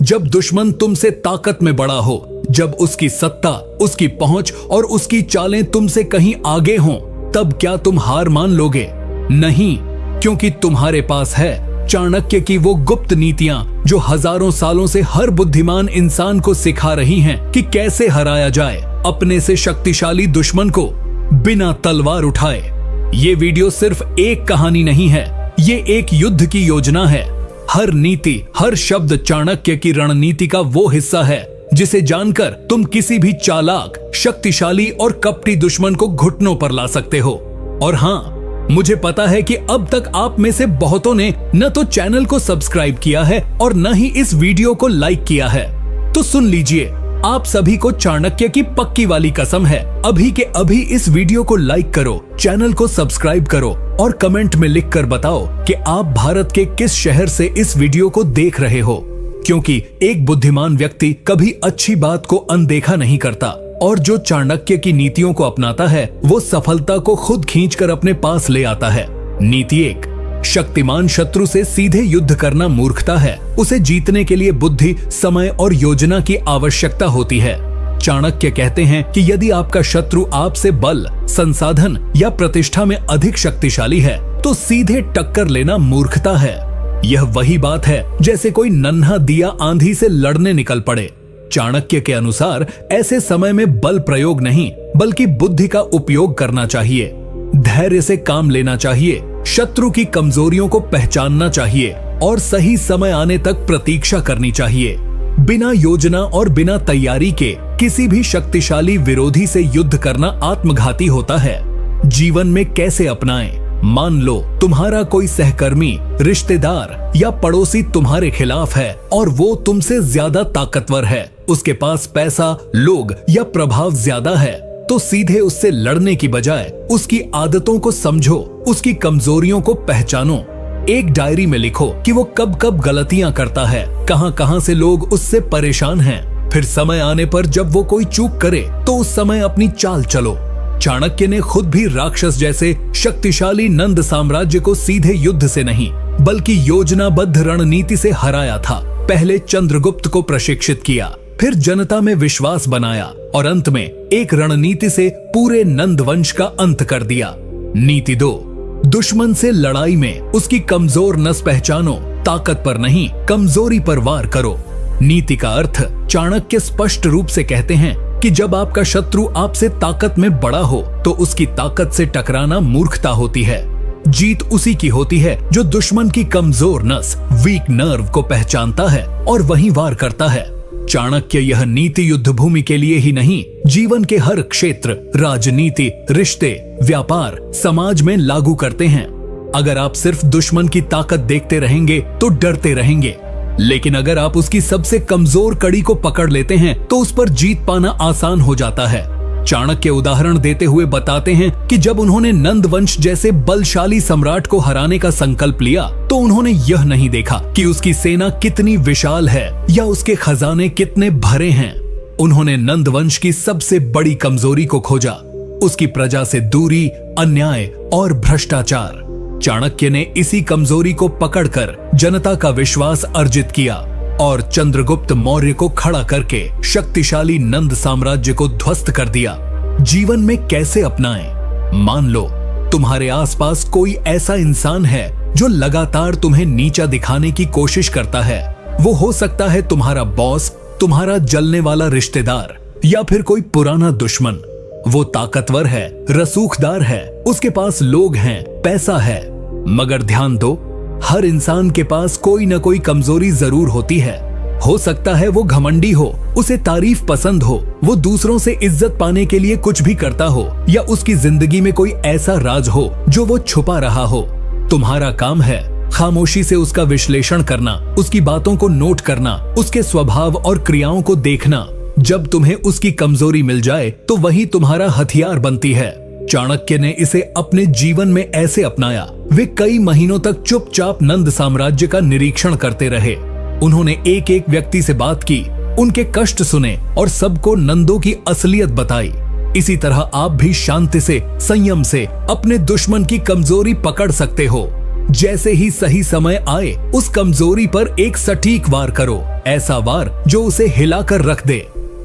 जब दुश्मन तुमसे ताकत में बड़ा हो, जब उसकी सत्ता, उसकी पहुंच और उसकी चालें तुमसे कहीं आगे हों, तब क्या तुम हार मान लोगे? नहीं, क्योंकि तुम्हारे पास है चाणक्य की वो गुप्त नीतियां जो हजारों सालों से हर बुद्धिमान इंसान को सिखा रही हैं कि कैसे हराया जाए अपने से शक्तिशाली दुश्मन को बिना तलवार उठाए। ये वीडियो सिर्फ एक कहानी नहीं है, ये एक युद्ध की योजना है। हर नीति, हर शब्द चाणक्य की रणनीति का वो हिस्सा है जिसे जानकर तुम किसी भी चालाक, शक्तिशाली और कपटी दुश्मन को घुटनों पर ला सकते हो। और हाँ, मुझे पता है कि अब तक आप में से बहुतों ने न तो चैनल को सब्सक्राइब किया है और न ही इस वीडियो को लाइक किया है। तो सुन लीजिए, आप सभी को चाणक्य की पक्की वाली कसम है, अभी के अभी इस वीडियो को लाइक करो, चैनल को सब्सक्राइब करो और कमेंट में लिखकर बताओ कि आप भारत के किस शहर से इस वीडियो को देख रहे हो। क्योंकि एक बुद्धिमान व्यक्ति कभी अच्छी बात को अनदेखा नहीं करता और जो चाणक्य की नीतियों को अपनाता है वो सफलता को खुद खींचकर अपने पास ले आता है। नीति 1, शक्तिमान शत्रु से सीधे युद्ध करना मूर्खता है। उसे जीतने के लिए बुद्धि, समय और योजना की आवश्यकता होती है। चाणक्य कहते हैं कि यदि आपका शत्रु आपसे बल, संसाधन या प्रतिष्ठा में अधिक शक्तिशाली है तो सीधे टक्कर लेना मूर्खता है। यह वही बात है जैसे कोई नन्हा दिया आंधी से लड़ने निकल पड़े। चाणक्य के अनुसार ऐसे समय में बल प्रयोग नहीं बल्कि बुद्धि का उपयोग करना चाहिए। धैर्य से काम लेना चाहिए, शत्रु की कमजोरियों को पहचानना चाहिए और सही समय आने तक प्रतीक्षा करनी चाहिए। बिना योजना और बिना तैयारी के किसी भी शक्तिशाली विरोधी से युद्ध करना आत्मघाती होता है। जीवन में कैसे अपनाएं? मान लो तुम्हारा कोई सहकर्मी, रिश्तेदार या पड़ोसी तुम्हारे खिलाफ है और वो तुमसे ज्यादा ताकतवर है, उसके पास पैसा, लोग या प्रभाव ज्यादा है, तो सीधे उससे लड़ने की बजाय उसकी आदतों को समझो, उसकी कमजोरियों को पहचानो। एक डायरी में लिखो कि वो कब कब गलतियां करता है, कहां कहां से लोग उससे परेशान हैं। फिर समय आने पर जब वो कोई चूक करे तो उस समय अपनी चाल चलो। चाणक्य ने खुद भी राक्षस जैसे शक्तिशाली नंद साम्राज्य को सीधे युद्ध से नहीं बल्कि योजनाबद्ध रणनीति से हराया था। पहले चंद्रगुप्त को प्रशिक्षित किया, फिर जनता में विश्वास बनाया और अंत में एक रणनीति से पूरे नंद वंश का अंत कर दिया। नीति 2, दुश्मन से लड़ाई में उसकी कमजोर नस पहचानो, ताकत पर नहीं कमजोरी पर वार करो। नीति का अर्थ चाणक्य स्पष्ट रूप से कहते हैं कि जब आपका शत्रु आपसे ताकत में बड़ा हो तो उसकी ताकत से टकराना मूर्खता होती है। जीत उसी की होती है जो दुश्मन की कमजोर नस, वीक नर्व को पहचानता है और वहीं वार करता है। चाणक्य यह नीति युद्ध भूमि के लिए ही नहीं, जीवन के हर क्षेत्र, राजनीति, रिश्ते, व्यापार, समाज में लागू करते हैं। अगर आप सिर्फ दुश्मन की ताकत देखते रहेंगे तो डरते रहेंगे, लेकिन अगर आप उसकी सबसे कमजोर कड़ी को पकड़ लेते हैं तो उस पर जीत पाना आसान हो जाता है। चाणक्य उदाहरण देते हुए बताते हैं कि जब उन्होंने नंद वंश जैसे बलशाली सम्राट को हराने का संकल्प लिया तो उन्होंने यह नहीं देखा कि उसकी सेना कितनी विशाल है या उसके खजाने कितने भरे हैं। उन्होंने नंद वंश की सबसे बड़ी कमजोरी को खोजा, उसकी प्रजा से दूरी, अन्याय और भ्रष्टाचार। चाणक्य ने इसी कमजोरी को पकड़कर जनता का विश्वास अर्जित किया और चंद्रगुप्त मौर्य को खड़ा करके शक्तिशाली नंद साम्राज्य को ध्वस्त कर दिया। जीवन में कैसे अपनाएं? मान लो तुम्हारे आसपास कोई ऐसा इंसान है जो लगातार तुम्हें नीचा दिखाने की कोशिश करता है। वो हो सकता है तुम्हारा बॉस, तुम्हारा जलने वाला रिश्तेदार या फिर कोई पुराना दुश्मन। वो ताकतवर है, रसूखदार है, उसके पास लोग हैं, पैसा है, मगर ध्यान दो, हर इंसान के पास कोई न कोई कमजोरी जरूर होती है। हो सकता है वो घमंडी हो, उसे तारीफ पसंद हो, वो दूसरों से इज्जत पाने के लिए कुछ भी करता हो या उसकी जिंदगी में कोई ऐसा राज हो जो वो छुपा रहा हो। तुम्हारा काम है खामोशी से उसका विश्लेषण करना, उसकी बातों को नोट करना, उसके स्वभाव और क्रियाओं को देखना। जब तुम्हें उसकी कमजोरी मिल जाए तो वही तुम्हारा हथियार बनती है। चाणक्य ने इसे अपने जीवन में ऐसे अपनाया। वे कई महीनों तक चुपचाप नंद साम्राज्य का निरीक्षण करते रहे। उन्होंने एक एक व्यक्ति से बात की, उनके कष्ट सुने और सबको नंदों की असलियत बताई। इसी तरह आप भी शांति से, संयम से अपने दुश्मन की कमजोरी पकड़ सकते हो। जैसे ही सही समय आए उस कमजोरी पर एक सटीक वार करो, ऐसा वार जो उसे हिलाकर रख दे।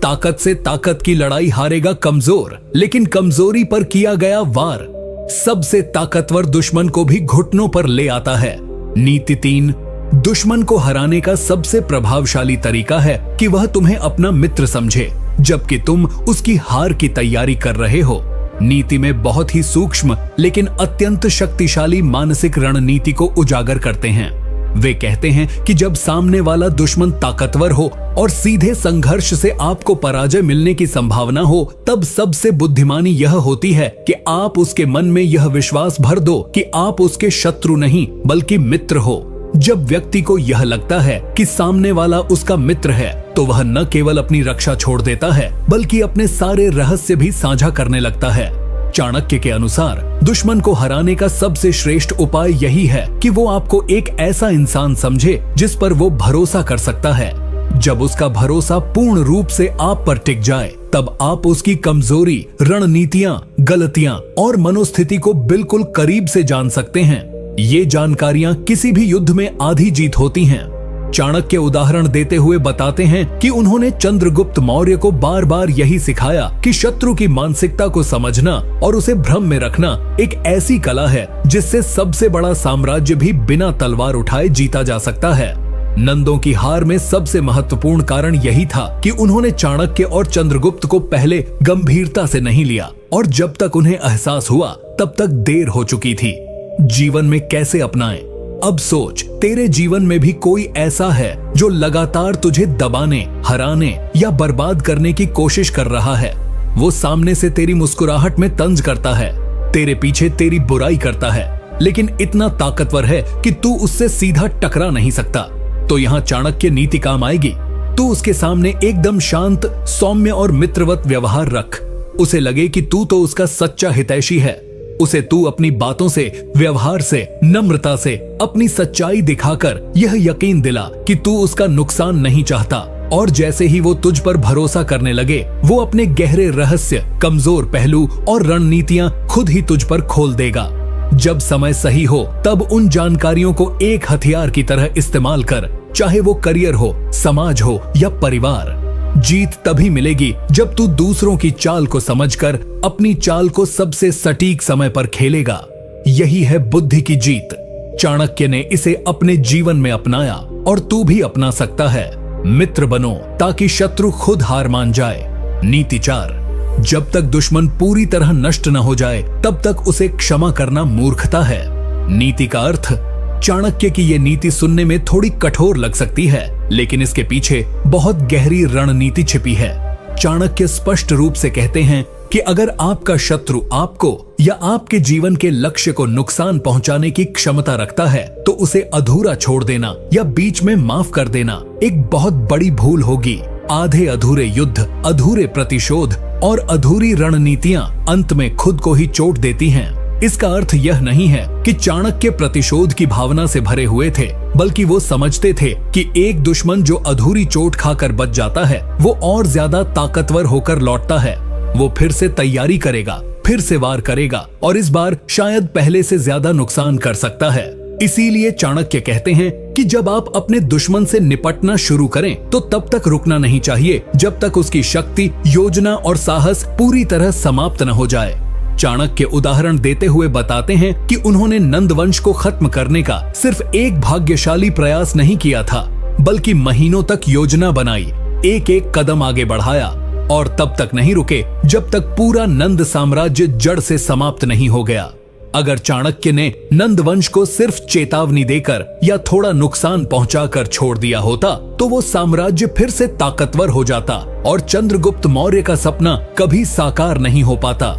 ताकत से ताकत की लड़ाई हारेगा कमजोर, लेकिन कमजोरी पर किया गया वार सबसे ताकतवर दुश्मन को भी घुटनों पर ले आता है। नीति 3, दुश्मन को हराने का सबसे प्रभावशाली तरीका है कि वह तुम्हें अपना मित्र समझे, जबकि तुम उसकी हार की तैयारी कर रहे हो। नीति में बहुत ही सूक्ष्म लेकिन अत्यंत शक्तिशाली मानसिक रणनीति को उजागर करते हैं। वे कहते हैं कि जब सामने वाला दुश्मन ताकतवर हो और सीधे संघर्ष से आपको पराजय मिलने की संभावना हो, तब सबसे बुद्धिमानी यह होती है कि आप उसके मन में यह विश्वास भर दो कि आप उसके शत्रु नहीं बल्कि मित्र हो। जब व्यक्ति को यह लगता है कि सामने वाला उसका मित्र है, तो वह न केवल अपनी रक्षा छोड़ देता है बल्कि अपने सारे रहस्य भी साझा करने लगता है। चाणक्य के अनुसार दुश्मन को हराने का सबसे श्रेष्ठ उपाय यही है कि वो आपको एक ऐसा इंसान समझे जिस पर वो भरोसा कर सकता है। जब उसका भरोसा पूर्ण रूप से आप पर टिक जाए, तब आप उसकी कमजोरी, रणनीतियां, गलतियां और मनोस्थिति को बिल्कुल करीब से जान सकते हैं। ये जानकारियां किसी भी युद्ध में आधी जीत होती हैं। चाणक्य उदाहरण देते हुए बताते हैं कि उन्होंने चंद्रगुप्त मौर्य को बार बार यही सिखाया कि शत्रु की मानसिकता को समझना और उसे भ्रम में रखना एक ऐसी कला है जिससे सबसे बड़ा साम्राज्य भी बिना तलवार उठाए जीता जा सकता है। नंदों की हार में सबसे महत्वपूर्ण कारण यही था कि उन्होंने चाणक्य और चंद्रगुप्त को पहले गंभीरता से नहीं लिया, और जब तक उन्हें एहसास हुआ तब तक देर हो चुकी थी। जीवन में कैसे अपनाएं? अब सोच, तेरे जीवन में भी कोई ऐसा है जो लगातार तुझे दबाने, हराने या बर्बाद करने की कोशिश कर रहा है। वो सामने से तेरी मुस्कुराहट में तंज करता है, तेरे पीछे तेरी बुराई करता है, लेकिन इतना ताकतवर है कि तू उससे सीधा टकरा नहीं सकता। तो यहाँ चाणक्य नीति काम आएगी। तू उसके सामने एकदम शांत, सौम्य और मित्रवत व्यवहार रख। उसे लगे कि तू तो उसका सच्चा हितैषी है। उसे तू अपनी बातों से, व्यवहार से, नम्रता से, अपनी सच्चाई दिखाकर यह यकीन दिला कि तू उसका नुकसान नहीं चाहता। और जैसे ही वो तुझ पर भरोसा करने लगे, वो अपने गहरे रहस्य, कमजोर पहलू और रणनीतियां खुद ही तुझ पर खोल देगा। जब समय सही हो, तब उन जानकारियों को एक हथियार की तरह इस्तेमाल कर, चाहे वो करियर हो, समाज हो या परिवार। जीत तभी मिलेगी जब तू दूसरों की चाल को समझकर अपनी चाल को सबसे सटीक समय पर खेलेगा। यही है बुद्धि की जीत। चाणक्य ने इसे अपने जीवन में अपनाया और तू भी अपना सकता है। मित्र बनो ताकि शत्रु खुद हार मान जाए। नीति 4, जब तक दुश्मन पूरी तरह नष्ट न हो जाए, तब तक उसे क्षमा करना मूर्खता है। नीति का अर्थ, चाणक्य की ये नीति सुनने में थोड़ी कठोर लग सकती है, लेकिन इसके पीछे बहुत गहरी रणनीति छिपी है। चाणक्य स्पष्ट रूप से कहते हैं कि अगर आपका शत्रु आपको या आपके जीवन के लक्ष्य को नुकसान पहुंचाने की क्षमता रखता है, तो उसे अधूरा छोड़ देना या बीच में माफ कर देना एक बहुत बड़ी भूल होगी। आधे अधूरे युद्ध, अधूरे प्रतिशोध और अधूरी रणनीतियां अंत में खुद को ही चोट देती हैं। इसका अर्थ यह नहीं है कि चाणक्य प्रतिशोध की भावना से भरे हुए थे, बल्कि वो समझते थे कि एक दुश्मन जो अधूरी चोट खाकर बच जाता है, वो और ज्यादा ताकतवर होकर लौटता है। वो फिर से तैयारी करेगा, फिर से वार करेगा और इस बार शायद पहले से ज्यादा नुकसान कर सकता है। इसीलिए चाणक्य कहते हैं कि जब आप अपने दुश्मन से निपटना शुरू करें, तो तब तक रुकना नहीं चाहिए जब तक उसकी शक्ति, योजना और साहस पूरी तरह समाप्त न हो जाए। चाणक्य उदाहरण देते हुए बताते हैं कि उन्होंने नंद वंश को खत्म करने का सिर्फ एक भाग्यशाली प्रयास नहीं किया था, बल्कि महीनों तक योजना बनाई, एक एक कदम आगे बढ़ाया और तब तक नहीं रुके जब तक पूरा नंद साम्राज्य जड़ से समाप्त नहीं हो गया। अगर चाणक्य ने नंद वंश को सिर्फ चेतावनी देकर या थोड़ा नुकसान पहुंचाकर छोड़ दिया होता, तो वो साम्राज्य फिर से ताकतवर हो जाता और चंद्रगुप्त मौर्य का सपना कभी साकार नहीं हो पाता।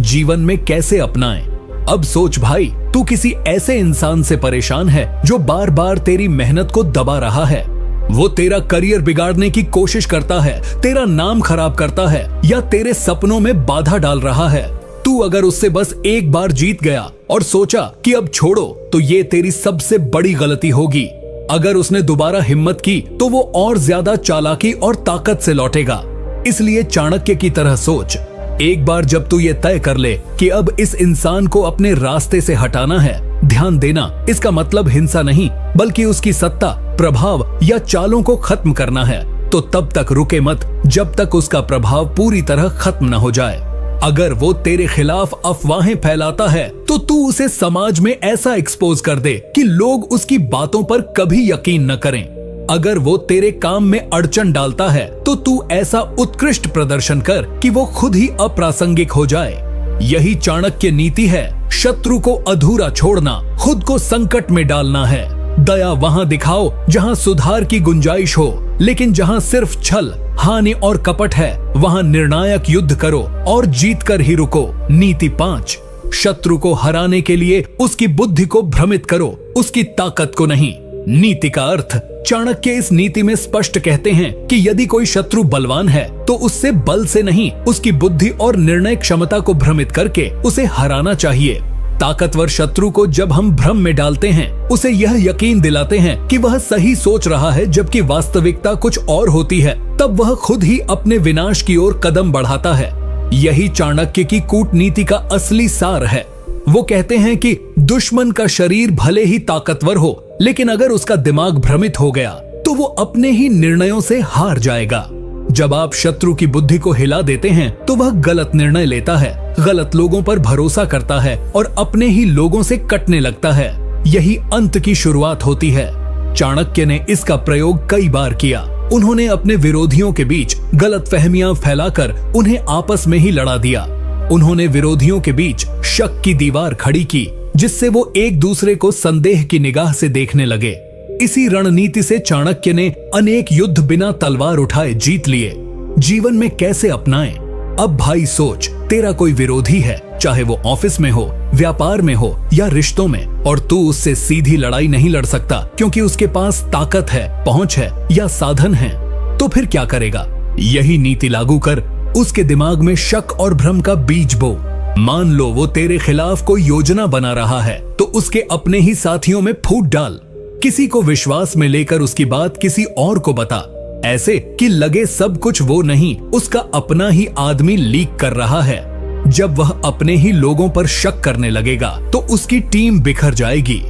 जीवन में कैसे अपनाएं? अब सोच भाई, तू किसी ऐसे इंसान से परेशान है जो बार बार तेरी मेहनत को दबा रहा है। वो तेरा करियर बिगाड़ने की कोशिश करता है, तेरा नाम खराब करता है या तेरे सपनों में बाधा डाल रहा है। तू अगर उससे बस एक बार जीत गया और सोचा कि अब छोड़ो, तो ये तेरी सबसे बड़ी गलती होगी। अगर उसने दोबारा हिम्मत की, तो वो और ज्यादा चालाकी और ताकत से लौटेगा। इसलिए चाणक्य की तरह सोच। एक बार जब तू ये तय कर ले कि अब इस इंसान को अपने रास्ते से हटाना है, ध्यान देना इसका मतलब हिंसा नहीं, बल्कि उसकी सत्ता, प्रभाव या चालों को खत्म करना है। तो तब तक रुके मत जब तक उसका प्रभाव पूरी तरह खत्म न हो जाए। अगर वो तेरे खिलाफ अफवाहें फैलाता है तो तू उसे समाज में ऐसा एक्सपोज कर दे कि लोग उसकी बातों पर कभी यकीन न करें। अगर वो तेरे काम में अड़चन डालता है तो तू ऐसा उत्कृष्ट प्रदर्शन कर कि वो खुद ही अप्रासंगिक हो जाए। यही चाणक्य नीति है। शत्रु को अधूरा छोड़ना खुद को संकट में डालना है। दया वहां दिखाओ जहां सुधार की गुंजाइश हो, लेकिन जहां सिर्फ छल, हानि और कपट है वहां निर्णायक युद्ध करो और जीत कर ही रुको। नीति 5, शत्रु को हराने के लिए उसकी बुद्धि को भ्रमित करो, उसकी ताकत को नहीं। नीति का अर्थ चाणक्य इस नीति में स्पष्ट कहते हैं कि यदि कोई शत्रु बलवान है तो उससे बल से नहीं, उसकी बुद्धि और निर्णय क्षमता को भ्रमित करके उसे हराना चाहिए। ताकतवर शत्रु को जब हम भ्रम में डालते हैं, उसे यह यकीन दिलाते हैं कि वह सही सोच रहा है जबकि वास्तविकता कुछ और होती है, तब वह खुद ही अपने विनाश की ओर कदम बढ़ाता है। यही चाणक्य की कूटनीति का असली सार है। वो कहते हैं कि दुश्मन का शरीर भले ही ताकतवर हो, लेकिन अगर उसका दिमाग भ्रमित हो गया तो वो अपने ही निर्णयों से हार जाएगा। जब आप शत्रु की बुद्धि को हिला देते हैं तो वह गलत निर्णय लेता है, गलत लोगों पर भरोसा करता है और अपने ही लोगों से कटने लगता है। यही अंत की शुरुआत होती है। चाणक्य ने इसका प्रयोग कई बार किया। उन्होंने अपने विरोधियों के बीच गलतफहमियां फैलाकर उन्हें आपस में ही लड़ा दिया। उन्होंने विरोधियों के बीच शक की दीवार खड़ी की, जिससे वो एक दूसरे को संदेह की निगाह से देखने लगे। इसी रणनीति से चाणक्य ने अनेक युद्ध बिना तलवार उठाए जीत लिए। जीवन में कैसे अपनाएं? अब भाई सोच, तेरा कोई विरोधी है, चाहे वो ऑफिस में हो, व्यापार में हो या रिश्तों में, और तू उससे सीधी लड़ाई नहीं लड़ सकता क्योंकि उसके पास ताकत है, पहुंच है या साधन है। तो फिर क्या करेगा? यही नीति लागू कर उसके दिमाग में शक और भ्रम का बीज बो। मान लो वो तेरे खिलाफ कोई योजना बना रहा है तो उसके अपने ही साथियों में फूट डाल। किसी को विश्वास में लेकर उसकी बात किसी और को बता, ऐसे कि लगे सब कुछ वो नहीं, उसका अपना ही आदमी लीक कर रहा है। जब वह अपने ही लोगों पर शक करने लगेगा तो उसकी टीम बिखर जाएगी।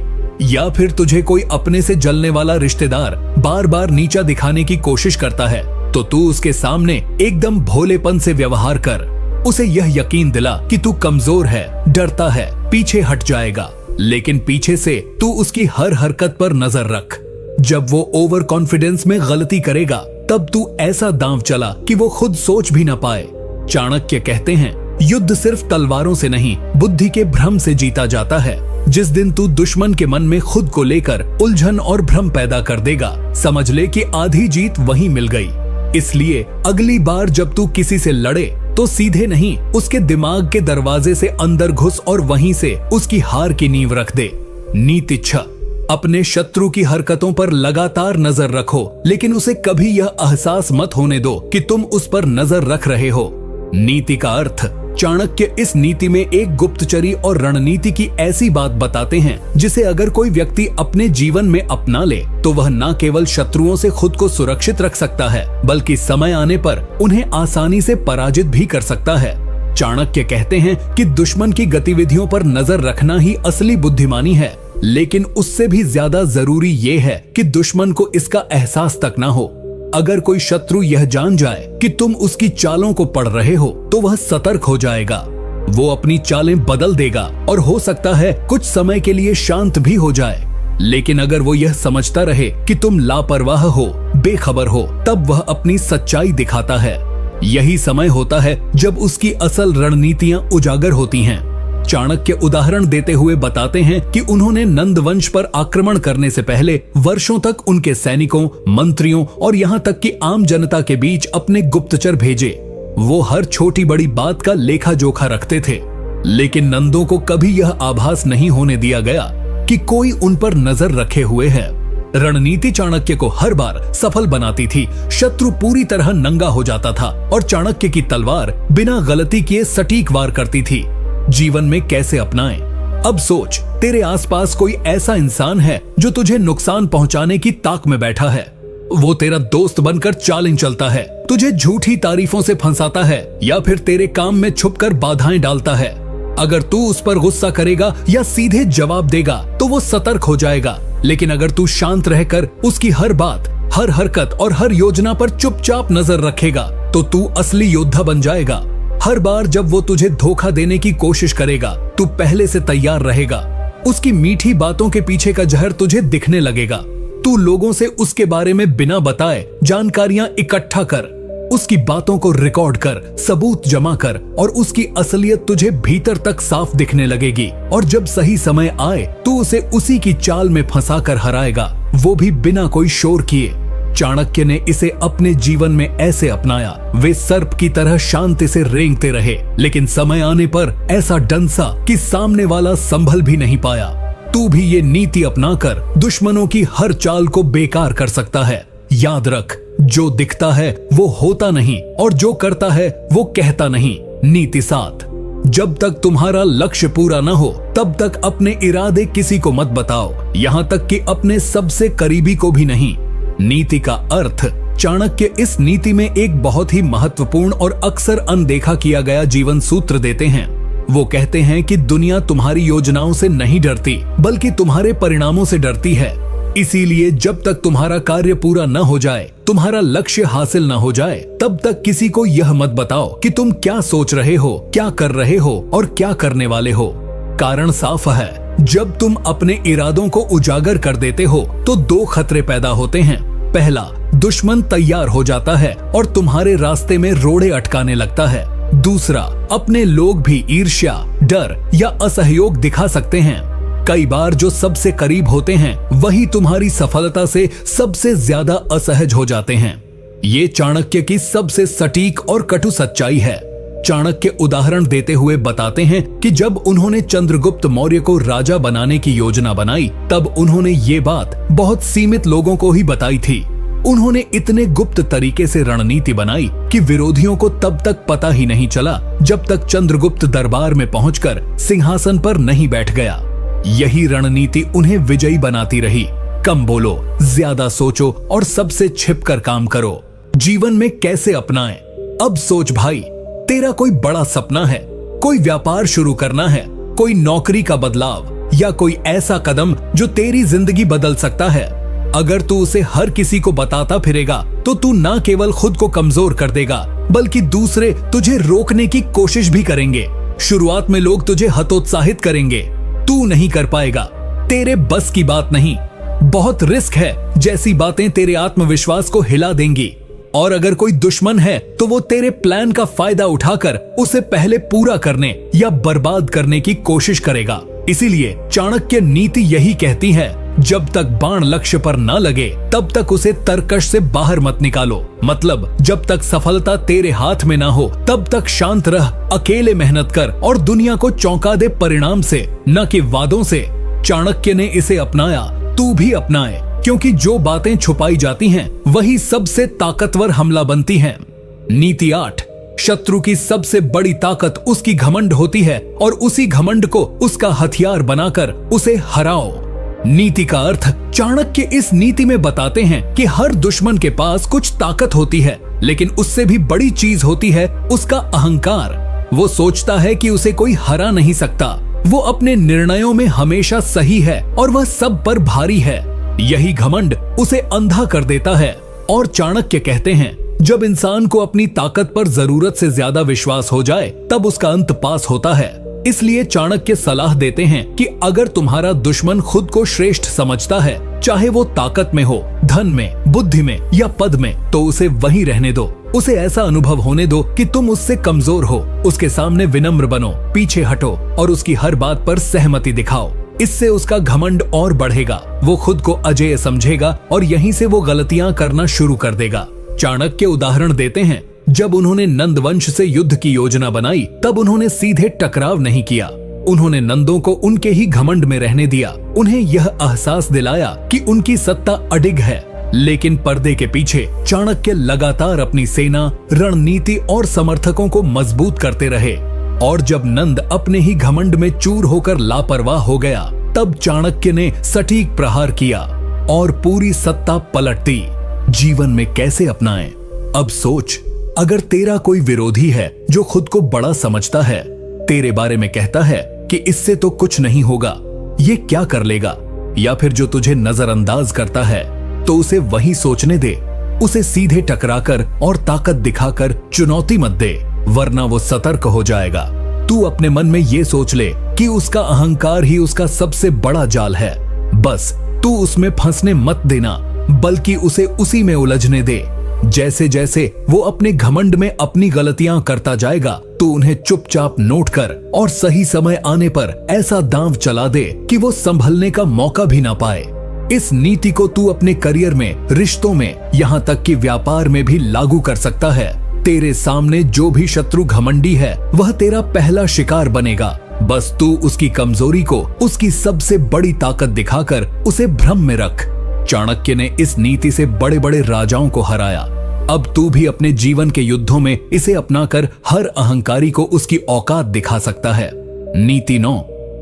या फिर तुझे कोई अपने से जलने वाला रिश्तेदार बार बार नीचा दिखाने की कोशिश करता है तो तू उसके सामने एकदम भोलेपन से व्यवहार कर। उसे यह यकीन दिला कि तू कमजोर है, डरता है, पीछे हट जाएगा, लेकिन पीछे से तू उसकी हर हरकत पर नजर रख। जब वो ओवर कॉन्फिडेंस में गलती करेगा तब तू ऐसा दांव चला कि वो खुद सोच भी न पाए। चाणक्य कहते हैं, युद्ध सिर्फ तलवारों से नहीं, बुद्धि के भ्रम से जीता जाता है। जिस दिन तू दुश्मन के मन में खुद को लेकर उलझन और भ्रम पैदा कर देगा, समझ ले कि आधी जीत वहीं मिल गई। इसलिए अगली बार जब तू किसी से लड़े तो सीधे नहीं, उसके दिमाग के दरवाजे से अंदर घुस और वहीं से उसकी हार की नींव रख दे। नीति 6, अपने शत्रु की हरकतों पर लगातार नजर रखो, लेकिन उसे कभी यह एहसास मत होने दो कि तुम उस पर नजर रख रहे हो। नीति का अर्थ, चाणक्य इस नीति में एक गुप्तचरी और रणनीति की ऐसी बात बताते हैं जिसे अगर कोई व्यक्ति अपने जीवन में अपना ले तो वह न केवल शत्रुओं से खुद को सुरक्षित रख सकता है, बल्कि समय आने पर उन्हें आसानी से पराजित भी कर सकता है। चाणक्य कहते हैं कि दुश्मन की गतिविधियों पर नजर रखना ही असली बुद्धिमानी है, लेकिन उससे भी ज्यादा जरूरी ये है कि दुश्मन को इसका एहसास तक ना हो। अगर कोई शत्रु यह जान जाए कि तुम उसकी चालों को पढ़ रहे हो तो वह सतर्क हो जाएगा। वो अपनी चालें बदल देगा और हो सकता है कुछ समय के लिए शांत भी हो जाए। लेकिन अगर वो यह समझता रहे कि तुम लापरवाह हो, बेखबर हो, तब वह अपनी सच्चाई दिखाता है। यही समय होता है जब उसकी असल रणनीतियां उजागर होती हैं। चाणक्य उदाहरण देते हुए बताते हैं कि उन्होंने नंद वंश पर आक्रमण करने से पहले वर्षों तक उनके सैनिकों, मंत्रियों और यहाँ तक कि आम जनता के बीच अपने गुप्तचर भेजे। वो हर छोटी बड़ी बात का लेखा जोखा रखते थे, लेकिन नंदों को कभी यह आभास नहीं होने दिया गया कि कोई उन पर नजर रखे हुए है। रणनीति चाणक्य को हर बार सफल बनाती थी। शत्रु पूरी तरह नंगा हो जाता था और चाणक्य की तलवार बिना गलती किए सटीक वार करती थी। जीवन में कैसे अपनाएं? अब सोच, तेरे आसपास कोई ऐसा इंसान है जो तुझे नुकसान पहुंचाने की ताक में बैठा है। वो तेरा दोस्त बनकर चालें चलता है, तुझे झूठी तारीफों से फंसाता है या फिर तेरे काम में छुपकर बाधाएं डालता है। अगर तू उस पर गुस्सा करेगा या सीधे जवाब देगा तो वो सतर्क हो जाएगा, लेकिन अगर तू शांत रहकर उसकी हर बात, हर हरकत और हर योजना पर चुपचाप नजर रखेगा तो तू असली योद्धा बन जाएगा। हर बार जब वो तुझे धोखा देने की कोशिश करेगा, तू पहले से तैयार रहेगा। उसकी मीठी बातों के पीछे का जहर तुझे दिखने लगेगा। तू लोगों से उसके बारे में बिना बताए जानकारियां इकट्ठा कर, उसकी बातों को रिकॉर्ड कर, सबूत जमा कर और उसकी असलियत तुझे भीतर तक साफ दिखने लगेगी। और जब सही समय आए तू उसे उसी की चाल में फंसा कर हराएगा, वो भी बिना कोई शोर किए। चाणक्य ने इसे अपने जीवन में ऐसे अपनाया। वे सर्प की तरह शांति से रेंगते रहे, लेकिन समय आने पर ऐसा डंसा कि सामने वाला संभल भी नहीं पाया। तू भी ये नीति अपनाकर दुश्मनों की हर चाल को बेकार कर सकता है। याद रख, जो दिखता है वो होता नहीं और जो करता है वो कहता नहीं। नीति 7, जब तक तुम्हारा लक्ष्य पूरा न हो तब तक अपने इरादे किसी को मत बताओ, यहाँ तक कि अपने सबसे करीबी को भी नहीं। नीति का अर्थ। चाणक्य इस नीति में एक बहुत ही महत्वपूर्ण और अक्सर अनदेखा किया गया जीवन सूत्र देते हैं। वो कहते हैं कि दुनिया तुम्हारी योजनाओं से नहीं डरती, बल्कि तुम्हारे परिणामों से डरती है। इसीलिए जब तक तुम्हारा कार्य पूरा न हो जाए, तुम्हारा लक्ष्य हासिल न हो जाए, तब तक किसी को यह मत बताओ कि तुम क्या सोच रहे हो, क्या कर रहे हो और क्या करने वाले हो। कारण साफ है, जब तुम अपने इरादों को उजागर कर देते हो तो 2 खतरे पैदा होते हैं। पहला, दुश्मन तैयार हो जाता है और तुम्हारे रास्ते में रोड़े अटकाने लगता है। दूसरा, अपने लोग भी ईर्ष्या, डर या असहयोग दिखा सकते हैं। कई बार जो सबसे करीब होते हैं वही तुम्हारी सफलता से सबसे ज्यादा असहज हो जाते हैं। ये चाणक्य की सबसे सटीक और कटु सच्चाई है। चाणक्य उदाहरण देते हुए बताते हैं कि जब उन्होंने चंद्रगुप्त मौर्य को राजा बनाने की योजना बनाई, तब उन्होंने ये बात बहुत सीमित लोगों को ही बताई थी। उन्होंने इतने गुप्त तरीके से रणनीति बनाई कि विरोधियों को तब तक पता ही नहीं चला जब तक चंद्रगुप्त दरबार में पहुंचकर सिंहासन पर नहीं बैठ गया। यही रणनीति उन्हें विजयी बनाती रही। कम बोलो, ज्यादा सोचो और सबसे छिपकर काम करो। जीवन में कैसे अपनाएं? अब सोच भाई, तेरा कोई बड़ा सपना है, कोई व्यापार शुरू करना है, कोई नौकरी का बदलाव या कोई ऐसा कदम जो तेरी जिंदगी बदल सकता है। अगर तू उसे हर किसी को बताता फिरेगा तो तू न केवल खुद को कमजोर कर देगा, बल्कि दूसरे तुझे रोकने की कोशिश भी करेंगे। शुरुआत में लोग तुझे हतोत्साहित करेंगे, तू नहीं कर पाएगा, तेरे बस की बात नहीं, बहुत रिस्क है जैसी बातें तेरे आत्मविश्वास को हिला देंगी। और अगर कोई दुश्मन है तो वो तेरे प्लान का फायदा उठाकर उसे पहले पूरा करने या बर्बाद करने की कोशिश करेगा। इसीलिए चाणक्य नीति यही कहती है, जब तक बाण लक्ष्य पर न लगे तब तक उसे तरकश से बाहर मत निकालो। मतलब जब तक सफलता तेरे हाथ में ना हो तब तक शांत रह, अकेले मेहनत कर और दुनिया को चौंका दे परिणाम से, न कि वादों से। चाणक्य ने इसे अपनाया, तू भी अपनाए, क्योंकि जो बातें छुपाई जाती हैं वही सबसे ताकतवर हमला बनती हैं। नीति 8, शत्रु की सबसे बड़ी ताकत उसकी घमंड होती है और उसी घमंड को उसका हथियार बनाकर उसे हराओ। नीति का अर्थ। चाणक्य इस नीति में बताते हैं कि हर दुश्मन के पास कुछ ताकत होती है, लेकिन उससे भी बड़ी चीज होती है उसका अहंकार। वो सोचता है कि उसे कोई हरा नहीं सकता, वो अपने निर्णयों में हमेशा सही है और वह सब पर भारी है। यही घमंड उसे अंधा कर देता है। और चाणक्य कहते हैं, जब इंसान को अपनी ताकत पर जरूरत से ज्यादा विश्वास हो जाए तब उसका अंत पास होता है। इसलिए चाणक्य सलाह देते हैं कि अगर तुम्हारा दुश्मन खुद को श्रेष्ठ समझता है, चाहे वो ताकत में हो, धन में, बुद्धि में या पद में, तो उसे वहीं रहने दो। उसे ऐसा अनुभव होने दो कि तुम उससे कमजोर हो। उसके सामने विनम्र बनो, पीछे हटो और उसकी हर बात पर सहमति दिखाओ। इससे उसका घमंड और बढ़ेगा, वो खुद को अजेय समझेगा और यहीं से वो गलतियां करना शुरू कर देगा। चाणक्य उदाहरण देते हैं, जब उन्होंने नंद वंश से युद्ध की योजना बनाई तब उन्होंने सीधे टकराव नहीं किया। उन्होंने नंदों को उनके ही घमंड में रहने दिया। उन्हें यह एहसास दिलाया कि उनकी सत्ता अडिग है। लेकिन पर्दे के पीछे चाणक्य लगातार अपनी सेना, रणनीति और समर्थकों को मजबूत करते रहे। और जब नंद अपने ही घमंड में चूर होकर लापरवाह हो गया, तब चाणक्य ने सटीक प्रहार किया और पूरी सत्ता पलट दी। जीवन में कैसे अपनाएं? अब सोच, अगर तेरा कोई विरोधी है जो खुद को बड़ा समझता है, तेरे बारे में कहता है कि इससे तो कुछ नहीं होगा, ये क्या कर लेगा। या फिर जो तुझे नजरअंदाज करता है तो उसे वही सोचने दे, उसे सीधे टकराकर और ताकत दिखाकर चुनौती मत दे, वरना वो सतर्क हो जाएगा। तू अपने मन में ये सोच ले कि उसका अहंकार ही उसका सबसे बड़ा जाल है। बस तू उसमें फंसने मत देना, बल्कि उसे उसी में उलझने दे। जैसे जैसे वो अपने घमंड में अपनी गलतियां करता जाएगा, तू उन्हें चुपचाप नोट कर और सही समय आने पर ऐसा दांव चला दे कि वो संभलने का मौका भी ना पाए। इस नीति को तू अपने करियर में, रिश्तों में, यहाँ तक कि व्यापार में भी लागू कर सकता है। तेरे सामने जो भी शत्रु घमंडी है, वह तेरा पहला शिकार बनेगा। बस तू उसकी कमजोरी को उसकी सबसे बड़ी ताकत दिखाकर उसे भ्रम में रख। चाणक्य ने इस नीति से बड़े बड़े राजाओं को हराया। अब तू भी अपने जीवन के युद्धों में इसे अपनाकर हर अहंकारी को उसकी औकात दिखा सकता है। नीति 9,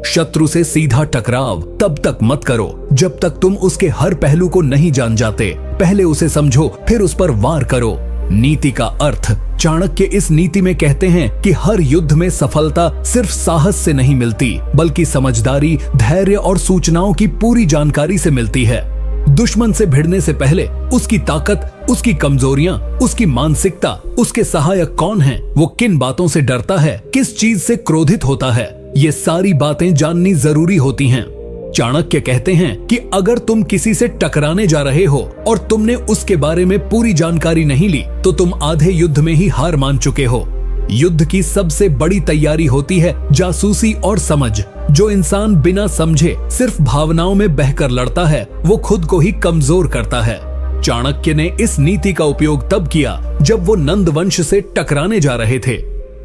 शत्रु से सीधा टकराव तब तक मत करो जब तक तुम उसके हर पहलू को नहीं जान जाते। पहले उसे समझो, फिर उस पर वार करो। नीति का अर्थ चाणक्य इस नीति में कहते हैं कि हर युद्ध में सफलता सिर्फ साहस से नहीं मिलती, बल्कि समझदारी, धैर्य और सूचनाओं की पूरी जानकारी से मिलती है। दुश्मन से भिड़ने से पहले उसकी ताकत, उसकी कमजोरियां, उसकी मानसिकता, उसके सहायक कौन हैं, वो किन बातों से डरता है, किस चीज से क्रोधित होता है, ये सारी बातें जाननी जरूरी होती हैं। चाणक्य कहते हैं कि अगर तुम किसी से टकराने जा रहे हो और तुमने उसके बारे में पूरी जानकारी नहीं ली, तो तुम आधे युद्ध में ही हार मान चुके हो। युद्ध की सबसे बड़ी तैयारी होती है जासूसी और समझ। जो इंसान बिना समझे सिर्फ भावनाओं में बहकर लड़ता है, वो खुद को ही कमजोर करता है। चाणक्य ने इस नीति का उपयोग तब किया जब वो नंद वंश से टकराने जा रहे थे।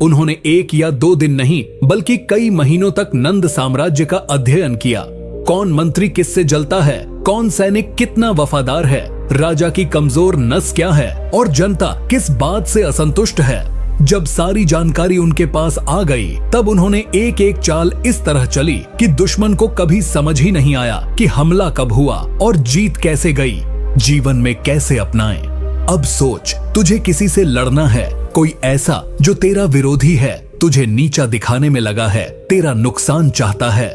उन्होंने 1 या 2 दिन नहीं, बल्कि कई महीनों तक नंद साम्राज्य का अध्ययन किया। कौन मंत्री किससे जलता है, कौन सैनिक कितना वफादार है, राजा की कमजोर नस क्या है और जनता किस बात से असंतुष्ट है। जब सारी जानकारी उनके पास आ गई, तब उन्होंने एक एक चाल इस तरह चली कि दुश्मन को कभी समझ ही नहीं आया कि हमला कब हुआ और जीत कैसे गई। जीवन में कैसे अपनाएं। अब सोच, तुझे किसी से लड़ना है, कोई ऐसा जो तेरा विरोधी है, तुझे नीचा दिखाने में लगा है, तेरा नुकसान चाहता है।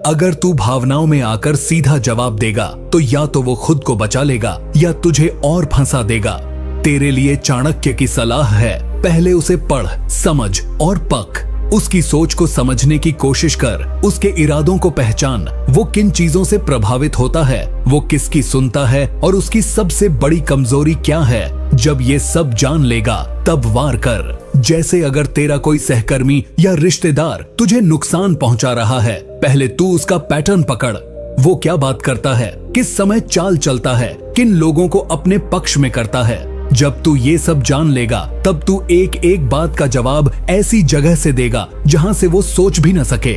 अगर तू भावनाओं में आकर सीधा जवाब देगा, तो या तो वो खुद को बचा लेगा या तुझे और फंसा देगा। तेरे लिए चाणक्य की सलाह है, पहले उसे पढ़, समझ और पक। उसकी सोच को समझने की कोशिश कर, उसके इरादों को पहचान। वो किन चीजों से प्रभावित होता है, वो किसकी सुनता है और उसकी सबसे बड़ी कमजोरी क्या है। जब ये सब जान लेगा, तब वार कर। जैसे अगर तेरा कोई सहकर्मी या रिश्तेदार तुझे नुकसान पहुंचा रहा है, पहले तू उसका पैटर्न पकड़। वो क्या बात करता है, किस समय चाल चलता है, किन लोगों को अपने पक्ष में करता है। जब तू ये सब जान लेगा, तब तू एक एक बात का जवाब ऐसी जगह से देगा जहां से वो सोच भी न सके।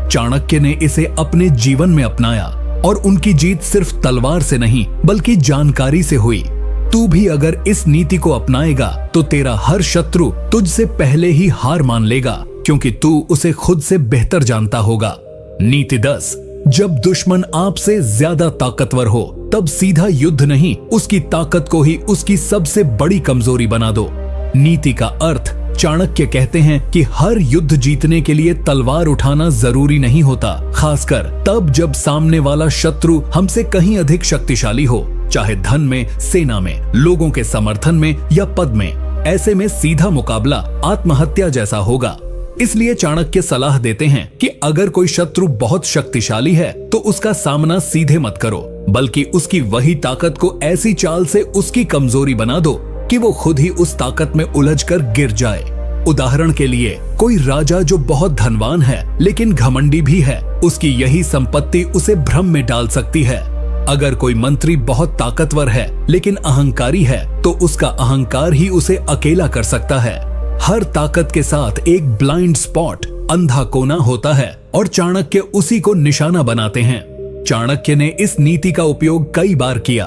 चाणक्य ने इसे अपने जीवन में अपनाया और उनकी जीत सिर्फ तलवार से नहीं, बल्कि जानकारी से हुई। तू भी अगर इस नीति को अपनाएगा, तो तेरा हर शत्रु तुझसे पहले ही हार मान लेगा, क्योंकि तू उसे खुद से बेहतर जानता होगा। नीति 10, जब दुश्मन आपसे ज्यादा ताकतवर हो, तब सीधा युद्ध नहीं, उसकी ताकत को ही उसकी सबसे बड़ी कमजोरी बना दो। नीति का अर्थ, चाणक्य कहते हैं कि हर युद्ध जीतने के लिए तलवार उठाना जरूरी नहीं होता, खासकर तब जब सामने वाला शत्रु हमसे कहीं अधिक शक्तिशाली हो, चाहे धन में, सेना में, लोगों के समर्थन में या पद में। ऐसे में सीधा मुकाबला आत्महत्या जैसा होगा। इसलिए चाणक्य सलाह देते हैं कि अगर कोई शत्रु बहुत शक्तिशाली है, तो उसका सामना सीधे मत करो, बल्कि उसकी वही ताकत को ऐसी चाल से उसकी कमजोरी बना दो कि वो खुद ही उस ताकत में उलझकर गिर जाए। उदाहरण के लिए, कोई राजा जो बहुत धनवान है लेकिन घमंडी भी है, उसकी यही संपत्ति उसे भ्रम में डाल सकती है। अगर कोई मंत्री बहुत ताकतवर है लेकिन अहंकारी है, तो उसका अहंकार ही उसे अकेला कर सकता है। हर ताकत के साथ एक ब्लाइंड स्पॉट, अंधा कोना होता है, और चाणक्य उसी को निशाना बनाते हैं। चाणक्य ने इस नीति का उपयोग कई बार किया।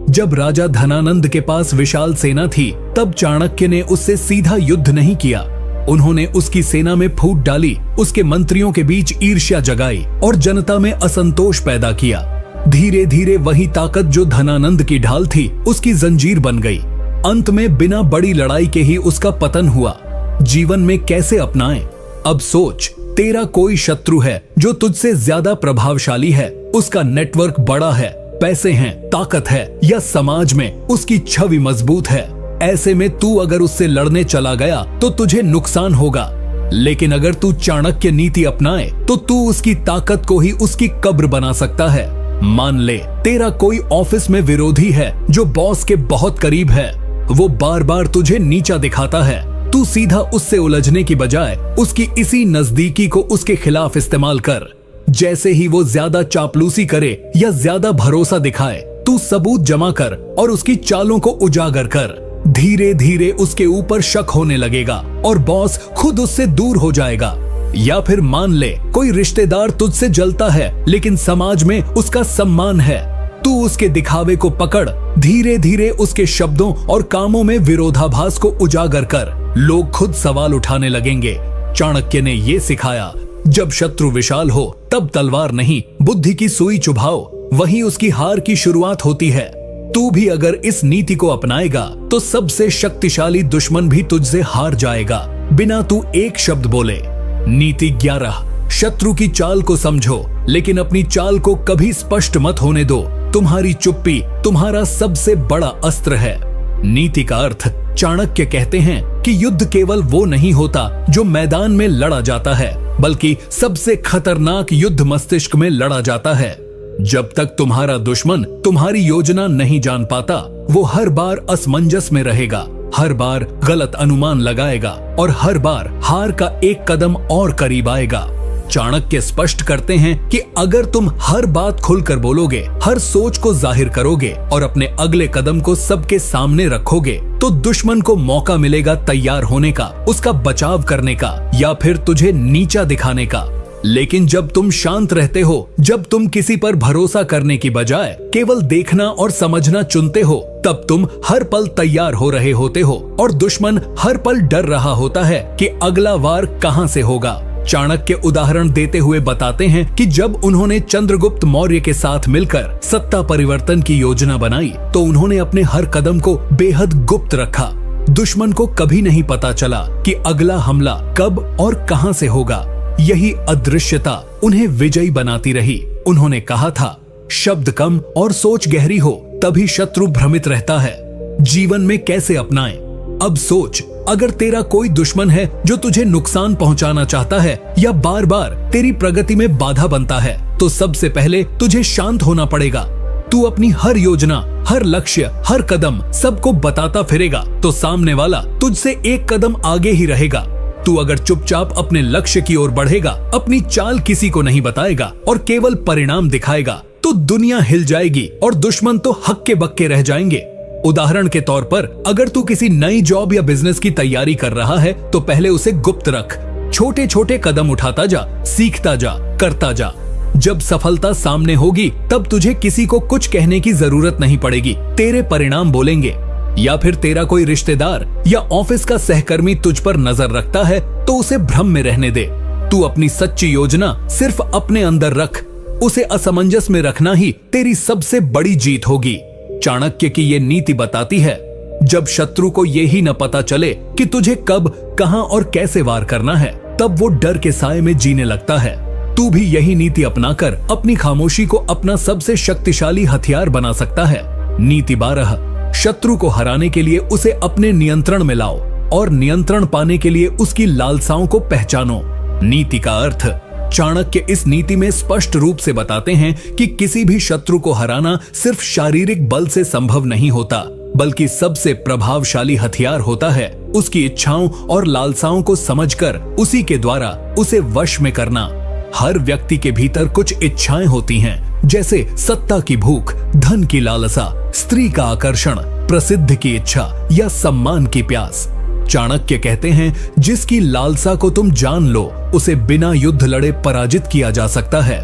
जब राजा धनानंद के पास विशाल सेना थी, तब चाणक्य ने उससे सीधा युद्ध नहीं किया। उन्होंने उसकी सेना में फूट डाली, उसके मंत्रियों के बीच ईर्ष्या जगाई और जनता में असंतोष पैदा किया। धीरे धीरे वही ताकत जो धनानंद की ढाल थी, उसकी जंजीर बन गई। अंत में बिना बड़ी लड़ाई के ही उसका पतन हुआ। जीवन में कैसे अपनाएं? अब सोच, तेरा कोई शत्रु है जो तुझसे ज्यादा प्रभावशाली है, उसका नेटवर्क बड़ा है, पैसे हैं, ताकत है, या समाज में उसकी छवि मजबूत है, ऐसे में तू अगर उससे लड़ने चला गया तो तुझे नुकसान होगा। लेकिन अगर तू चाणक्य नीति अपनाए तो तू उसकी ताकत को ही उसकी कब्र बना सकता है। मान ले तेरा कोई ऑफिस में विरोधी है जो बॉस के बहुत करीब है, वो बार बार तुझे नीचा दिखाता है। तू सीधा उससे उलझने की बजाय उसकी इसी नजदीकी को उसके खिलाफ इस्तेमाल कर। जैसे ही वो ज्यादा चापलूसी करे या ज्यादा भरोसा दिखाए, तू सबूत जमा कर और उसकी चालों को उजागर कर। धीरे धीरे उसके ऊपर शक होने लगेगा और बॉस खुद उससे दूर हो जाएगा। या फिर मान ले कोई रिश्तेदार तुझसे जलता है लेकिन समाज में उसका सम्मान है, तू उसके दिखावे को पकड़ धीरे धीरे उसके शब्दों और कामों में विरोधाभास को उजागर कर। लोग खुद सवाल उठाने लगेंगे। चाणक्य ने ये सिखाया, जब शत्रु विशाल हो तब तलवार नहीं बुद्धि की सुई चुभाओ, वही उसकी हार की शुरुआत होती है। तू भी अगर इस नीति को अपनाएगा तो सबसे शक्तिशाली दुश्मन भी तुझसे हार जाएगा बिना तू एक शब्द बोले। नीति 11, शत्रु की चाल को समझो लेकिन अपनी चाल को कभी स्पष्ट मत होने दो। तुम्हारी चुप्पी तुम्हारा सबसे बड़ा अस्त्र है। नीति का अर्थ, चाणक्य कहते हैं कि युद्ध केवल वो नहीं होता जो मैदान में लड़ा जाता है, बल्कि सबसे खतरनाक युद्ध मस्तिष्क में लड़ा जाता है। जब तक तुम्हारा दुश्मन तुम्हारी योजना नहीं जान पाता, वो हर बार असमंजस में रहेगा, हर बार गलत अनुमान लगाएगा और हर बार हार का एक कदम और करीब आएगा। चाणक्य स्पष्ट करते हैं कि अगर तुम हर बात खुलकर बोलोगे, हर सोच को जाहिर करोगे और अपने अगले कदम को सबके सामने रखोगे, तो दुश्मन को मौका मिलेगा तैयार होने का, उसका बचाव करने का या फिर तुझे नीचा दिखाने का। लेकिन जब तुम शांत रहते हो, जब तुम किसी पर भरोसा करने की बजाय केवल देखना और समझना चुनते हो, तब तुम हर पल तैयार हो रहे होते हो और दुश्मन हर पल डर रहा होता है कि अगला वार कहां से होगा। चाणक्य उदाहरण देते हुए बताते हैं कि जब उन्होंने चंद्रगुप्त मौर्य के साथ मिलकर सत्ता परिवर्तन की योजना बनाई तो उन्होंने अपने हर कदम को बेहद गुप्त रखा। दुश्मन को कभी नहीं पता चला कि अगला हमला कब और कहां से होगा। यही अदृश्यता उन्हें विजयी बनाती रही। उन्होंने कहा था, शब्द कम और सोच गहरी हो तभी शत्रु भ्रमित रहता है। जीवन में कैसे अपनाएं? अब सोच, अगर तेरा कोई दुश्मन है जो तुझे नुकसान पहुंचाना चाहता है या बार बार तेरी प्रगति में बाधा बनता है, तो सबसे पहले तुझे शांत होना पड़ेगा। तू अपनी हर योजना, हर लक्ष्य, हर कदम सबको बताता फिरेगा तो सामने वाला तुझसे एक कदम आगे ही रहेगा। तू अगर चुपचाप अपने लक्ष्य की ओर बढ़ेगा, अपनी चाल किसी को नहीं बताएगा और केवल परिणाम दिखाएगा, तो दुनिया हिल जाएगी और दुश्मन तो हक्के बक्के रह जाएंगे। उदाहरण के तौर पर, अगर तू किसी नई जॉब या बिजनेस की तैयारी कर रहा है तो पहले उसे गुप्त रख। छोटे छोटे कदम उठाता जा, सीखता जा, करता जा। जब सफलता सामने होगी तब तुझे किसी को कुछ कहने की जरूरत नहीं पड़ेगी, तेरे परिणाम बोलेंगे। या फिर तेरा कोई रिश्तेदार या ऑफिस का सहकर्मी तुझ पर नजर रखता है तो उसे भ्रम में रहने दे। तू अपनी सच्ची योजना सिर्फ अपने अंदर रख, उसे असमंजस में रखना ही तेरी सबसे बड़ी जीत होगी। चाणक्य की ये नीति बताती है, जब शत्रु को ये ही न पता चले कि तुझे कब, कहां और कैसे वार करना है, तब वो डर के साए में जीने लगता है। तू भी यही नीति अपनाकर अपनी खामोशी को अपना सबसे शक्तिशाली हथियार बना सकता है। नीति 12, शत्रु को हराने के लिए उसे अपने नियंत्रण में लाओ और नियंत्रण पाने के लिए उसकी लालसाओं को पहचानो। नीति का अर्थ, चाणक्य इस नीति में स्पष्ट रूप से बताते हैं कि किसी भी शत्रु को हराना सिर्फ शारीरिक बल से संभव नहीं होता, बल्कि सबसे प्रभावशाली हथियार होता है उसकी इच्छाओं और लालसाओं को समझकर उसी के द्वारा उसे वश में करना। हर व्यक्ति के भीतर कुछ इच्छाएं होती हैं, जैसे सत्ता की भूख, धन की लालसा, स्त्री का आकर्षण, प्रसिद्ध की इच्छा या सम्मान की प्यास। चाणक्य कहते हैं, जिसकी लालसा को तुम जान लो उसे बिना युद्ध लड़े पराजित किया जा सकता है।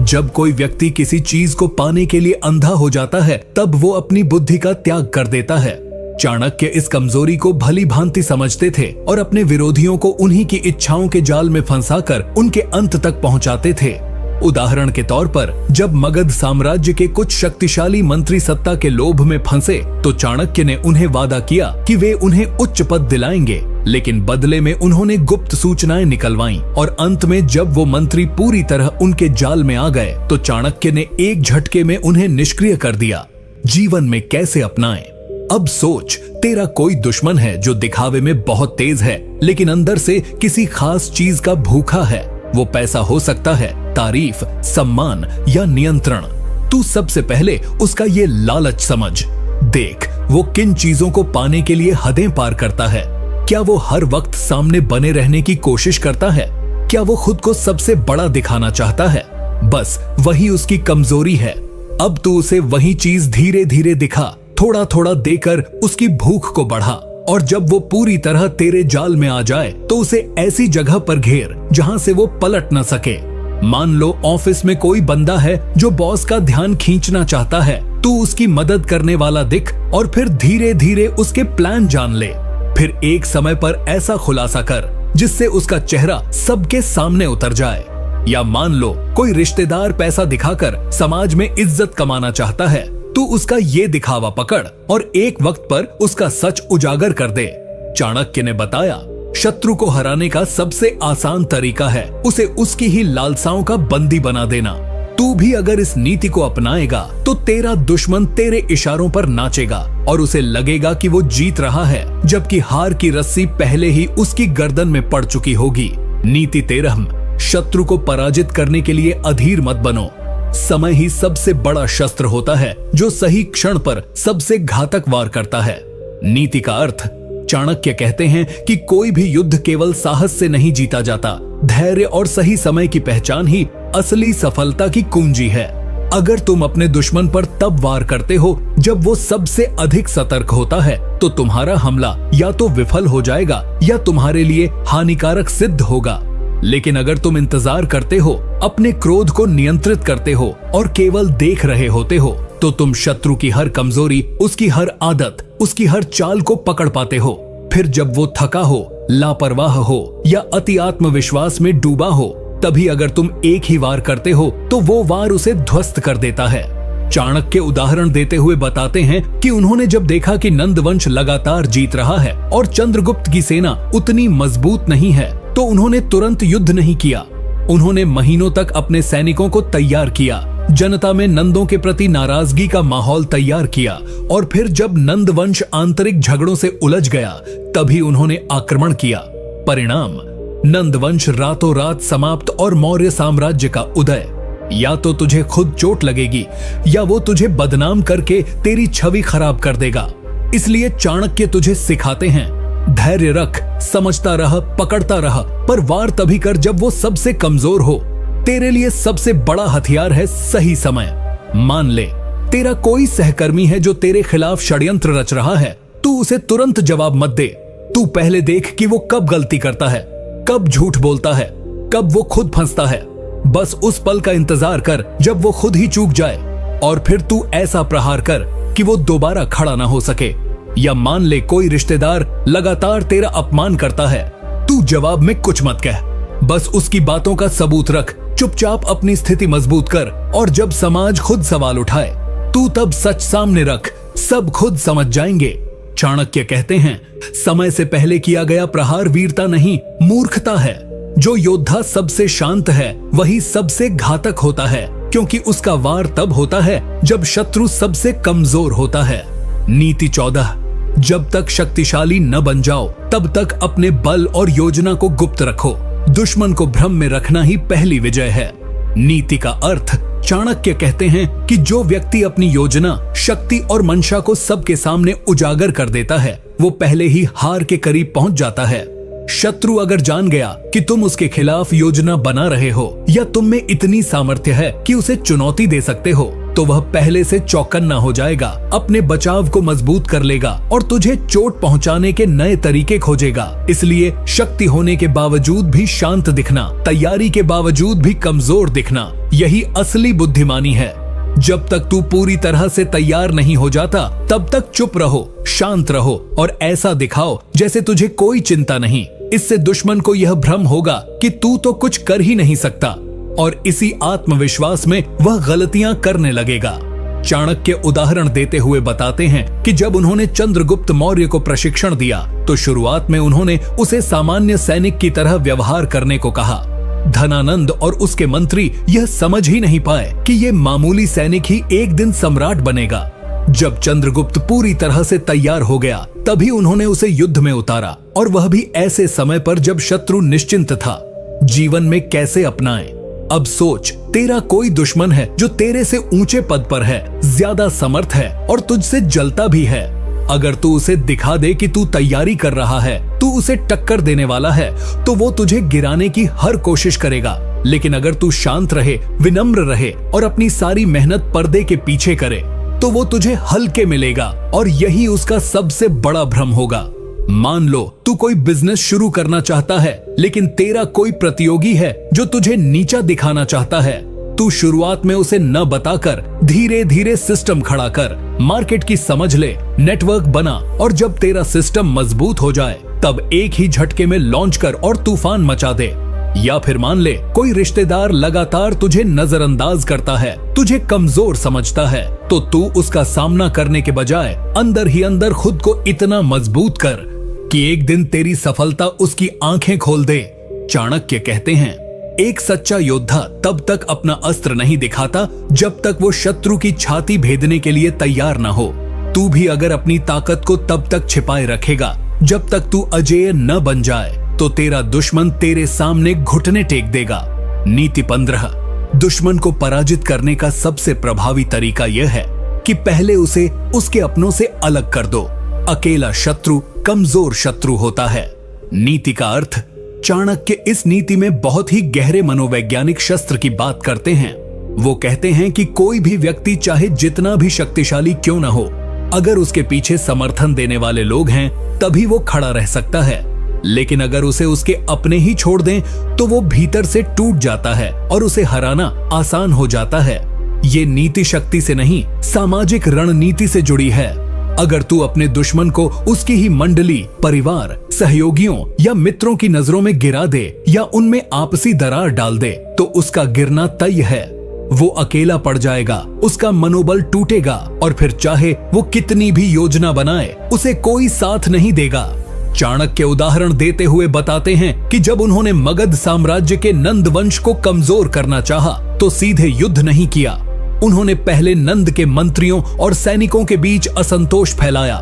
जब कोई व्यक्ति किसी चीज को पाने के लिए अंधा हो जाता है तब वो अपनी बुद्धि का त्याग कर देता है। चाणक्य इस कमजोरी को भली भांति समझते थे और अपने विरोधियों को उन्हीं की इच्छाओं के जाल में फंसाकर उनके अंत तक पहुंचाते थे। उदाहरण के तौर पर, जब मगध साम्राज्य के कुछ शक्तिशाली मंत्री सत्ता के लोभ में फंसे तो चाणक्य ने उन्हें वादा किया कि वे उन्हें उच्च पद दिलाएंगे, लेकिन बदले में उन्होंने गुप्त सूचनाएं निकलवाईं और अंत में जब वो मंत्री पूरी तरह उनके जाल में आ गए तो चाणक्य ने एक झटके में उन्हें निष्क्रिय कर दिया। जीवन में कैसे अपनाएं? अब सोच, तेरा कोई दुश्मन है जो दिखावे में बहुत तेज है लेकिन अंदर से किसी खास चीज का भूखा है। वो पैसा हो सकता है, तारीफ, सम्मान या नियंत्रण। तू सबसे पहले उसका ये लालच समझ। देख वो किन चीजों को पाने के लिए हदें पार करता है। क्या वो हर वक्त सामने बने रहने की कोशिश करता है? क्या वो खुद को सबसे बड़ा दिखाना चाहता है? बस वही उसकी कमजोरी है। अब तू उसे वही चीज धीरे धीरे दिखा, थोड़ा थोड़ा देकर उसकी भूख को बढ़ा, और जब वो पूरी तरह तेरे जाल में आ जाए तो उसे ऐसी जगह पर घेर जहां से वो पलट न सके। मान लो ऑफिस में कोई बंदा है जो बॉस का ध्यान खींचना चाहता है। तू उसकी मदद करने वाला दिख और फिर धीरे धीरे उसके प्लान जान ले। फिर एक समय पर ऐसा खुलासा कर जिससे उसका चेहरा सबके सामने उतर जाए। या मान लो कोई रिश्तेदार पैसा दिखाकर समाज में इज्जत कमाना चाहता है। तू उसका ये दिखावा पकड़ और एक वक्त पर उसका सच उजागर कर दे। चाणक्य ने बताया, शत्रु को हराने का सबसे आसान तरीका है उसे उसकी ही लालसाओं का बंदी बना देना। तू भी अगर इस नीति को अपनाएगा तो तेरा दुश्मन तेरे इशारों पर नाचेगा और उसे लगेगा कि वो जीत रहा है, जबकि हार की रस्सी पहले ही उसकी गर्दन में पड़ चुकी होगी। नीति 13, शत्रु को पराजित करने के लिए अधीर मत बनो। समय ही सबसे बड़ा शस्त्र होता है जो सही क्षण पर सबसे घातक वार करता है। नीति का अर्थ, चाणक्य कहते हैं कि कोई भी युद्ध केवल साहस से नहीं जीता जाता। धैर्य और सही समय की पहचान ही असली सफलता की कुंजी है। अगर तुम अपने दुश्मन पर तब वार करते हो जब वो सबसे अधिक सतर्क होता है तो तुम्हारा हमला या तो विफल हो जाएगा या तुम्हारे लिए हानिकारक सिद्ध होगा। लेकिन अगर तुम इंतजार करते हो, अपने क्रोध को नियंत्रित करते हो और केवल देख रहे होते हो तो तुम शत्रु की हर कमजोरी, उसकी हर आदत, उसकी हर चाल को पकड़ पाते हो। फिर जब वो थका हो, लापरवाह हो या अति आत्मविश्वास में डूबा हो, तभी अगर तुम एक ही वार करते हो तो वो वार उसे ध्वस्त कर देता है। चाणक्य उदाहरण देते हुए बताते हैं कि उन्होंने जब देखा कि नंदवंश लगातार जीत रहा है और चंद्रगुप्त की सेना उतनी मजबूत नहीं है तो उन्होंने तुरंत युद्ध नहीं किया। उन्होंने महीनों तक अपने सैनिकों को तैयार किया, जनता में नंदों के प्रति नाराजगी का माहौल तैयार किया, और फिर जब नंदवंश आंतरिक झगड़ों से उलझ गया तभी उन्होंने आक्रमण किया। परिणाम, नंदवंश रातों रात समाप्त और मौर्य साम्राज्य का उदय। या तो तुझे खुद चोट लगेगी या वो तुझे बदनाम करके तेरी छवि खराब कर देगा। इसलिए चाणक्य तुझे सिखाते हैं, धैर्य रख, समझता रह, पकड़ता रह, पर वार तभी कर जब वो सबसे कमजोर हो। तेरे लिए सबसे बड़ा हथियार है सही समय। मान ले तेरा कोई सहकर्मी है जो तेरे खिलाफ षड्यंत्र रच रहा है, तू उसे तुरंत जवाब मत दे। तू पहले देख कि वो कब गलती करता है, कब झूठ बोलता है, कब वो खुद फंसता है। बस उस पल का इंतजार कर जब वो खुद ही चूक जाए, और फिर तू ऐसा प्रहार कर कि वो दोबारा खड़ा ना हो सके। या मान ले कोई रिश्तेदार लगातार तेरा अपमान करता है, तू जवाब में कुछ मत कह, बस उसकी बातों का सबूत रख, चुपचाप अपनी स्थिति मजबूत कर, और जब समाज खुद सवाल उठाए तू तब सच सामने रख, सब खुद समझ जाएंगे। चाणक्य कहते हैं, समय से पहले किया गया प्रहार वीरता नहीं, मूर्खता है। जो योद्धा सबसे शांत है वही सबसे घातक होता है, क्योंकि उसका वार तब होता है जब शत्रु सबसे कमजोर होता है। नीति 14, जब तक शक्तिशाली न बन जाओ तब तक अपने बल और योजना को गुप्त रखो। दुश्मन को भ्रम में रखना ही पहली विजय है। नीति का अर्थ, चाणक्य कहते हैं कि जो व्यक्ति अपनी योजना, शक्ति और मंशा को सबके सामने उजागर कर देता है वो पहले ही हार के करीब पहुंच जाता है। शत्रु अगर जान गया कि तुम उसके खिलाफ योजना बना रहे हो या तुम में इतनी सामर्थ्य है कि उसे चुनौती दे सकते हो, तो वह पहले से चौकन्ना हो जाएगा, अपने बचाव को मजबूत कर लेगा और तुझे चोट पहुंचाने के नए तरीके खोजेगा। इसलिए शक्ति होने के बावजूद भी शांत दिखना, तैयारी के बावजूद भी कमजोर दिखना, यही असली बुद्धिमानी है। जब तक तू पूरी तरह से तैयार नहीं हो जाता तब तक चुप रहो, शांत रहो और ऐसा दिखाओ जैसे तुझे कोई चिंता नहीं। इससे दुश्मन को यह भ्रम होगा कि तू तो कुछ कर ही नहीं सकता, और इसी आत्मविश्वास में वह गलतियां करने लगेगा। चाणक्य उदाहरण देते हुए बताते हैं कि जब उन्होंने चंद्रगुप्त मौर्य को प्रशिक्षण दिया तो शुरुआत में उन्होंने उसे सामान्य सैनिक की तरह व्यवहार करने को कहा। धनानंद और उसके मंत्री यह समझ ही नहीं पाए कि ये मामूली सैनिक ही एक दिन सम्राट बनेगा। जब चंद्रगुप्त पूरी तरह से तैयार हो गया तभी उन्होंने उसे युद्ध में उतारा, और वह भी ऐसे समय पर जब शत्रु निश्चिंत था। जीवन में कैसे अपनाएं? अब सोच, तेरा कोई दुश्मन है जो तेरे से ऊंचे पद पर है, ज्यादा समर्थ है और तुझसे जलता भी है। अगर तू उसे दिखा दे कि तू तैयारी कर रहा है, तू उसे टक्कर देने वाला है, तो वो तुझे गिराने की हर कोशिश करेगा। लेकिन अगर तू शांत रहे, विनम्र रहे और अपनी सारी मेहनत पर्दे के पीछे करे, तो वो तुझे हल्के मिलेगा, और यही उसका सबसे बड़ा भ्रम होगा। मान लो तू कोई बिजनेस शुरू करना चाहता है, लेकिन तेरा कोई प्रतियोगी है जो तुझे नीचा दिखाना चाहता है। तू शुरुआत में उसे न बताकर धीरे धीरे सिस्टम खड़ा कर, मार्केट की समझ ले, नेटवर्क बना, और जब तेरा सिस्टम मजबूत हो जाए तब एक ही झटके में लॉन्च कर और तूफान मचा दे। या फिर मान ले कोई रिश्तेदार लगातार तुझे नजरअंदाज करता है, तुझे कमजोर समझता है, तो तू उसका सामना करने के बजाय अंदर ही अंदर खुद को इतना मजबूत कर कि एक दिन तेरी सफलता उसकी आंखें खोल दे। चाणक्य कहते हैं, एक सच्चा योद्धा तब तक अपना अस्त्र नहीं दिखाता जब तक वो शत्रु की छाती भेदने के लिए तैयार ना हो। तू भी अगर अपनी ताकत को तब तक छिपाए रखेगा जब तक तू अजेय न बन जाए, तो तेरा दुश्मन तेरे सामने घुटने टेक देगा। नीति 15। दुश्मन को पराजित करने का सबसे प्रभावी तरीका यह है कि पहले उसे उसके अपनों से अलग कर दो। अकेला शत्रु कमजोर शत्रु होता है। नीति का अर्थ, चाणक्य इस नीति में बहुत ही गहरे मनोवैज्ञानिक शस्त्र की बात करते हैं। वो कहते हैं कि कोई भी व्यक्ति चाहे जितना भी शक्तिशाली क्यों न हो, अगर उसके पीछे समर्थन देने वाले लोग हैं तभी वो खड़ा रह सकता है। लेकिन अगर उसे उसके अपने ही छोड़ दें तो वो भीतर से टूट जाता है और उसे हराना आसान हो जाता है। ये नीति शक्ति से नहीं, सामाजिक रणनीति से जुड़ी है। अगर तू अपने दुश्मन को उसकी ही मंडली, परिवार, सहयोगियों या मित्रों की नजरों में गिरा दे या उनमें आपसी दरार डाल दे, तो उसका गिरना तय है। वो अकेला पड़ जाएगा, उसका मनोबल टूटेगा, और फिर चाहे वो कितनी भी योजना बनाए, उसे कोई साथ नहीं देगा। चाणक्य उदाहरण देते हुए बताते हैं कि जब उन्होंने मगध साम्राज्य के नंद वंश को कमजोर करना चाहा, तो सीधे युद्ध नहीं किया। उन्होंने पहले नंद के मंत्रियों और सैनिकों के बीच असंतोष फैलाया,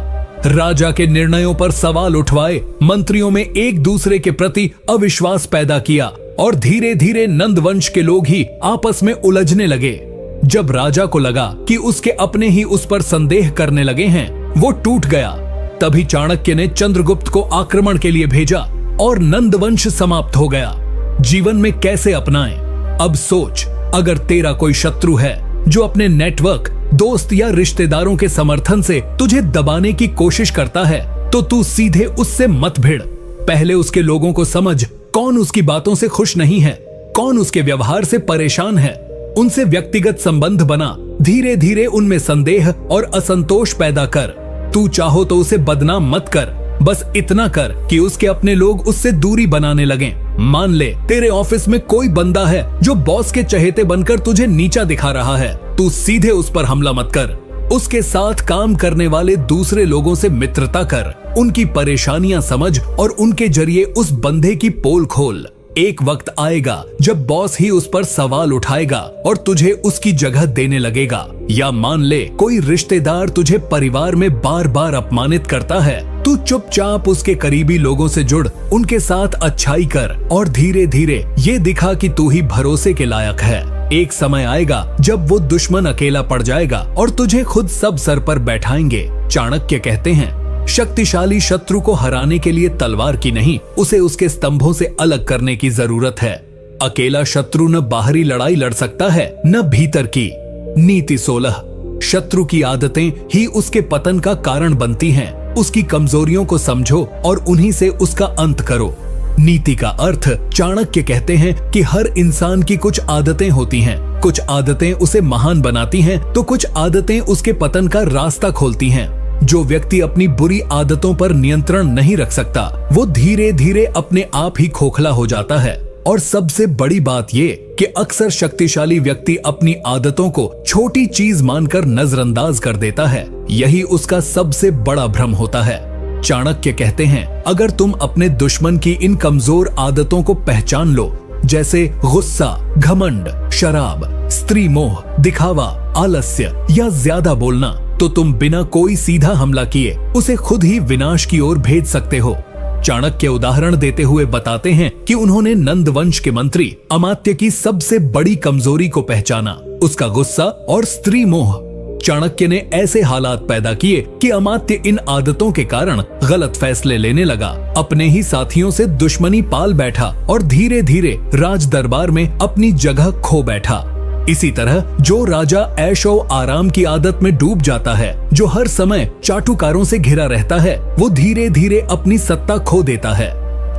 राजा के निर्णयों पर सवाल उठवाए, मंत्रियों में एक दूसरे के प्रति अविश्वास पैदा किया, और धीरे धीरे नंद वंश के लोग ही आपस में उलझने लगे। जब राजा को लगा कि उसके अपने ही उस पर संदेह करने लगे हैं, वो टूट गया। तभी चाणक्य ने चंद्रगुप्त को आक्रमण के लिए भेजा और नंद वंश समाप्त हो गया। जीवन में कैसे अपनाएं? अब सोच, अगर तेरा कोई शत्रु है जो अपने नेटवर्क, दोस्त या रिश्तेदारों के समर्थन से तुझे दबाने की कोशिश करता है, तो तू सीधे उससे मत भिड़। पहले उसके लोगों को समझ, कौन उसकी बातों से खुश नहीं है, कौन उसके व्यवहार से परेशान है। उनसे व्यक्तिगत संबंध बना, धीरे धीरे उनमें संदेह और असंतोष पैदा कर। तू चाहो तो उसे बदनाम मत कर, बस इतना कर कि उसके अपने लोग उससे दूरी बनाने लगें। मान ले तेरे ऑफिस में कोई बंदा है जो बॉस के चहेते बनकर तुझे नीचा दिखा रहा है, तू सीधे उस पर हमला मत कर। उसके साथ काम करने वाले दूसरे लोगों से मित्रता कर, उनकी परेशानियां समझ और उनके जरिए उस बंदे की पोल खोल। एक वक्त आएगा जब बॉस ही उस पर सवाल उठाएगा और तुझे उसकी जगह देने लगेगा। या मान ले कोई रिश्तेदार तुझे परिवार में बार बार अपमानित करता है, तू चुपचाप उसके करीबी लोगों से जुड़, उनके साथ अच्छाई कर और धीरे धीरे ये दिखा कि तू ही भरोसे के लायक है। एक समय आएगा जब वो दुश्मन अकेला पड़ जाएगा और तुझे खुद सब सर पर बैठाएंगे। चाणक्य कहते हैं, शक्तिशाली शत्रु को हराने के लिए तलवार की नहीं, उसे उसके स्तंभों से अलग करने की जरूरत है। अकेला शत्रु न बाहरी लड़ाई लड़ सकता है, न भीतर की। नीति 16। शत्रु की आदतें ही उसके पतन का कारण बनती हैं। उसकी कमजोरियों को समझो और उन्हीं से उसका अंत करो। नीति का अर्थ, चाणक्य कहते हैं कि हर इंसान की कुछ आदतें होती हैं। कुछ आदतें उसे महान बनाती हैं, तो कुछ आदतें उसके पतन का रास्ता खोलती हैं। जो व्यक्ति अपनी बुरी आदतों पर नियंत्रण नहीं रख सकता, वो धीरे धीरे अपने आप ही खोखला हो जाता है। और सबसे बड़ी बात ये कि अक्सर शक्तिशाली व्यक्ति अपनी आदतों को छोटी चीज मानकर नजरअंदाज कर देता है। यही उसका सबसे बड़ा भ्रम होता है। चाणक्य कहते हैं, अगर तुम अपने दुश्मन की इन कमजोर आदतों को पहचान लो, जैसे गुस्सा, घमंड, शराब, स्त्री मोह, दिखावा, आलस्य या ज्यादा बोलना, तो तुम बिना कोई सीधा हमला किए उसे खुद ही विनाश की ओर भेज सकते हो। चाणक्य उदाहरण देते हुए बताते हैं कि उन्होंने नंद वंश के मंत्री अमात्य की सबसे बड़ी कमजोरी को पहचाना, उसका गुस्सा और स्त्री मोह। चाणक्य ने ऐसे हालात पैदा किए कि अमात्य इन आदतों के कारण गलत फैसले लेने लगा, अपने ही साथियों से दुश्मनी पाल बैठा और धीरे धीरे राज दरबार में अपनी जगह खो बैठा। इसी तरह जो राजा ऐशो आराम की आदत में डूब जाता है, जो हर समय चाटुकारों से घिरा रहता है, वो धीरे धीरे अपनी सत्ता खो देता है।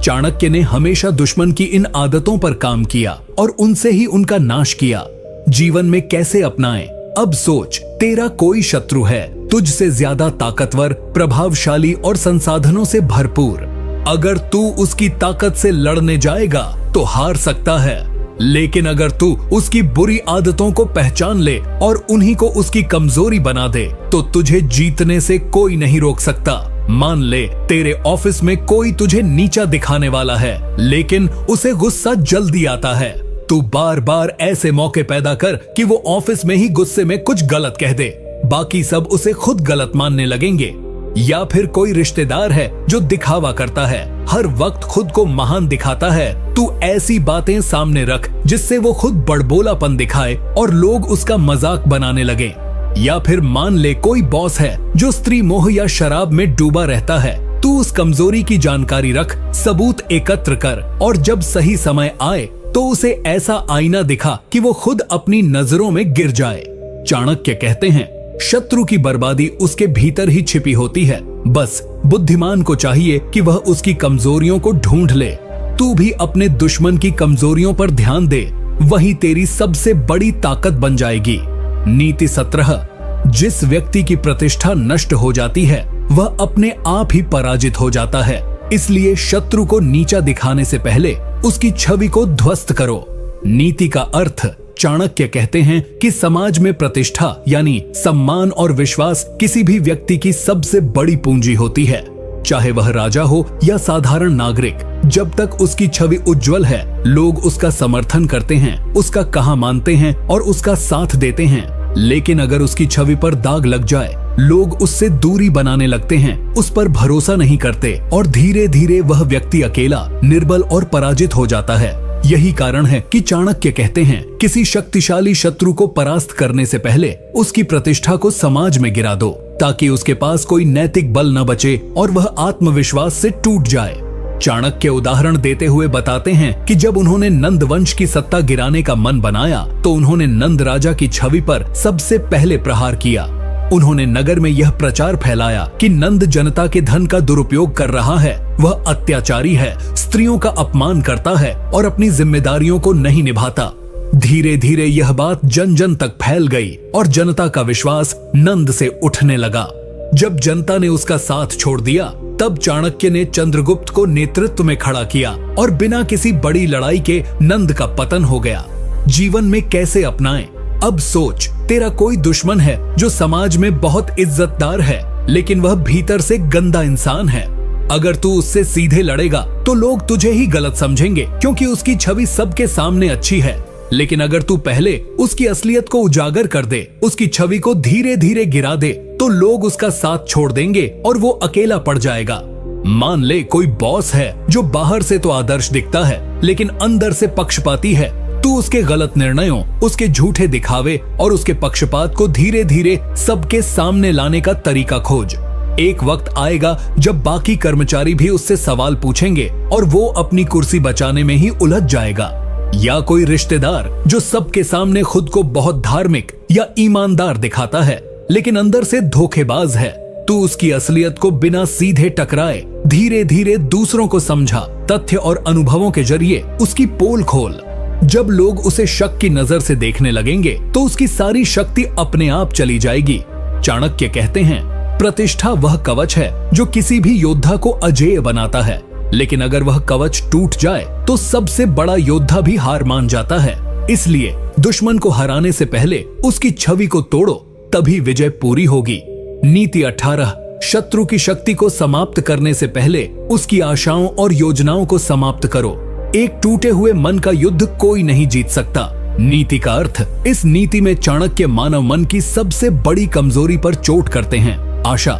चाणक्य ने हमेशा दुश्मन की इन आदतों पर काम किया और उनसे ही उनका नाश किया। जीवन में कैसे अपनाएं? अब सोच, तेरा कोई शत्रु है, तुझसे ज्यादा ताकतवर, प्रभावशाली और संसाधनों से भरपूर। अगर तू उसकी ताकत से लड़ने जाएगा तो हार सकता है, लेकिन अगर तू उसकी बुरी आदतों को पहचान ले और उन्हीं को उसकी कमजोरी बना दे, तो तुझे जीतने से कोई नहीं रोक सकता। मान ले तेरे ऑफिस में कोई तुझे नीचा दिखाने वाला है, लेकिन उसे गुस्सा जल्दी आता है। तू बार बार ऐसे मौके पैदा कर कि वो ऑफिस में ही गुस्से में कुछ गलत कह दे, बाकी सब उसे खुद गलत मानने लगेंगे। या फिर कोई रिश्तेदार है जो दिखावा करता है, हर वक्त खुद को महान दिखाता है, तू ऐसी बातें सामने रख जिससे वो खुद बड़बोलापन दिखाए और लोग उसका मजाक बनाने लगे। या फिर मान ले कोई बॉस है जो स्त्री मोह या शराब में डूबा रहता है, तू उस कमजोरी की जानकारी रख, सबूत एकत्र कर और जब सही समय आए तो उसे ऐसा आईना दिखा कि वो खुद अपनी नजरों में गिर जाए। चाणक्य कहते हैं, शत्रु की बर्बादी उसके भीतर ही छिपी होती है, बस बुद्धिमान को चाहिए कि वह उसकी कमजोरियों को ढूंढ ले। तू भी अपने दुश्मन की कमजोरियों पर ध्यान दे, वही तेरी सबसे बड़ी ताकत बन जाएगी। नीति 17, जिस व्यक्ति की प्रतिष्ठा नष्ट हो जाती है वह अपने आप ही पराजित हो जाता है, इसलिए शत्रु को नीचा दिखाने से पहले उसकी छवि को ध्वस्त करो। नीति का अर्थ, चाणक्य कहते हैं कि समाज में प्रतिष्ठा यानी सम्मान और विश्वास किसी भी व्यक्ति की सबसे बड़ी पूंजी होती है, चाहे वह राजा हो या साधारण नागरिक। जब तक उसकी छवि उज्जवल है, लोग उसका समर्थन करते हैं, उसका कहा मानते हैं और उसका साथ देते हैं। लेकिन अगर उसकी छवि पर दाग लग जाए, लोग उससे दूरी बनाने लगते हैं, उस पर भरोसा नहीं करते और धीरे धीरे वह व्यक्ति अकेला, निर्बल और पराजित हो जाता है। यही कारण है कि चाणक्य कहते हैं, किसी शक्तिशाली शत्रु को परास्त करने से पहले उसकी प्रतिष्ठा को समाज में गिरा दो, ताकि उसके पास कोई नैतिक बल न बचे और वह आत्मविश्वास से टूट जाए। चाणक्य उदाहरण देते हुए बताते हैं कि जब उन्होंने नंद वंश की सत्ता गिराने का मन बनाया तो उन्होंने नंद राजा की छवि पर सबसे पहले प्रहार किया। उन्होंने नगर में यह प्रचार फैलाया कि नंद जनता के धन का दुरुपयोग कर रहा है, वह अत्याचारी है, स्त्रियों का अपमान करता है और अपनी जिम्मेदारियों को नहीं निभाता। धीरे धीरे यह बात जन जन तक फैल गई और जनता का विश्वास नंद से उठने लगा। जब जनता ने उसका साथ छोड़ दिया, तब चाणक्य ने चंद्रगुप्त को नेतृत्व में खड़ा किया और बिना किसी बड़ी लड़ाई के नंद का पतन हो गया। जीवन में कैसे अपनाएं? अब सोच, तेरा कोई दुश्मन है जो समाज में बहुत इज्जतदार है, लेकिन वह भीतर से गंदा इंसान है। अगर तू उससे सीधे लड़ेगा तो लोग तुझे ही गलत समझेंगे, क्योंकि उसकी छवि सबके सामने अच्छी है। लेकिन अगर तू पहले उसकी असलियत को उजागर कर दे, उसकी छवि को धीरे धीरे गिरा दे, तो लोग उसका साथ छोड़ देंगे और वो अकेला पड़ जाएगा। मान ले कोई बॉस है जो बाहर से तो आदर्श दिखता है, लेकिन अंदर से पक्षपाती है। तू उसके गलत निर्णयों, उसके झूठे दिखावे और उसके पक्षपात को धीरे धीरे सबके सामने लाने का तरीका खोज। एक वक्त आएगा जब बाकी कर्मचारी भी उससे सवाल पूछेंगे और वो अपनी कुर्सी बचाने में ही उलझ जाएगा। या कोई रिश्तेदार जो सबके सामने खुद को बहुत धार्मिक या ईमानदार दिखाता है, लेकिन अंदर से धोखेबाज है। तू उसकी असलियत को बिना सीधे टकराए धीरे धीरे दूसरों को समझा, तथ्य और अनुभवों के जरिए उसकी पोल खोल। जब लोग उसे शक की नजर से देखने लगेंगे तो उसकी सारी शक्ति अपने आप चली जाएगी। चाणक्य कहते हैं, प्रतिष्ठा वह कवच है जो किसी भी योद्धा को अजेय बनाता है। लेकिन अगर वह कवच टूट जाए तो सबसे बड़ा योद्धा भी हार मान जाता है। इसलिए दुश्मन को हराने से पहले उसकी छवि को तोड़ो, तभी विजय पूरी होगी। नीति 18, शत्रु की शक्ति को समाप्त करने से पहले उसकी आशाओं और योजनाओं को समाप्त करो। एक टूटे हुए मन का युद्ध कोई नहीं जीत सकता। नीति का अर्थ, इस नीति में चाणक्य मानव मन की सबसे बड़ी कमजोरी पर चोट करते हैं, आशा।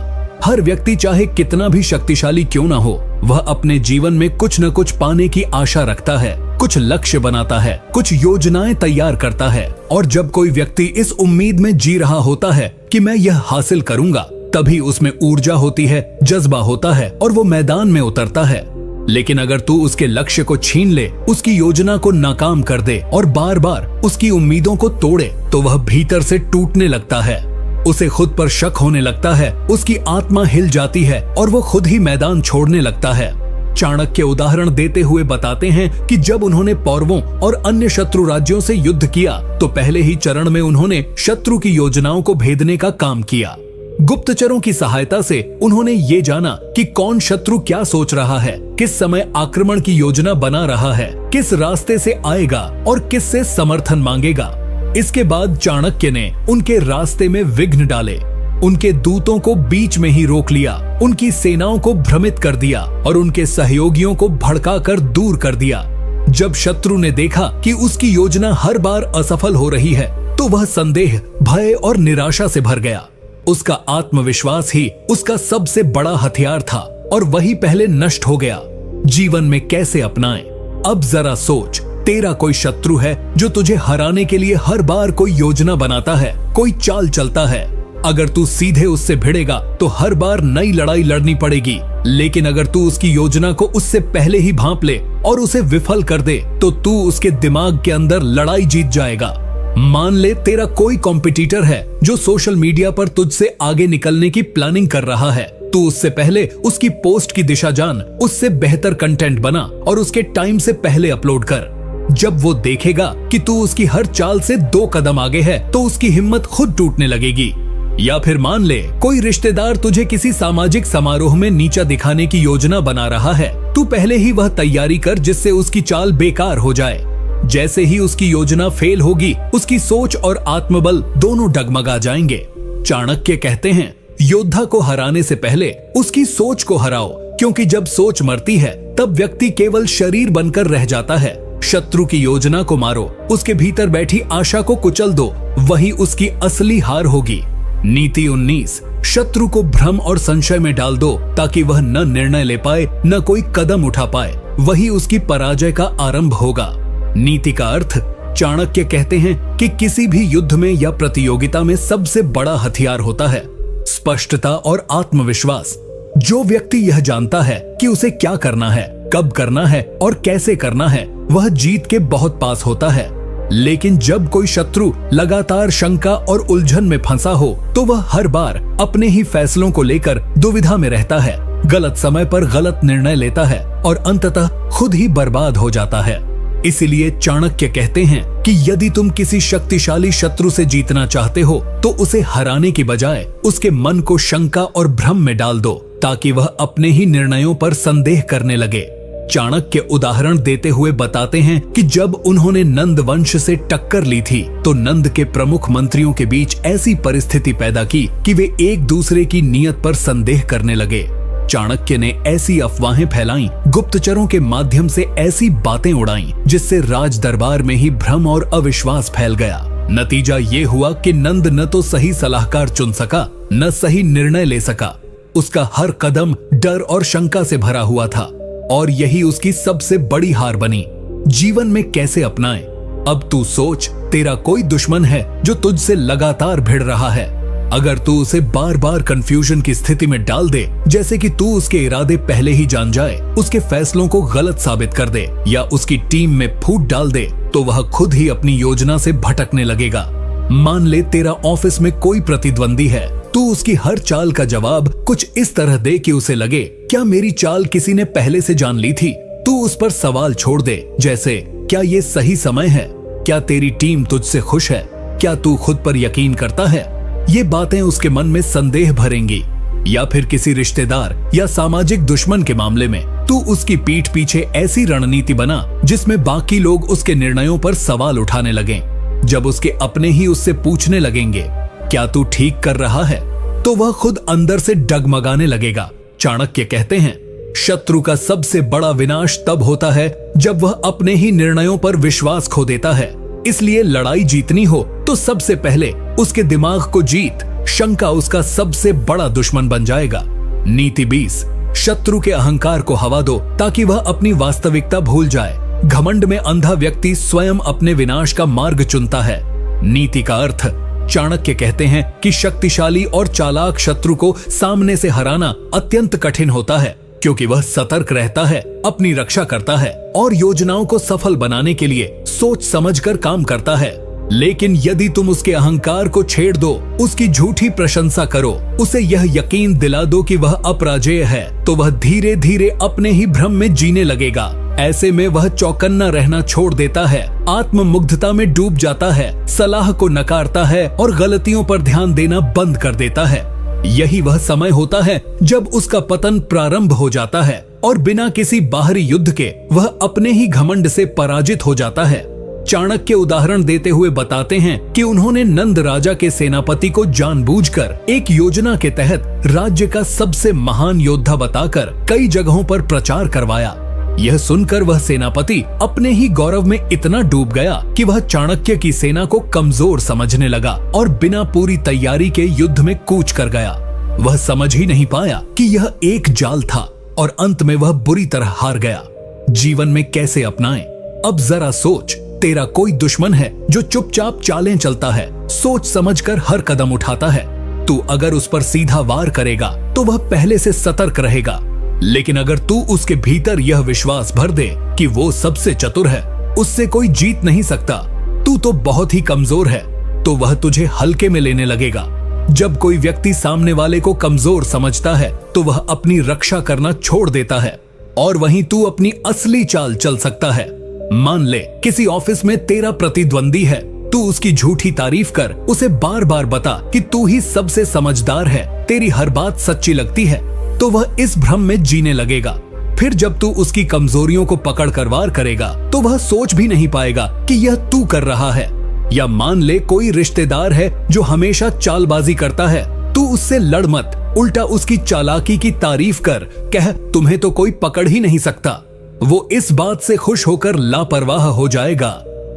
हर व्यक्ति चाहे कितना भी शक्तिशाली क्यों ना हो, वह अपने जीवन में कुछ न कुछ पाने की आशा रखता है, कुछ लक्ष्य बनाता है, कुछ योजनाएं तैयार करता है। और जब कोई व्यक्ति इस उम्मीद में जी रहा होता है कि मैं यह हासिल करूंगा, तभी उसमें ऊर्जा होती है, जज्बा होता है और वो मैदान में उतरता है। लेकिन अगर तू उसके लक्ष्य को छीन ले, उसकी योजना को नाकाम कर दे और बार बार उसकी उम्मीदों को तोड़े, तो वह भीतर से टूटने लगता है। उसे खुद पर शक होने लगता है, उसकी आत्मा हिल जाती है और वो खुद ही मैदान छोड़ने लगता है। चाणक्य उदाहरण देते हुए बताते हैं कि जब उन्होंने पौरवों और अन्य शत्रु राज्यों से युद्ध किया तो पहले ही चरण में उन्होंने शत्रु की योजनाओं को भेदने का काम किया। गुप्तचरों की सहायता से उन्होंने ये जाना कि कौन शत्रु क्या सोच रहा है, किस समय आक्रमण की योजना बना रहा है, किस रास्ते से आएगा और किससे समर्थन मांगेगा। इसके बाद चाणक्य ने उनके रास्ते में विघ्न डाले, उनके दूतों को बीच में ही रोक लिया, उनकी सेनाओं को भ्रमित कर दिया और उनके सहयोगियों को भड़काकर दूर कर दिया। जब शत्रु ने देखा कि उसकी योजना हर बार असफल हो रही है, तो वह संदेह, भय और निराशा से भर गया। उसका आत्मविश्वास ही उसका सबसे बड़ा हथियार था और वही पहले नष्ट हो गया। जीवन में कैसे अपनाएं? अब जरा सोच, तेरा कोई शत्रु है जो तुझे हराने के लिए हर बार कोई योजना बनाता है, कोई चाल चलता है। अगर तू सीधे उससे भिड़ेगा तो हर बार नई लड़ाई लड़नी पड़ेगी, लेकिन अगर तू उसकी योजना को उससे पहले ही भांप ले और उसे विफल कर दे तो तू उसके दिमाग के अंदर लड़ाई जीत जाएगा। मान ले तेरा कोई कॉम्पिटिटर है जो सोशल मीडिया पर तुझसे आगे निकलने की प्लानिंग कर रहा है। तू उससे पहले उसकी पोस्ट की दिशा जान, उससे बेहतर कंटेंट बना और उसके टाइम से पहले अपलोड कर। जब वो देखेगा कि तू उसकी हर चाल से 2 कदम आगे है तो उसकी हिम्मत खुद टूटने लगेगी। या फिर मान ले कोई रिश्तेदार तुझे किसी सामाजिक समारोह में नीचा दिखाने की योजना बना रहा है, तू पहले ही वह तैयारी कर जिससे उसकी चाल बेकार हो जाए। जैसे ही उसकी योजना फेल होगी, उसकी सोच और आत्मबल दोनों डगमगा जाएंगे। चाणक्य कहते हैं, योद्धा को हराने से पहले उसकी सोच को हराओ, क्योंकि जब सोच मरती है तब व्यक्ति केवल शरीर बनकर रह जाता है। शत्रु की योजना को मारो, उसके भीतर बैठी आशा को कुचल दो, वही उसकी असली हार होगी। नीति 19, शत्रु को भ्रम और संशय में डाल दो ताकि वह न निर्णय ले पाए, न कोई कदम उठा पाए, वही उसकी पराजय का आरंभ होगा। नीति का अर्थ, चाणक्य कहते हैं कि किसी भी युद्ध में या प्रतियोगिता में सबसे बड़ा हथियार होता है स्पष्टता और आत्मविश्वास। जो व्यक्ति यह जानता है कि उसे क्या करना है, कब करना है और कैसे करना है, वह जीत के बहुत पास होता है। लेकिन जब कोई शत्रु लगातार शंका और उलझन में फंसा हो तो वह हर बार अपने ही फैसलों को लेकर दुविधा में रहता है, गलत समय पर गलत निर्णय लेता है और अंततः खुद ही बर्बाद हो जाता है। इसीलिए चाणक्य कहते हैं कि यदि तुम किसी शक्तिशाली शत्रु से जीतना चाहते हो तो उसे हराने की बजाय उसके मन को शंका और भ्रम में डाल दो, ताकि वह अपने ही निर्णयों पर संदेह करने लगे। चाणक्य उदाहरण देते हुए बताते हैं कि जब उन्होंने नंद वंश से टक्कर ली थी तो नंद के प्रमुख मंत्रियों के बीच ऐसी परिस्थिति पैदा की कि वे एक दूसरे की नीयत पर संदेह करने लगे। चाणक्य ने ऐसी अफवाहें फैलाई, गुप्तचरों के माध्यम से ऐसी बातें उड़ाई, जिससे राज दरबार में ही भ्रम और अविश्वास फैल गया। नतीजा ये हुआ कि नंद न तो सही सलाहकार चुन सका, न सही निर्णय ले सका। उसका हर कदम डर और शंका से भरा हुआ था और यही उसकी सबसे बड़ी हार बनी। जीवन में कैसे अपनाएं? अब तू सोच, तेरा कोई दुश्मन है जो तुझसे लगातार भिड़ रहा है। अगर तू उसे बार बार कंफ्यूजन की स्थिति में डाल दे, जैसे कि तू उसके इरादे पहले ही जान जाए, उसके फैसलों को गलत साबित कर दे या उसकी टीम में फूट डाल दे, तो वह खुद ही अपनी योजना से भटकने लगेगा। मान ले तेरा ऑफिस में कोई प्रतिद्वंदी है, तू उसकी हर चाल का जवाब कुछ इस तरह दे कि उसे लगे, क्या मेरी चाल किसी ने पहले से जान ली थी? तू उस पर सवाल छोड़ दे, जैसे क्या ये सही समय है? क्या तेरी टीम तुझसे खुश है? क्या तू खुद पर यकीन करता है? ये बातें उसके मन में संदेह भरेंगी। या फिर किसी रिश्तेदार या सामाजिक दुश्मन के मामले में तू उसकी पीठ पीछे ऐसी रणनीति बना जिसमें बाकी लोग उसके निर्णयों पर सवाल उठाने लगें। जब उसके अपने ही उससे पूछने लगेंगे क्या तू ठीक कर रहा है, तो वह खुद अंदर से डगमगाने लगेगा। चाणक्य कहते हैं, शत्रु का सबसे बड़ा विनाश तब होता है जब वह अपने ही निर्णयों पर विश्वास खो देता है। इसलिए लड़ाई जीतनी हो तो सबसे पहले उसके दिमाग को जीत। शंका उसका सबसे बड़ा दुश्मन बन जाएगा। नीति 20, शत्रु के अहंकार को हवा दो ताकि वह अपनी वास्तविकता भूल जाए। घमंड में अंधा व्यक्ति स्वयं अपने विनाश का मार्ग चुनता है। नीति का अर्थ, चाणक्य कहते हैं कि शक्तिशाली और चालाक शत्रु को सामने से हराना अत्यंत कठिन होता है, क्योंकि वह सतर्क रहता है, अपनी रक्षा करता है और योजनाओं को सफल बनाने के लिए सोच समझकर काम करता है। लेकिन यदि तुम उसके अहंकार को छेड़ दो, उसकी झूठी प्रशंसा करो, उसे यह यकीन दिला दो कि वह अपराजेय है, तो वह धीरे धीरे अपने ही भ्रम में जीने लगेगा। ऐसे में वह चौकन्ना रहना छोड़ देता है, आत्ममुग्धता में डूब जाता है, सलाह को नकारता है और गलतियों पर ध्यान देना बंद कर देता है। यही वह समय होता है जब उसका पतन प्रारंभ हो जाता है और बिना किसी बाहरी युद्ध के वह अपने ही घमंड से पराजित हो जाता है। चाणक्य उदाहरण देते हुए बताते हैं कि उन्होंने नंद राजा के सेनापति को जानबूझकर एक योजना के तहत राज्य का सबसे महान योद्धा बताकर कई जगहों पर प्रचार करवाया। यह सुनकर वह सेनापति अपने ही गौरव में इतना डूब गया कि वह चाणक्य की सेना को कमजोर समझने लगा और बिना पूरी तैयारी के युद्ध में कूच कर गया। वह समझ ही नहीं पाया कि यह एक जाल था और अंत में वह बुरी तरह हार गया। जीवन में कैसे अपनाएं? अब जरा सोच, तेरा कोई दुश्मन है जो चुपचाप चालें चलता है, सोच समझकर हर कदम उठाता है। तू अगर उस पर सीधा वार करेगा तो वह पहले से सतर्क रहेगा, लेकिन अगर तू उसके भीतर यह विश्वास भर दे कि वो सबसे चतुर है, उससे कोई जीत नहीं सकता, तू तो बहुत ही कमजोर है, तो वह तुझे हल्के में लेने लगेगा। जब कोई व्यक्ति सामने वाले को कमजोर समझता है तो वह अपनी रक्षा करना छोड़ देता है और वहीं तू अपनी असली चाल चल सकता है। मान ले किसी ऑफिस में तेरा प्रतिद्वंदी है, तू उसकी झूठी तारीफ कर उसे बार बार बता कि तू ही सबसे समझदार है, तेरी हर बात सच्ची लगती है, तो वह इस भ्रम में जीने लगेगा। फिर जब तू उसकी कमजोरियों को पकड़ कर वार करेगा तो वह सोच भी नहीं पाएगा कि यह तू कर रहा है। या मान ले कोई रिश्तेदार है जो हमेशा चालबाजी करता है, तू उससे लड़ मत, उल्टा उसकी चालाकी की तारीफ कर, कह तुम्हें तो कोई पकड़ ही नहीं सकता। वो इस बात से खुश होकर लापरवाह हो जाएगा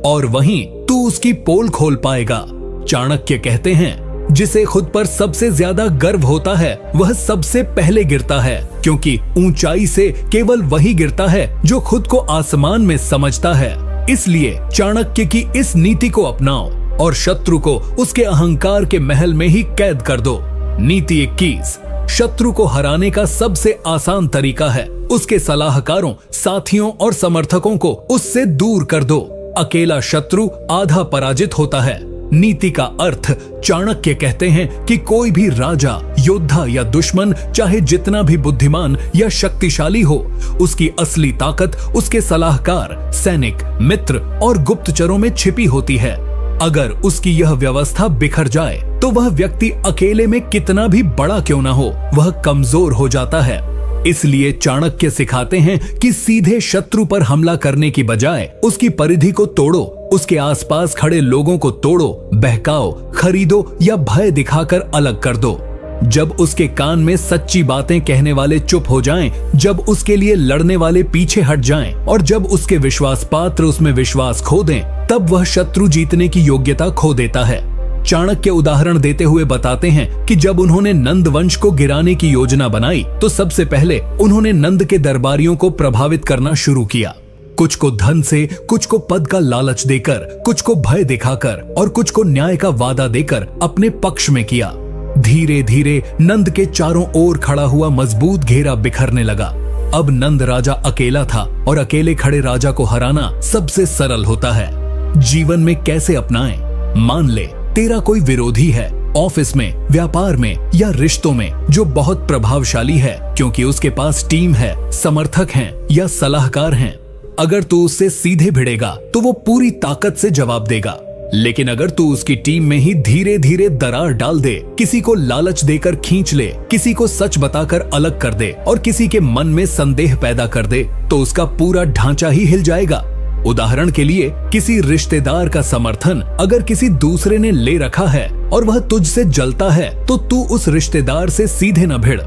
और वहीं तू उसकी पोल खोल पाएगा। चाणक्य कहते हैं, जिसे खुद पर सबसे ज्यादा गर्व होता है वह सबसे पहले गिरता है, क्योंकि ऊंचाई से केवल वही गिरता है जो खुद को आसमान में समझता है। इसलिए चाणक्य की इस नीति को अपनाओ और शत्रु को उसके अहंकार के महल में ही कैद कर दो। नीति 21, शत्रु को हराने का सबसे आसान तरीका है उसके सलाहकारों, साथियों और समर्थकों को उससे दूर कर दो। अकेला शत्रु आधा पराजित होता है। नीति का अर्थ, चाणक्य कहते हैं कि कोई भी राजा, योद्धा या दुश्मन चाहे जितना भी बुद्धिमान या शक्तिशाली हो, उसकी असली ताकत उसके सलाहकार, सैनिक, मित्र और गुप्तचरों में छिपी होती है। अगर उसकी यह व्यवस्था बिखर जाए तो वह व्यक्ति अकेले में कितना भी बड़ा क्यों ना हो, वह कमजोर हो जाता है। इसलिए चाणक्य सिखाते हैं कि सीधे शत्रु पर हमला करने की बजाय उसकी परिधि को तोड़ो, उसके आसपास खड़े लोगों को तोड़ो, बहकाओ, खरीदो या भय दिखाकर अलग कर दो। जब उसके कान में सच्ची बातें कहने वाले चुप हो जाएं, जब उसके लिए लड़ने वाले पीछे हट जाएं और जब उसके विश्वास पात्र उसमें विश्वास खो दें, तब वह शत्रु जीतने की योग्यता खो देता है। चाणक्य उदाहरण देते हुए बताते हैं कि जब उन्होंने नंद वंश को गिराने की योजना बनाई तो सबसे पहले उन्होंने नंद के दरबारियों को प्रभावित करना शुरू किया। कुछ को धन से, कुछ को पद का लालच देकर, कुछ को भय दिखाकर और कुछ को न्याय का वादा देकर अपने पक्ष में किया। धीरे धीरे नंद के चारों ओर खड़ा हुआ मजबूत घेरा बिखरने लगा। अब नंद राजा अकेला था और अकेले खड़े राजा को हराना सबसे सरल होता है। जीवन में कैसे अपनाएं? मान ले तेरा कोई विरोधी है, ऑफिस में, व्यापार में या रिश्तों में, जो बहुत प्रभावशाली है क्योंकि उसके पास टीम है, समर्थक हैं या सलाहकार हैं। अगर तू उससे सीधे भिड़ेगा तो वो पूरी ताकत से जवाब देगा। लेकिन अगर तू उसकी टीम में ही धीरे धीरे दरार डाल दे, किसी को लालच देकर खींच ले, किसी को सच बताकर अलग कर दे और किसी के मन में संदेह पैदा कर दे, तो उसका पूरा ढांचा ही हिल जाएगा। उदाहरण के लिए, किसी रिश्तेदार का समर्थन अगर किसी दूसरे ने ले रखा है और वह तुझसे जलता है, तो तू उस रिश्तेदार से सीधे न भिड़,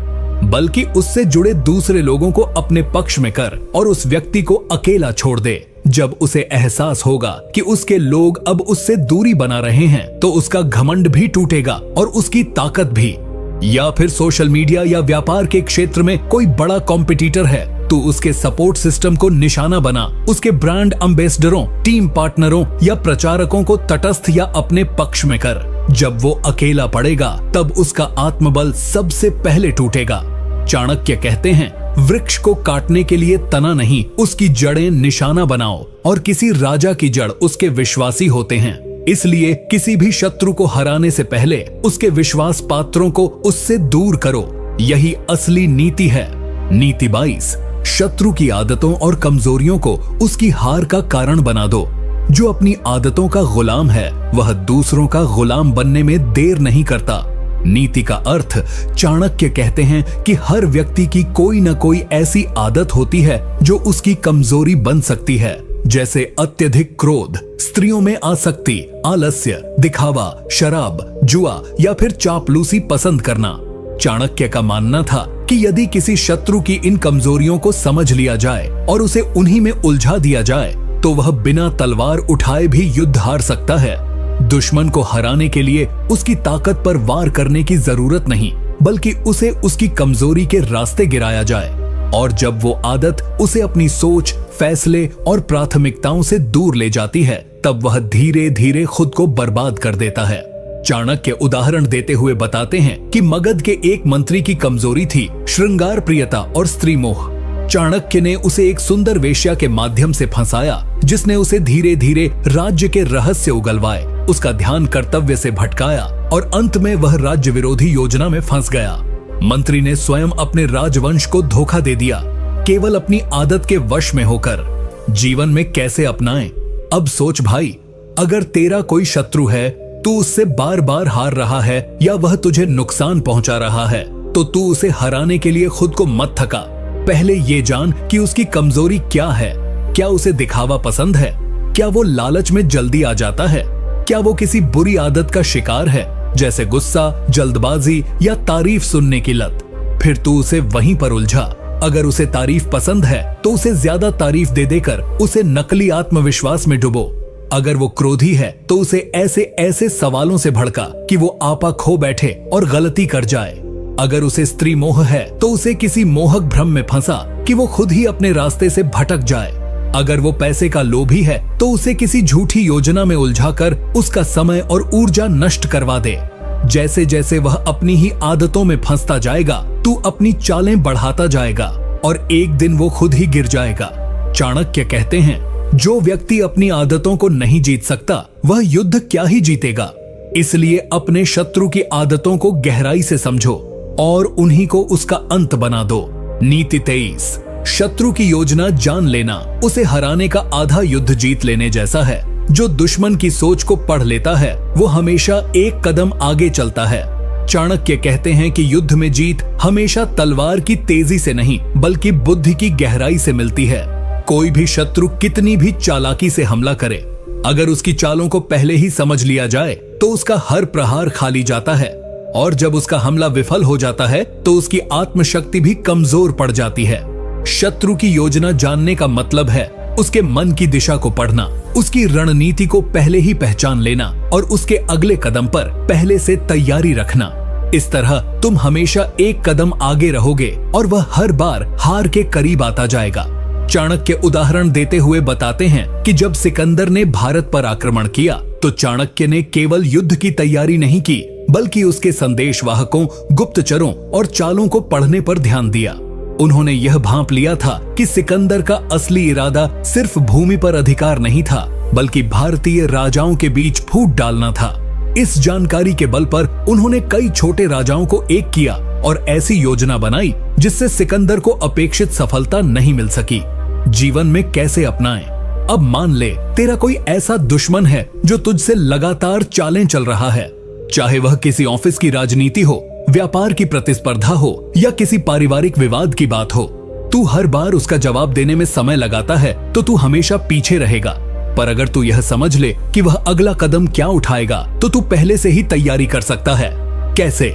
बल्कि उससे जुड़े दूसरे लोगों को अपने पक्ष में कर और उस व्यक्ति को अकेला छोड़ दे। जब उसे एहसास होगा कि उसके लोग अब उससे दूरी बना रहे हैं, तो उसका घमंड भी टूटेगा और उसकी ताकत भी। या फिर सोशल मीडिया या व्यापार के क्षेत्र में कोई बड़ा कॉम्पिटिटर है, तो उसके सपोर्ट सिस्टम को निशाना बना, उसके ब्रांड एम्बेसडरों, टीम पार्टनरों या प्रचारकों को तटस्थ या अपने पक्ष में कर। जब वो अकेला पड़ेगा, तब उसका आत्मबल सबसे पहले टूटेगा। चाणक्य कहते हैं, वृक्ष को काटने के लिए तना नहीं, उसकी जड़ें निशाना बनाओ, और किसी राजा की जड़ उसके विश्वासी होते हैं। इसलिए किसी भी शत्रु को हराने से पहले उसके विश्वास पात्रों को उससे दूर करो। यही असली नीति है। नीति 22, शत्रु की आदतों और कमजोरियों को उसकी हार का कारण बना दो। जो अपनी आदतों का गुलाम है, वह दूसरों का गुलाम बनने में देर नहीं करता। नीति का अर्थ, चाणक्य कहते हैं कि हर व्यक्ति की कोई न कोई ऐसी आदत होती है जो उसकी कमजोरी बन सकती है, जैसे अत्यधिक क्रोध, स्त्रियों में आसक्ति, आलस्य, दिखावा, शराब, जुआ या फिर चापलूसी पसंद करना। चाणक्य का मानना था कि यदि किसी शत्रु की इन कमजोरियों को समझ लिया जाए और उसे उन्हीं में उलझा दिया जाए, तो वह बिना तलवार उठाए भी युद्ध हार सकता है। दुश्मन को हराने के लिए उसकी ताकत पर वार करने की जरूरत नहीं, बल्कि उसे उसकी कमजोरी के रास्ते गिराया जाए। और जब वो आदत उसे अपनी सोच, फैसले और प्राथमिकताओं से दूर ले जाती है, तब वह धीरे धीरे खुद को बर्बाद कर देता है। चाणक्य उदाहरण देते हुए बताते हैं कि मगध के एक मंत्री की कमजोरी थी श्रृंगार प्रियता और स्त्री मोह। चाणक्य ने उसे एक सुंदर वेश्या के माध्यम से फंसाया, जिसने उसे धीरे धीरे राज्य के रहस्य उगलवाए, उसका ध्यान कर्तव्य से भटकाया और अंत में वह राज्य विरोधी योजना में फंस गया। मंत्री ने स्वयं अपने राजवंश को धोखा दे दिया, केवल अपनी आदत के वश में होकर। जीवन में कैसे अपनाएं? अब सोच भाई, अगर तेरा कोई शत्रु है, तू उससे बार बार हार रहा है या वह तुझे नुकसान पहुंचा रहा है, तो तू उसे हराने के लिए खुद को मत थका। पहले ये जान कि उसकी कमजोरी क्या है। क्या उसे दिखावा पसंद है? क्या वो लालच में जल्दी आ जाता है? क्या वो किसी बुरी आदत का शिकार है, जैसे गुस्सा, जल्दबाजी या तारीफ सुनने की लत? फिर तू उसे वहीं पर उलझा। अगर उसे तारीफ पसंद है, तो उसे ज्यादा तारीफ दे देकर उसे नकली आत्मविश्वास में डुबो। अगर वो क्रोधी है, तो उसे ऐसे ऐसे सवालों से भड़का कि वो आपा खो बैठे और गलती कर जाए। अगर उसे स्त्री मोह है, तो उसे किसी मोहक भ्रम में फंसा कि वो खुद ही अपने रास्ते से भटक जाए। अगर वो पैसे का लोभी है, तो उसे किसी झूठी योजना में उलझाकर उसका समय और ऊर्जा नष्ट करवा दे। जैसे जैसे वह अपनी ही आदतों में फंसता जाएगा, तू अपनी चालें बढ़ाता जाएगा और एक दिन वो खुद ही गिर जाएगा। चाणक्य कहते हैं, जो व्यक्ति अपनी आदतों को नहीं जीत सकता, वह युद्ध क्या ही जीतेगा। इसलिए अपने शत्रु की आदतों को गहराई से समझो और उन्हीं को उसका अंत बना दो। नीति 23, शत्रु की योजना जान लेना उसे हराने का आधा युद्ध जीत लेने जैसा है। जो दुश्मन की सोच को पढ़ लेता है, वो हमेशा एक कदम आगे चलता है। चाणक्य कहते हैं कि युद्ध में जीत हमेशा तलवार की तेजी से नहीं, बल्कि बुद्धि की गहराई से मिलती है। कोई भी शत्रु कितनी भी चालाकी से हमला करे, अगर उसकी चालों को पहले ही समझ लिया जाए, तो उसका हर प्रहार खाली जाता है। और जब उसका हमला विफल हो जाता है, तो उसकी आत्मशक्ति भी कमजोर पड़ जाती है। शत्रु की योजना जानने का मतलब है उसके मन की दिशा को पढ़ना, उसकी रणनीति को पहले ही पहचान लेना और उसके अगले कदम पर पहले से तैयारी रखना। इस तरह तुम हमेशा एक कदम आगे रहोगे और वह हर बार हार के करीब आता जाएगा। चाणक्य उदाहरण देते हुए बताते हैं कि जब सिकंदर ने भारत पर आक्रमण किया, तो चाणक्य ने केवल युद्ध की तैयारी नहीं की, बल्कि उसके संदेशवाहकों, गुप्तचरों और चालों को पढ़ने पर ध्यान दिया। उन्होंने यह भांप लिया था कि सिकंदर का असली इरादा सिर्फ भूमि पर अधिकार नहीं था, बल्कि भारतीय राजाओं के बीच फूट डालना था। इस जानकारी के बल पर उन्होंने कई छोटे राजाओं को एक किया और ऐसी योजना बनाई जिससे सिकंदर को अपेक्षित सफलता नहीं मिल सकी। जीवन में कैसे अपनाएं? अब मान ले तेरा कोई ऐसा दुश्मन है जो तुझसे लगातार चालें चल रहा है, चाहे वह किसी ऑफिस की राजनीति हो, व्यापार की प्रतिस्पर्धा हो या किसी पारिवारिक विवाद की बात हो। तू हर बार उसका जवाब देने में समय लगाता है तो तू हमेशा पीछे रहेगा। पर अगर तू यह समझ ले कि वह अगला कदम क्या उठाएगा तो तू पहले से ही तैयारी कर सकता है। कैसे?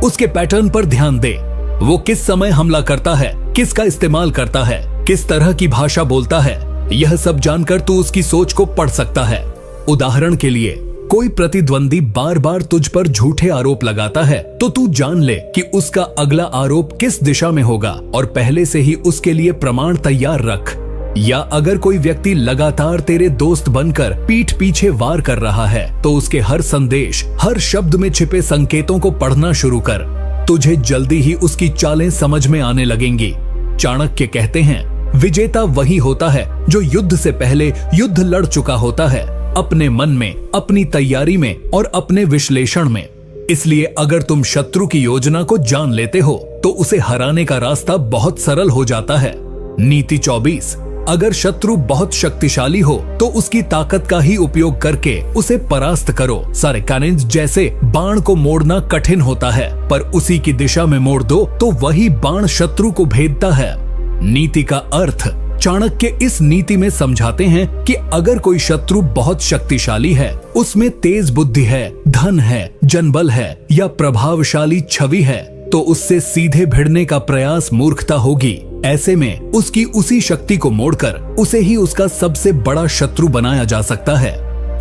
उसके पैटर्न पर ध्यान दे। वो किस समय हमला करता है, किसका इस्तेमाल करता है, किस तरह की भाषा बोलता है, यह सब जानकर तू उसकी सोच को पढ़ सकता है। उदाहरण के लिए, कोई प्रतिद्वंदी बार बार तुझ पर झूठे आरोप लगाता है तो तू जान ले कि उसका अगला आरोप किस दिशा में होगा और पहले से ही उसके लिए प्रमाण तैयार रख। या अगर कोई व्यक्ति लगातार तेरे दोस्त बनकर पीठ पीछे वार कर रहा है तो उसके हर संदेश, हर शब्द में छिपे संकेतों को पढ़ना शुरू कर। तुझे जल्दी ही उसकी चालें समझ में आने लगेंगी। चाणक्य कहते हैं, विजेता वही होता है जो युद्ध से पहले युद्ध लड़ चुका होता है, अपने मन में, अपनी तैयारी में और अपने विश्लेषण में। इसलिए अगर तुम शत्रु की योजना को जान लेते हो तो उसे हराने का रास्ता बहुत सरल हो जाता है। नीति 24, अगर शत्रु बहुत शक्तिशाली हो तो उसकी ताकत का ही उपयोग करके उसे परास्त करो। सारे कैनन्स जैसे बाण को मोड़ना कठिन होता है, पर उसी की दिशा में मोड़ दो तो वही बाण शत्रु को भेदता है। नीति का अर्थ चाणक्य इस नीति में समझाते हैं कि अगर कोई शत्रु बहुत शक्तिशाली है, उसमें तेज बुद्धि है, धन है, जनबल है या प्रभावशाली छवि है, तो उससे सीधे भिड़ने का प्रयास मूर्खता होगी। ऐसे में उसकी उसी शक्ति को मोड़कर उसे ही उसका सबसे बड़ा शत्रु बनाया जा सकता है।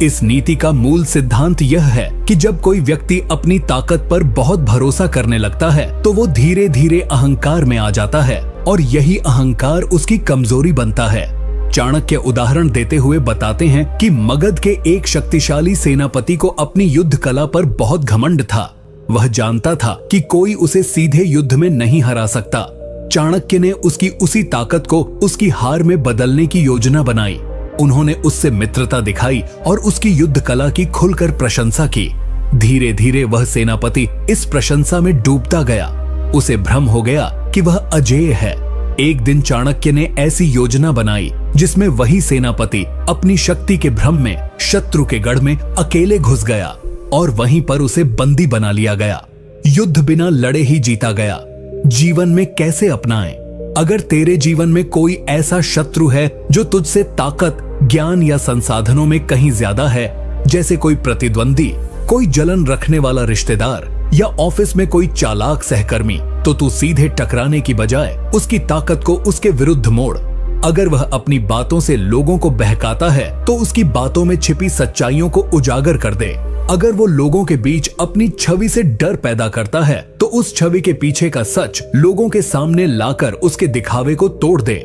इस नीति का मूल सिद्धांत यह है कि जब कोई व्यक्ति अपनी ताकत पर बहुत भरोसा करने लगता है तो वो धीरे धीरे अहंकार में आ जाता है और यही अहंकार उसकी कमजोरी बनता है। चाणक्य उदाहरण देते हुए बताते हैं कि मगध के एक शक्तिशाली सेनापति को अपनी युद्ध कला पर बहुत घमंड था। वह जानता था कि कोई उसे सीधे युद्ध में नहीं हरा सकता। चाणक्य ने उसकी उसी ताकत को उसकी हार में बदलने की योजना बनाई। उन्होंने उससे मित्रता दिखाई और उसकी युद्ध कला की खुलकर प्रशंसा की। धीरे धीरे वह सेनापति इस प्रशंसा में डूबता गया। उसे भ्रम हो गया कि वह अजेय है। एक दिन चाणक्य ने ऐसी योजना बनाई जिसमें वही सेनापति अपनी शक्ति के भ्रम में शत्रु के गढ़ में अकेले घुस गया और वहीं पर उसे बंदी बना लिया गया। युद्ध बिना लड़े ही जीता गया। जीवन में कैसे अपनाएं? अगर तेरे जीवन में कोई ऐसा शत्रु है जो तुझसे ताकत, ज्ञान या संसाधनों में कहीं ज्यादा है, जैसे कोई प्रतिद्वंदी, कोई जलन रखने वाला रिश्तेदार या ऑफिस में कोई चालाक सहकर्मी, तो तू सीधे टकराने की बजाय उसकी ताकत को उसके विरुद्ध मोड़। अगर वह अपनी बातों से लोगों को बहकाता है तो उसकी बातों में छिपी सच्चाइयों को उजागर कर दे। अगर वो लोगों के बीच अपनी छवि से डर पैदा करता है तो उस छवि के पीछे का सच लोगों के सामने लाकर उसके दिखावे को तोड़ दे।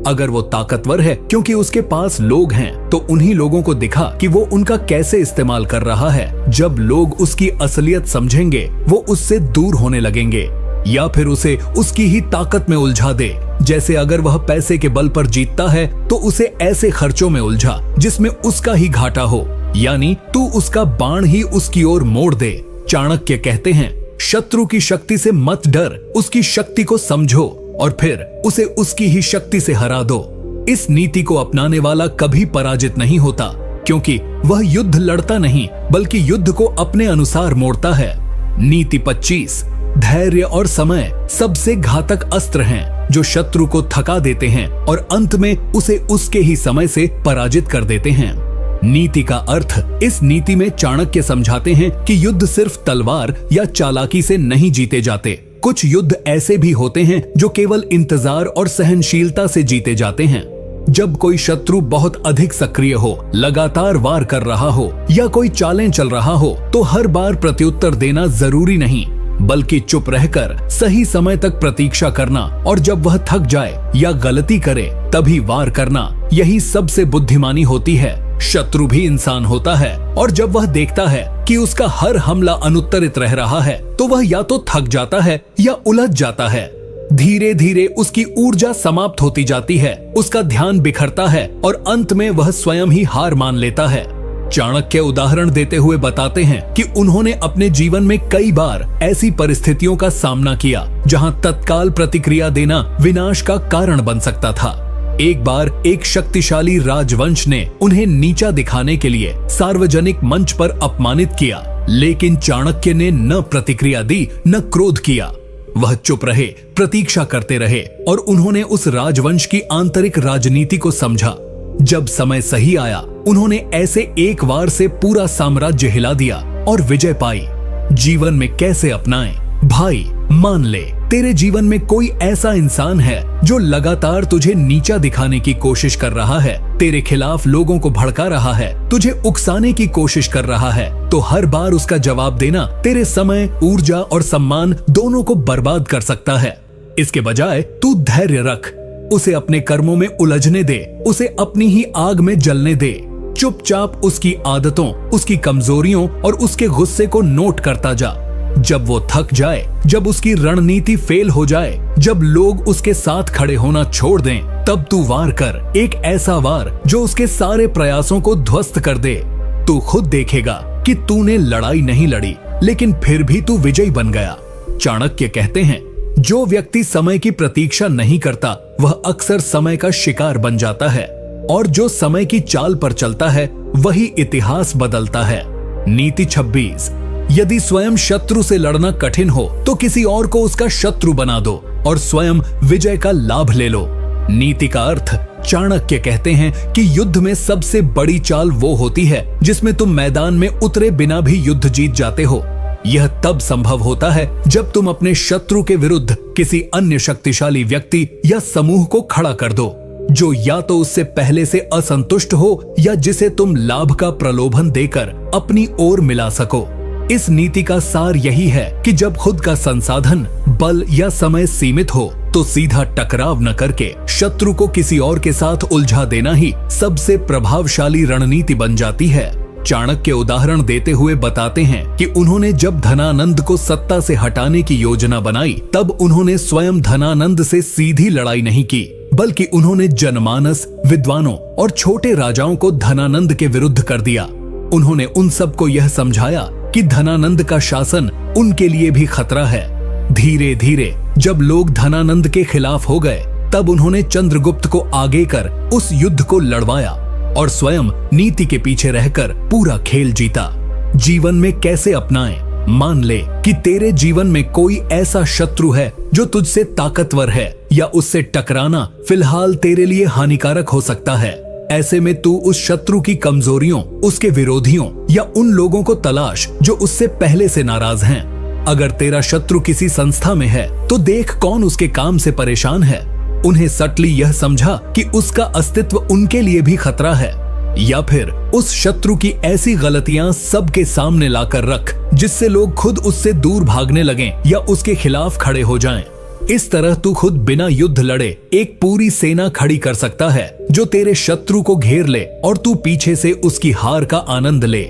अगर वो ताकतवर है क्योंकि उसके पास लोग हैं, तो उन्हीं लोगों को दिखा कि वो उनका कैसे इस्तेमाल कर रहा है। जब लोग उसकी असलियत समझेंगे, वो उससे दूर होने लगेंगे या फिर उसे उसकी ही ताकत में उलझा दे। जैसे अगर वह पैसे के बल पर जीतता है तो उसे ऐसे खर्चों में उलझा जिसमें उसका ही घाटा हो, यानी तू उसका बाण ही उसकी ओर मोड़ दे। चाणक्य कहते हैं, शत्रु की शक्ति से मत डर, उसकी शक्ति को समझो और फिर उसे उसकी ही शक्ति से हरा दो। इस नीति को अपनाने वाला कभी पराजित नहीं होता, क्योंकि वह युद्ध लड़ता नहीं बल्कि युद्ध को अपने अनुसार मोड़ता है। नीति 25, धैर्य और समय सबसे घातक अस्त्र हैं जो शत्रु को थका देते हैं और अंत में उसे उसके ही समय से पराजित कर देते हैं। नीति का अर्थ इस नीति में चाणक्य समझाते हैं कि युद्ध सिर्फ तलवार या चालाकी से नहीं जीते जाते। कुछ युद्ध ऐसे भी होते हैं जो केवल इंतजार और सहनशीलता से जीते जाते हैं। जब कोई शत्रु बहुत अधिक सक्रिय हो, लगातार वार कर रहा हो या कोई चालें चल रहा हो, तो हर बार प्रत्युत्तर देना जरूरी नहीं, बल्कि चुप रहकर सही समय तक प्रतीक्षा करना और जब वह थक जाए या गलती करे तभी वार करना, यही सबसे बुद्धिमानी होती है। शत्रु भी इंसान होता है और जब वह देखता है कि उसका हर हमला अनुत्तरित रह रहा है तो वह या तो थक जाता है या उलझ जाता है। धीरे धीरे उसकी ऊर्जा समाप्त होती जाती है, उसका ध्यान बिखरता है और अंत में वह स्वयं ही हार मान लेता है। चाणक्य उदाहरण देते हुए बताते हैं कि उन्होंने अपने जीवन में कई बार ऐसी परिस्थितियों का सामना किया जहां तत्काल प्रतिक्रिया देना विनाश का कारण बन सकता था। एक बार एक शक्तिशाली राजवंश ने उन्हें नीचा दिखाने के लिए सार्वजनिक मंच पर अपमानित किया, लेकिन चाणक्य ने न प्रतिक्रिया दी न क्रोध किया। वह चुप रहे, प्रतीक्षा करते रहे और उन्होंने उस राजवंश की आंतरिक राजनीति को समझा। जब समय सही आया, उन्होंने ऐसे एक वार से पूरा साम्राज्य हिला दिया और विजय पाई। जीवन में कैसे अपनाएं? भाई, मान ले तेरे जीवन में कोई ऐसा इंसान है जो लगातार तुझे नीचा दिखाने की कोशिश कर रहा है, तेरे खिलाफ लोगों को भड़का रहा है, तुझे उकसाने की कोशिश कर रहा है, तो हर बार उसका जवाब देना तेरे समय, ऊर्जा और सम्मान दोनों को बर्बाद कर सकता है। इसके बजाय तू धैर्य रख, उसे अपने कर्मों में उलझने दे, उसे अपनी ही आग में जलने दे। चुपचाप उसकी आदतों, उसकी कमजोरियों और उसके गुस्से को नोट करता जा। जब वो थक जाए, जब उसकी रणनीति फेल हो जाए, जब लोग उसके साथ खड़े होना छोड़ दें, तब तू वार कर, एक ऐसा वार जो उसके सारे प्रयासों को ध्वस्त कर दे। तू खुद देखेगा कि तूने लड़ाई नहीं लड़ी, लेकिन फिर भी तू विजयी बन गया। चाणक्य कहते हैं, जो व्यक्ति समय की प्रतीक्षा नहीं करता वह अक्सर समय का शिकार बन जाता है, और जो समय की चाल पर चलता है वही इतिहास बदलता है। नीति 26। यदि स्वयं शत्रु से लड़ना कठिन हो तो किसी और को उसका शत्रु बना दो और स्वयं विजय का लाभ ले लो। नीति का अर्थ, चाणक्य कहते हैं कि युद्ध में सबसे बड़ी चाल वो होती है जिसमें तुम मैदान में उतरे बिना भी युद्ध जीत जाते हो। यह तब संभव होता है जब तुम अपने शत्रु के विरुद्ध किसी अन्य शक्तिशाली व्यक्ति या समूह को खड़ा कर दो, जो या तो उससे पहले से असंतुष्ट हो या जिसे तुम लाभ का प्रलोभन देकर अपनी ओर मिला सको। इस नीति का सार यही है कि जब खुद का संसाधन, बल या समय सीमित हो तो सीधा टकराव न करके शत्रु को किसी और के साथ उलझा देना ही सबसे प्रभावशाली रणनीति बन जाती है। चाणक्य उदाहरण देते हुए बताते हैं कि उन्होंने जब धनानंद को सत्ता से हटाने की योजना बनाई, तब उन्होंने स्वयं धनानंद से सीधी लड़ाई नहीं की, बल्कि उन्होंने जनमानस, विद्वानों और छोटे राजाओं को धनानंद के विरुद्ध कर दिया। उन्होंने उन सबको यह समझाया कि धनानंद का शासन उनके लिए भी खतरा है। धीरे धीरे जब लोग धनानंद के खिलाफ हो गए, तब उन्होंने चंद्रगुप्त को आगे कर उस युद्ध को लड़वाया और स्वयं नीति के पीछे रहकर पूरा खेल जीता। जीवन में कैसे अपनाएं? मान ले कि तेरे जीवन में कोई ऐसा शत्रु है जो तुझसे ताकतवर है, या उससे टकराना फिलहाल तेरे लिए हानिकारक हो सकता है। ऐसे में तू उस शत्रु की कमजोरियों, उसके विरोधियों या उन लोगों को तलाश जो उससे पहले से नाराज हैं। अगर तेरा शत्रु किसी संस्था में है तो देख कौन उसके काम से परेशान है। उन्हें सटली यह समझा कि उसका अस्तित्व उनके लिए भी खतरा है, या फिर उस शत्रु की ऐसी गलतियां सबके सामने लाकर रख जिससे लोग खुद उससे दूर भागने लगें या उसके खिलाफ खड़े हो जाएं। इस तरह तू खुद बिना युद्ध लड़े एक पूरी सेना खड़ी कर सकता है जो तेरे शत्रु को घेर ले और तू पीछे से उसकी हार का आनंद ले।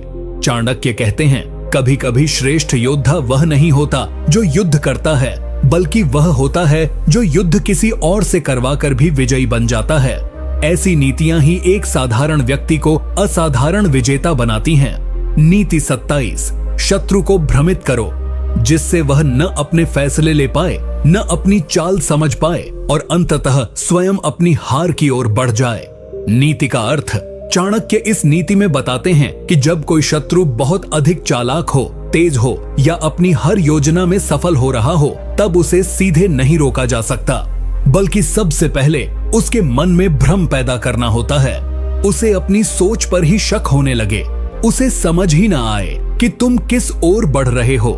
चाणक्य कहते हैं, कभी कभी श्रेष्ठ योद्धा वह नहीं होता जो युद्ध करता है, बल्कि वह होता है जो युद्ध किसी और से करवाकर भी विजयी बन जाता है। ऐसी नीतियां ही एक साधारण व्यक्ति को असाधारण विजेता बनाती हैं। नीति 27। शत्रु को भ्रमित करो, जिससे वह न अपने फैसले ले पाए, न अपनी चाल समझ पाए और अंततः स्वयं अपनी हार की ओर बढ़ जाए। नीति का अर्थ, चाणक्य इस नीति में बताते हैं कि जब कोई शत्रु बहुत अधिक चालाक हो, तेज हो या अपनी हर योजना में सफल हो रहा हो, तब उसे सीधे नहीं रोका जा सकता, बल्कि सबसे पहले उसके मन में भ्रम पैदा करना होता है। उसे अपनी सोच पर ही शक होने लगे, उसे समझ ही ना आए कि तुम किस ओर बढ़ रहे हो,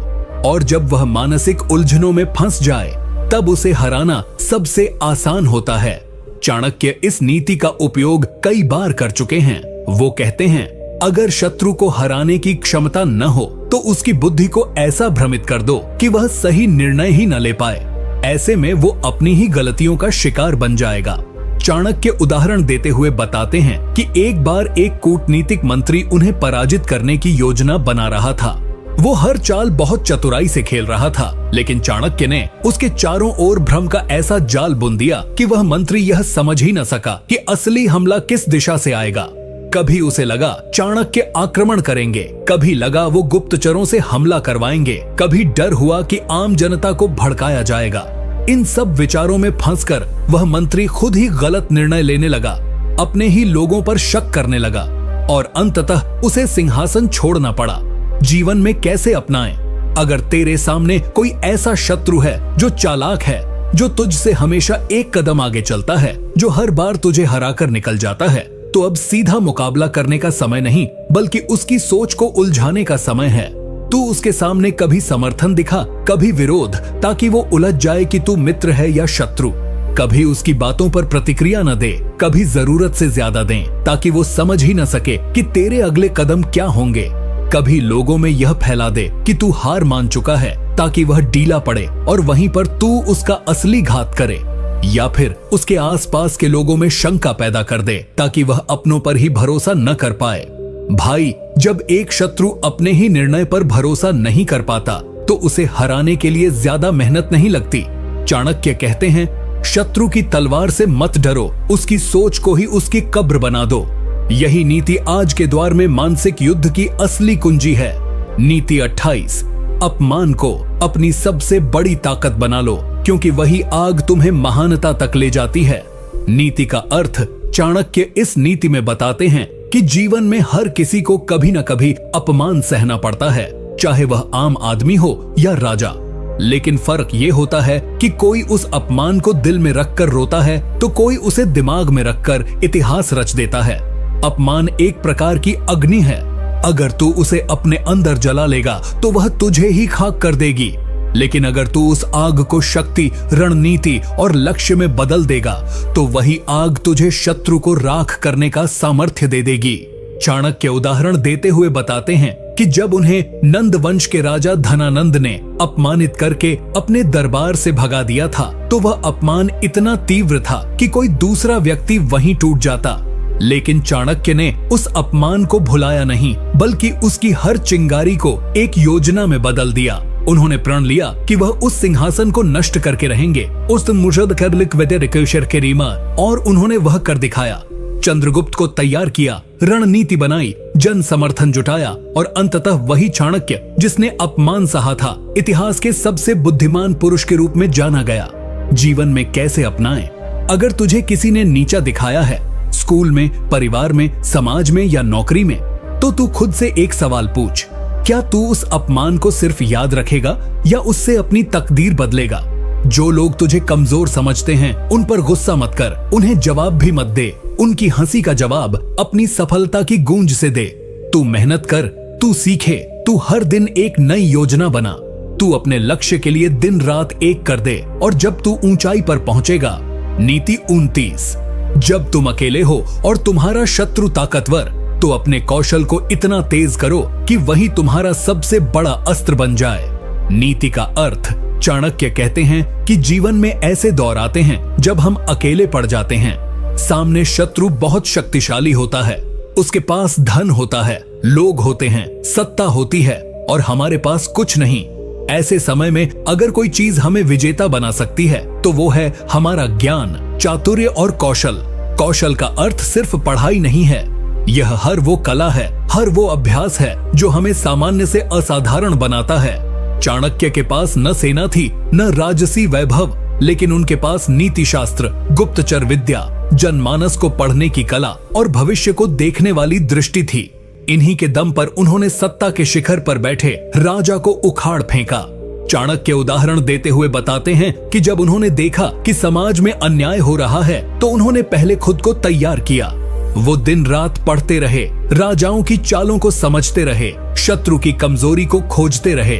और जब वह मानसिक उलझनों में फंस जाए तब उसे हराना सबसे आसान होता है। चाणक्य इस नीति का उपयोग कई बार कर चुके हैं। वो कहते हैं, अगर शत्रु को हराने की क्षमता न हो तो उसकी बुद्धि को ऐसा भ्रमित कर दो कि वह सही निर्णय ही न ले पाए। ऐसे में वो अपनी ही गलतियों का शिकार बन जाएगा। चाणक्य उदाहरण देते हुए बताते हैं कि एक बार एक कूटनीतिक मंत्री उन्हें पराजित करने की योजना बना रहा था। वो हर चाल बहुत चतुराई से खेल रहा था, लेकिन चाणक्य ने उसके चारों ओर भ्रम का ऐसा जाल बुन दिया कि वह मंत्री यह समझ ही न सका कि असली हमला किस दिशा से आएगा। कभी उसे लगा चाणक्य आक्रमण करेंगे, कभी लगा वो गुप्तचरों से हमला करवाएंगे, कभी डर हुआ कि आम जनता को भड़काया जाएगा। इन सब विचारों में फंसकर वह मंत्री खुद ही गलत निर्णय लेने लगा, अपने ही लोगों पर शक करने लगा और अंततः उसे सिंहासन छोड़ना पड़ा। जीवन में कैसे अपनाएं? अगर तेरे सामने कोई ऐसा शत्रु है जो चालाक है, जो तुझसे हमेशा एक कदम आगे चलता है, जो हर बार तुझे हराकर निकल जाता है, तो अब सीधा मुकाबला करने का समय नहीं बल्कि उसकी सोच को उलझाने का समय है। तू उसके सामने कभी समर्थन दिखा, कभी विरोध, ताकि वो उलझ जाए कि तू मित्र है या शत्रु। कभी उसकी बातों पर प्रतिक्रिया न दे, कभी जरूरत से ज्यादा दें, ताकि वो समझ ही न सके कि तेरे अगले कदम क्या होंगे। कभी लोगों में यह फैला दे कि तू हार मान चुका है, ताकि वह डीला पड़े और वहीं पर तू उसका असली घात करे। या फिर उसके आसपास के लोगों में शंका पैदा कर दे, ताकि वह अपनों पर ही भरोसा न कर पाए। भाई, जब एक शत्रु अपने ही निर्णय पर भरोसा नहीं कर पाता, तो उसे हराने के लिए ज्यादा मेहनत नहीं लगती। चाणक्य कहते हैं, शत्रु की तलवार से मत डरो, उसकी सोच को ही उसकी कब्र बना दो। यही नीति आज के द्वार में मानसिक युद्ध की असली कुंजी है। नीति 28, अपमान को अपनी सबसे बड़ी ताकत बना लो, क्योंकि वही आग तुम्हें महानता तक ले जाती है। नीति का अर्थ चाणक्य इस नीति में बताते हैं कि जीवन में हर किसी को कभी न कभी अपमान सहना पड़ता है, चाहे वह आम आदमी हो या राजा। लेकिन फर्क ये होता है कि कोई उस अपमान को दिल में रखकर रोता है, तो कोई उसे दिमाग में रखकर इतिहास रच देता है। अपमान एक प्रकार की अग्नि है, अगर तू उसे अपने अंदर जला लेगा तो वह तुझे ही खाक कर देगी। लेकिन अगर तू उस आग को शक्ति, रणनीति और लक्ष्य में बदल देगा, तो वही आग तुझे शत्रु को राख करने का सामर्थ्य दे देगी। चाणक्य उदाहरण देते हुए बताते हैं कि जब उन्हें नंद वंश के राजा धनानंद ने अपमानित करके अपने दरबार से भगा दिया था, तो वह अपमान इतना तीव्र था कि कोई दूसरा व्यक्ति वहीं टूट जाता। लेकिन चाणक्य ने उस अपमान को भुलाया नहीं, बल्कि उसकी हर चिंगारी को एक योजना में बदल दिया। उन्होंने प्रण लिया कि वह उस सिंहासन को नष्ट करके रहेंगे, और उन्होंने वह कर दिखाया। चंद्रगुप्त को तैयार किया, रणनीति बनाई, जन समर्थन जुटाया और अंततः वही चाणक्य जिसने अपमान सहा था, इतिहास के सबसे बुद्धिमान पुरुष के रूप में जाना गया। जीवन में कैसे अपनाएं? अगर तुझे किसी ने नीचा दिखाया है, स्कूल में, परिवार में, समाज में या नौकरी में, तो तू खुद से एक सवाल पूछ, क्या तू उस अपमान को सिर्फ याद रखेगा या उससे अपनी तकदीर बदलेगा? जो लोग तुझे कमजोर समझते हैं, उन पर गुस्सा मत कर, उन्हें जवाब भी मत दे। उनकी हंसी का जवाब अपनी सफलता की गूंज से दे। तू मेहनत कर, तू सीखे, तू हर दिन एक नई योजना बना, तू अपने लक्ष्य के लिए दिन रात एक कर दे, और जब तू ऊंचाई पर पहुंचेगा। नीति 29, जब तुम अकेले हो और तुम्हारा शत्रु ताकतवर, तो अपने कौशल को इतना तेज करो कि वही तुम्हारा सबसे बड़ा अस्त्र बन जाए। नीति का अर्थ चाणक्य कहते हैं कि जीवन में ऐसे दौर आते हैं जब हम अकेले पड़ जाते हैं। सामने शत्रु बहुत शक्तिशाली होता है, उसके पास धन होता है, लोग होते हैं, सत्ता होती है, और हमारे पास कुछ नहीं। ऐसे समय में अगर कोई चीज हमें विजेता बना सकती है, तो वो है हमारा ज्ञान, चातुर्य और कौशल। कौशल का अर्थ सिर्फ पढ़ाई नहीं है, यह हर वो कला है, हर वो अभ्यास है जो हमें सामान्य से असाधारण बनाता है। चाणक्य के पास न सेना थी, न राजसी वैभव, लेकिन उनके पास नीति शास्त्र, गुप्तचर विद्या, जनमानस को पढ़ने की कला और भविष्य को देखने वाली दृष्टि थी। इन्हीं के दम पर उन्होंने सत्ता के शिखर पर बैठे राजा को उखाड़ फेंका। चाणक्य उदाहरण देते हुए बताते हैं कि जब उन्होंने देखा कि समाज में अन्याय हो रहा है, तो उन्होंने पहले खुद को तैयार किया। वो दिन रात पढ़ते रहे, राजाओं की चालों को समझते रहे, शत्रु की कमजोरी को खोजते रहे।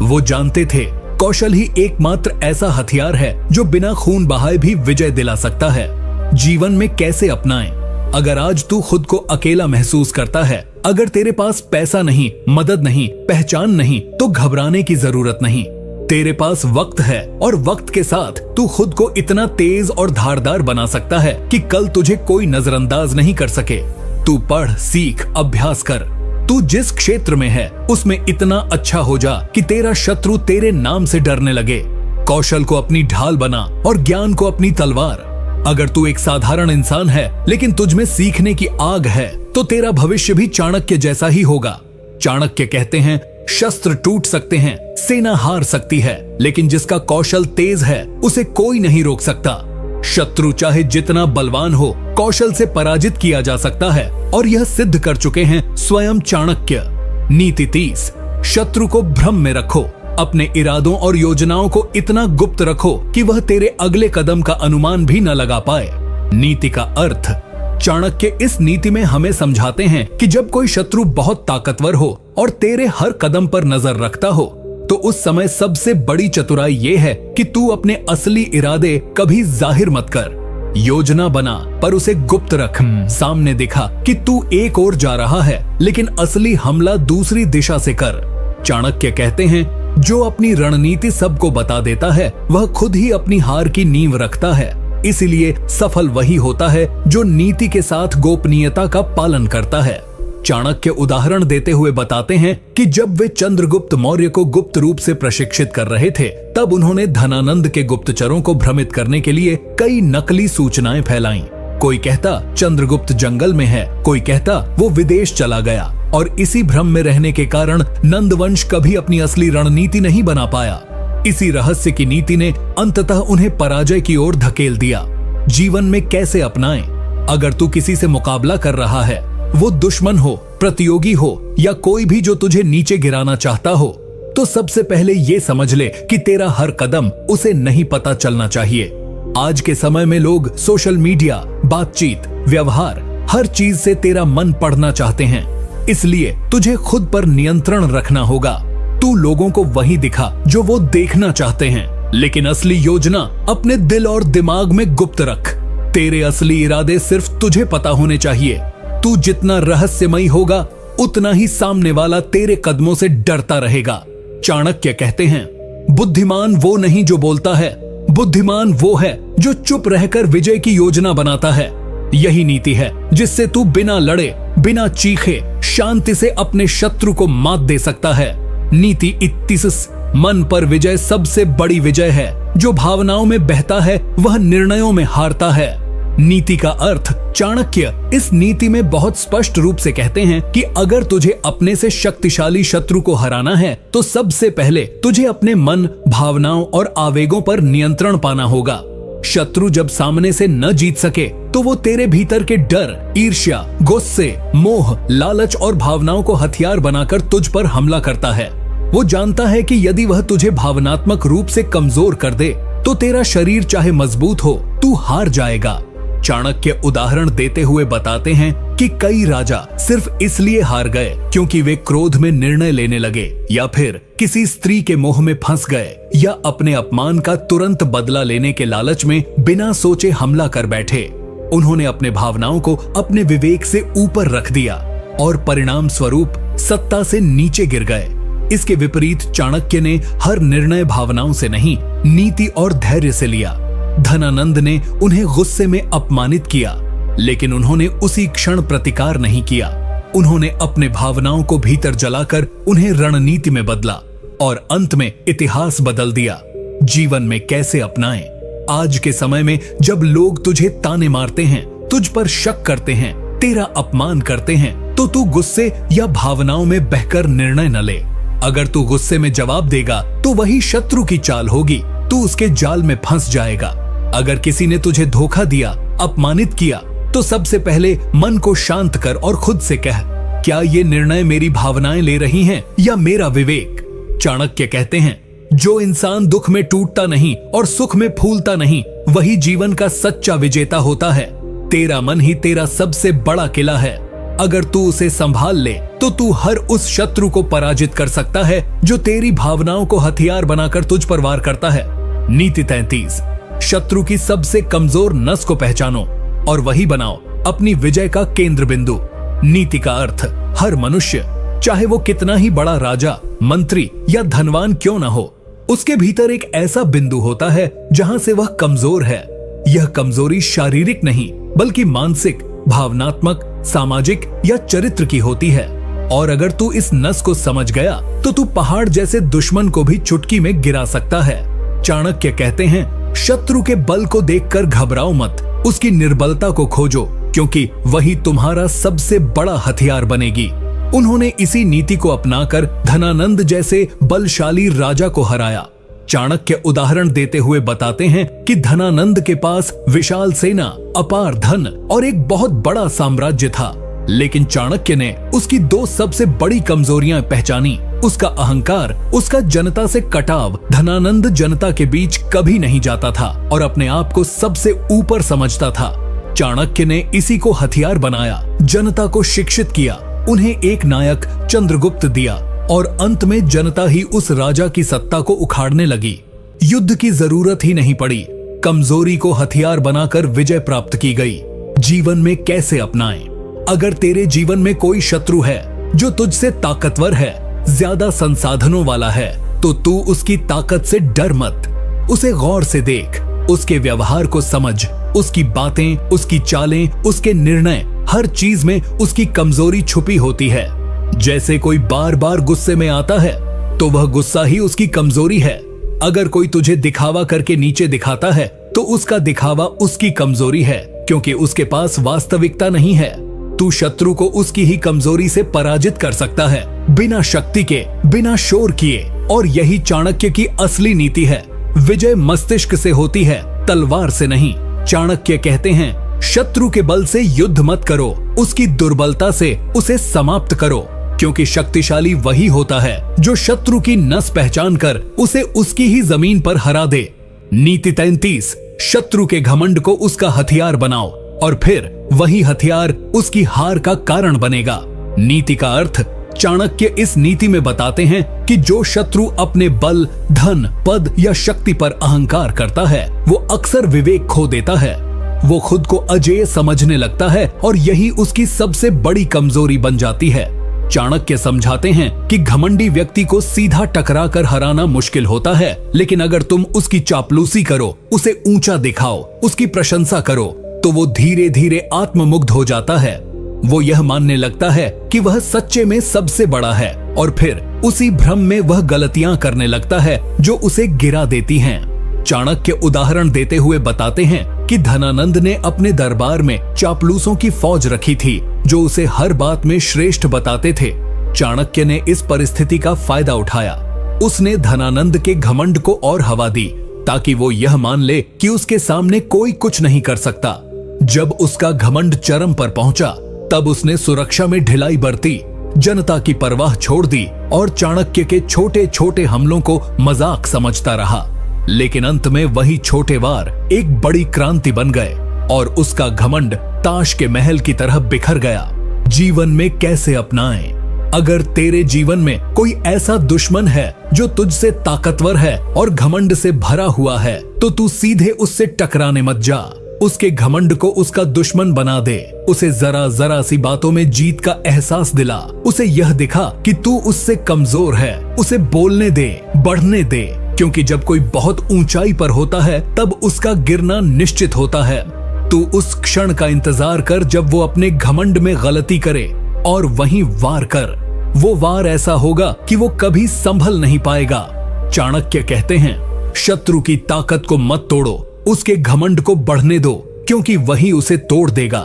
वो जानते थे कौशल ही एकमात्र ऐसा हथियार है जो बिना खून बहाए भी विजय दिला सकता है। जीवन में कैसे अपनाएं? अगर आज तू खुद को अकेला महसूस करता है, अगर तेरे पास पैसा नहीं, मदद नहीं, पहचान नहीं, तो घबराने की जरूरत नहीं। तेरे पास वक्त है और वक्त के साथ तू खुद को इतना तेज और धारदार बना सकता है कि कल तुझे कोई नजरअंदाज नहीं कर सके। तू पढ़, सीख, अभ्यास कर। तू जिस क्षेत्र में है उसमें इतना अच्छा हो जा कि तेरा शत्रु तेरे नाम से डरने लगे। कौशल को अपनी ढाल बना और ज्ञान को अपनी तलवार। अगर तू एक साधारण इंसान है लेकिन तुझ में सीखने की आग है, तो तेरा भविष्य भी चाणक्य जैसा ही होगा। चाणक्य कहते हैं, शस्त्र टूट सकते हैं, सेना हार सकती है, लेकिन जिसका कौशल तेज है उसे कोई नहीं रोक सकता। शत्रु चाहे जितना बलवान हो, कौशल से पराजित किया जा सकता है, और यह सिद्ध कर चुके हैं स्वयं चाणक्य। नीति 30, शत्रु को भ्रम में रखो। अपने इरादों और योजनाओं को इतना गुप्त रखो कि वह तेरे अगले कदम का अनुमान भी न लगा पाए। नीति का अर्थ। चाणक्य इस नीति में हमें समझाते हैं कि जब कोई शत्रु बहुत ताकतवर हो और तेरे हर कदम पर नजर रखता हो, तो उस समय सबसे बड़ी चतुराई ये है कि तू अपने असली इरादे कभी जाहिर मत कर। योजना बना पर उसे गुप्त रख। सामने दिखा कि तू एक ओर जा रहा है, लेकिन असली हमला दूसरी दिशा से कर। चाणक्य कहते हैं, जो अपनी रणनीति सबको बता देता है वह खुद ही अपनी हार की नींव रखता है। इसीलिए सफल वही होता है जो नीति के साथ गोपनीयता का पालन करता है। चाणक्य उदाहरण देते हुए बताते हैं कि जब वे चंद्रगुप्त मौर्य को गुप्त रूप से प्रशिक्षित कर रहे थे, तब उन्होंने धनानंद के गुप्तचरों को भ्रमित करने के लिए कई नकली सूचनाएं फैलाईं। कोई कहता चंद्रगुप्त जंगल में है, कोई कहता वो विदेश चला गया, और इसी भ्रम में रहने के कारण नंदवंश कभी अपनी असली रणनीति नहीं बना पाया। इसी रहस्य की नीति ने अंततः उन्हें पराजय की ओर धकेल दिया। जीवन में कैसे अपनाएं? अगर तू किसी से मुकाबला कर रहा है, वो दुश्मन हो, प्रतियोगी हो, या कोई भी जो तुझे नीचे गिराना चाहता हो, तो सबसे पहले ये समझ ले कि तेरा हर कदम उसे नहीं पता चलना चाहिए। आज के समय में लोग सोशल मीडिया, बातचीत, व्यवहार, हर चीज से तेरा मन पढ़ना चाहते हैं। इसलिए तुझे खुद पर नियंत्रण रखना होगा। तू लोगों को वही दिखा जो वो देखना चाहते हैं, लेकिन असली योजना अपने दिल और दिमाग में गुप्त रख। तेरे असली इरादे सिर्फ तुझे पता होने चाहिए। तू जितना रहस्यमयी होगा, उतना ही सामने वाला तेरे कदमों से डरता रहेगा। चाणक्य कहते हैं, बुद्धिमान वो नहीं जो बोलता है, बुद्धिमान वो है जो चुप रहकर विजय की योजना बनाता है। यही नीति है जिससे तू बिना लड़े, बिना चीखे, शांति से अपने शत्रु को मात दे सकता है। नीति 31, मन पर विजय सबसे बड़ी विजय है। जो भावनाओं में बहता है वह निर्णयों में हारता है। नीति का अर्थ। चाणक्य इस नीति में बहुत स्पष्ट रूप से कहते हैं कि अगर तुझे अपने से शक्तिशाली शत्रु को हराना है, तो सबसे पहले तुझे अपने मन, भावनाओं और आवेगों पर नियंत्रण पाना होगा। शत्रु जब सामने से न जीत सके, तो वो तेरे भीतर के डर, ईर्ष्या, गुस्से, मोह, लालच और भावनाओं को हथियार बनाकर तुझ पर हमला करता है। वो जानता है कि यदि वह तुझे भावनात्मक रूप से कमजोर कर दे, तो तेरा शरीर चाहे मजबूत हो, तू हार जाएगा। चाणक्य उदाहरण देते हुए बताते हैं कि कई राजा सिर्फ इसलिए हार गए क्योंकि वे क्रोध में निर्णय लेने लगे, या फिर किसी स्त्री के मोह में फंस गए, या अपने अपमान का तुरंत बदला लेने के लालच में बिना सोचे हमला कर बैठे। उन्होंने अपने भावनाओं को अपने विवेक से ऊपर रख दिया और परिणाम स्वरूप सत्ता से नीचे गिर गए। इसके विपरीत चाणक्य ने हर निर्णय भावनाओं से नहीं, नीति और धैर्य से लिया। धनानंद ने उन्हें गुस्से में अपमानित किया, लेकिन उन्होंने उसी क्षण प्रतिकार नहीं किया। उन्होंने अपने भावनाओं को भीतर जलाकर उन्हें रणनीति में बदला और अंत में इतिहास बदल दिया। जीवन में कैसे अपनाएं? आज के समय में जब लोग तुझे ताने मारते हैं, तुझ पर शक करते हैं, तेरा अपमान करते हैं, तो तू गुस्से या भावनाओं में बहकर निर्णय न ले। अगर तू गुस्से में जवाब देगा तो वही शत्रु की चाल होगी, तू उसके जाल में फंस जाएगा। अगर किसी ने तुझे धोखा दिया, अपमानित किया, तो सबसे पहले मन को शांत कर और खुद से कह, क्या ये निर्णय मेरी भावनाएं ले रही हैं या मेरा विवेक? चाणक्य कहते हैं, जो इंसान दुख में टूटता नहीं और सुख में फूलता नहीं, वही जीवन का सच्चा विजेता होता है। तेरा मन ही तेरा सबसे बड़ा किला है। अगर तू उसे संभाल ले, तो तू हर उस शत्रु को पराजित कर सकता है जो तेरी भावनाओं को हथियार बनाकर तुझ पर वार करता है। नीति 33, शत्रु की सबसे कमजोर नस को पहचानो और वही बनाओ अपनी विजय का केंद्र बिंदु। नीति का अर्थ। हर मनुष्य, चाहे वो कितना ही बड़ा राजा, मंत्री या धनवान क्यों न हो, उसके भीतर एक ऐसा बिंदु होता है जहां से वह कमजोर है। यह कमजोरी शारीरिक नहीं, बल्कि मानसिक, भावनात्मक, सामाजिक या चरित्र की होती है। और अगर तू इस नस को समझ गया, तो तू पहाड़ जैसे दुश्मन को भी चुटकी में गिरा सकता है। चाणक्य कहते हैं, शत्रु के बल को देखकर घबराओ मत, उसकी निर्बलता को खोजो, क्योंकि वही तुम्हारा सबसे बड़ा हथियार बनेगी। उन्होंने इसी नीति को अपनाकर धनानंद जैसे बलशाली राजा को हराया। चाणक्य उदाहरण देते हुए बताते हैं कि धनानंद के पास विशाल सेना, अपार धन और एक बहुत बड़ा साम्राज्य था, लेकिन चाणक्य ने उसकी दो सबसे बड़ी कमजोरियां पहचानी, उसका अहंकार, उसका जनता से कटाव। धनानंद जनता के बीच कभी नहीं जाता था और अपने आप को सबसे ऊपर समझता था। चाणक्य ने इसी को हथियार बनाया, जनता को शिक्षित किया, उन्हें एक नायक चंद्रगुप्त दिया और अंत में जनता ही उस राजा की सत्ता को उखाड़ने लगी। युद्ध की जरूरत ही नहीं पड़ी, कमजोरी को हथियार बनाकर विजय प्राप्त की गई। जीवन में कैसे अपनाएं? अगर तेरे जीवन में कोई शत्रु है जो तुझसे ताकतवर है, ज्यादा संसाधनों वाला है, तो तू उसकी ताकत से डर मत। उसे गौर से देख, उसके व्यवहार को समझ, उसकी बातें, उसकी चालें, उसके निर्णय, हर चीज में उसकी कमजोरी छुपी होती है। जैसे कोई बार बार गुस्से में आता है तो वह गुस्सा ही उसकी कमजोरी है। अगर कोई तुझे दिखावा करके नीचे दिखाता है तो उसका दिखावा उसकी कमजोरी है, क्योंकि उसके पास वास्तविकता नहीं है। तू शत्रु को उसकी ही कमजोरी से पराजित कर सकता है, बिना शक्ति के, बिना शोर किए। और यही चाणक्य की असली नीति है। विजय मस्तिष्क से होती है, तलवार से नहीं। चाणक्य कहते हैं, शत्रु के बल से युद्ध मत करो, उसकी दुर्बलता से उसे समाप्त करो, क्योंकि शक्तिशाली वही होता है जो शत्रु की नस पहचान कर उसे उसकी ही जमीन पर हरा दे। नीति 33, शत्रु के घमंड को उसका हथियार बनाओ और फिर वही हथियार उसकी हार का कारण बनेगा। नीति का अर्थ चाणक्य इस नीति में बताते हैं कि जो शत्रु अपने बल, धन, पद या शक्ति पर अहंकार करता है, वो अक्सर विवेक खो देता है। वो खुद को अजेय समझने लगता है और यही उसकी सबसे बड़ी कमजोरी बन जाती है। चाणक्य समझाते हैं कि घमंडी व्यक्ति को सीधा टकरा कर हराना मुश्किल होता है, लेकिन अगर तुम उसकी चापलूसी करो, उसे ऊंचा दिखाओ, उसकी प्रशंसा करो, तो वो धीरे धीरे आत्ममुग्ध हो जाता है। वो यह मानने लगता है कि वह सच्चे में सबसे बड़ा है और फिर उसी भ्रम में वह गलतियां करने लगता है जो उसे गिरा देती हैं। चाणक्य उदाहरण देते हुए बताते हैं कि धनानंद ने अपने दरबार में चापलूसों की फौज रखी थी जो उसे हर बात में श्रेष्ठ बताते थे। चाणक्य ने इस परिस्थिति का फायदा उठाया। उसने धनानंद के घमंड को और हवा दी ताकि वो यह मान ले कि उसके सामने कोई कुछ नहीं कर सकता। जब उसका घमंड चरम पर पहुंचा, तब उसने सुरक्षा में ढिलाई बरती, जनता की परवाह छोड़ दी और चाणक्य के छोटे छोटे हमलों को मजाक समझता रहा। लेकिन अंत में वही छोटे वार एक बड़ी क्रांति बन गए और उसका घमंड ताश के महल की तरह बिखर गया। जीवन में कैसे अपनाएं? अगर तेरे जीवन में कोई ऐसा दुश्मन है जो तुझसे ताकतवर है और घमंड से भरा हुआ है, तो तू सीधे उससे टकराने मत जा। उसके घमंड को उसका दुश्मन बना दे। उसे जरा जरा सी बातों में जीत का एहसास दिला। उसे यह दिखा कि तू उससे कमजोर है। उसे बोलने दे, बढ़ने दे, क्योंकि जब कोई बहुत ऊंचाई पर होता है तब उसका गिरना निश्चित होता है। तू उस क्षण का इंतजार कर जब वो अपने घमंड में गलती करे और वहीं वार कर। वो वार ऐसा होगा कि वो कभी संभल नहीं पाएगा। चाणक्य कहते हैं, शत्रु की ताकत को मत तोड़ो, उसके घमंड को बढ़ने दो, क्योंकि वही उसे तोड़ देगा।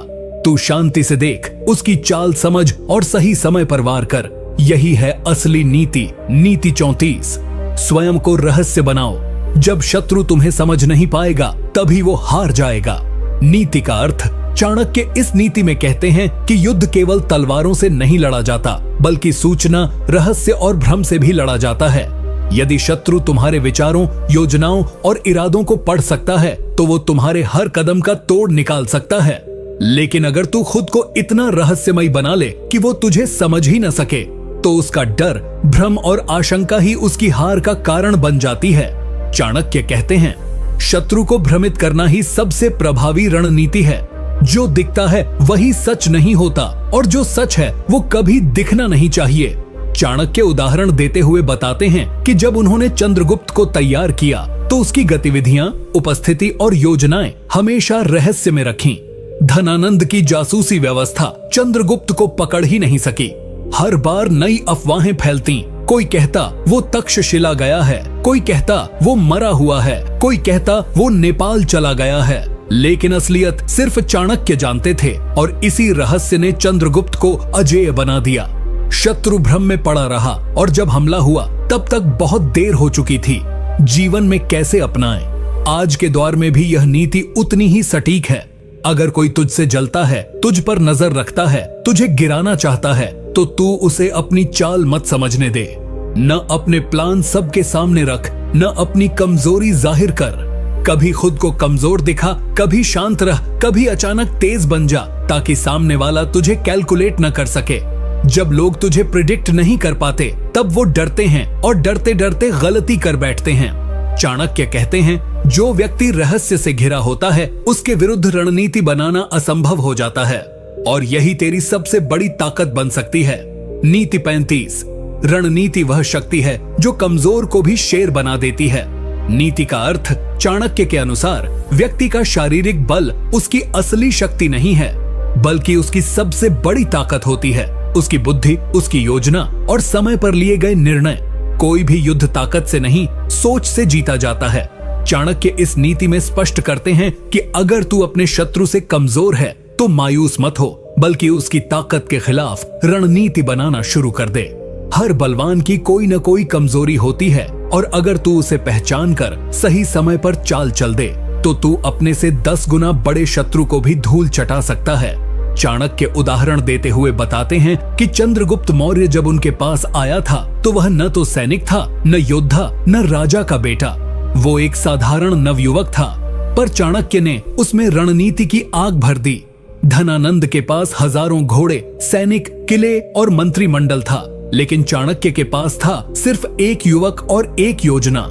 तू शांति से देख, उसकी चाल समझ और सही समय पर वार कर। यही है असली नीति। नीति 34, स्वयं को रहस्य बनाओ। जब शत्रु तुम्हें समझ नहीं पाएगा तभी वो हार जाएगा। नीति का अर्थ चाणक्य इस नीति में कहते हैं कि युद्ध केवल तलवारों से नहीं लड़ा जाता, बल्कि सूचना, रहस्य और भ्रम से भी लड़ा जाता है। यदि शत्रु तुम्हारे विचारों, योजनाओं और इरादों को पढ़ सकता है तो वो तुम्हारे हर कदम का तोड़ निकाल सकता है। लेकिन अगर तू खुद को इतना रहस्यमय बना ले कि वो तुझे समझ ही न सके, तो उसका डर, भ्रम और आशंका ही उसकी हार का कारण बन जाती है। चाणक्य कहते हैं, शत्रु को भ्रमित करना ही सबसे प्रभावी रणनीति है। जो दिखता है वही सच नहीं होता और जो सच है वो कभी दिखना नहीं चाहिए। चाणक्य उदाहरण देते हुए बताते हैं कि जब उन्होंने चंद्रगुप्त को तैयार किया तो उसकी गतिविधियां, उपस्थिति और योजनाएं हमेशा रहस्य में रखीं। धनानंद की जासूसी व्यवस्था चंद्रगुप्त को पकड़ ही नहीं सकी। हर बार नई अफवाहें फैलती। कोई कहता वो तक्षशिला गया है, कोई कहता वो मरा हुआ है, कोई कहता वो नेपाल चला गया है। लेकिन असलियत सिर्फ चाणक्य जानते थे और इसी रहस्य ने चंद्रगुप्त को अजेय बना दिया। शत्रु भ्रम में पड़ा रहा और जब हमला हुआ तब तक बहुत देर हो चुकी थी। जीवन में कैसे अपनाएं? आज के दौर में भी यह नीति उतनी ही सटीक है। अगर कोई तुझसे जलता है, तुझ पर नजर रखता है, तुझे गिराना चाहता है, तो तू उसे अपनी चाल मत समझने दे। न अपने प्लान सबके सामने रख, न अपनी कमजोरी जाहिर कर। कभी खुद को कमजोर दिखा, कभी शांत रह, कभी अचानक तेज बन जा, ताकि सामने वाला तुझे कैलकुलेट न कर सके। जब लोग तुझे प्रिडिक्ट नहीं कर पाते, तब वो डरते हैं और डरते डरते गलती कर बैठते हैं। चाणक्य कहते हैं, जो व्यक्ति रहस्य से घिरा होता है, उसके विरुद्ध रणनीति बनाना असंभव हो जाता है, और यही तेरी सबसे बड़ी ताकत बन सकती है। नीति 35। रणनीति वह शक्ति है जो कमजोर को भी शेर बना देती है। नीति का अर्थ चाणक्य के अनुसार व्यक्ति का शारीरिक बल उसकी असली शक्ति नहीं है, बल्कि उसकी सबसे बड़ी ताकत होती है। उसकी बुद्धि, उसकी योजना और समय पर लिए गए निर्णय। कोई भी युद्ध ताकत से नहीं, सोच से जीता जाता है। चाणक्य इस नीति में स्पष्ट करते हैं कि अगर तू अपने शत्रु से कमजोर है तो मायूस मत हो, बल्कि उसकी ताकत के खिलाफ रणनीति बनाना शुरू कर दे। हर बलवान की कोई न कोई कमजोरी होती है, और अगर तू उसे पहचान कर सही समय पर चाल चल दे, तो तू अपने से 10 गुना बड़े शत्रु को भी धूल चटा सकता है। चाणक्य उदाहरण देते हुए बताते हैं कि चंद्रगुप्त मौर्य जब उनके पास आया था, तो वह न तो सैनिक था, न योद्धा, न राजा का बेटा। वो एक साधारण नवयुवक था, पर चाणक्य ने उसमें रणनीति की आग भर दी। धनानंद के पास हजारों घोड़े, सैनिक, किले और मंत्रिमंडल था, लेकिन चाणक्य के पास था सिर्फ एक युवक और एक योजना।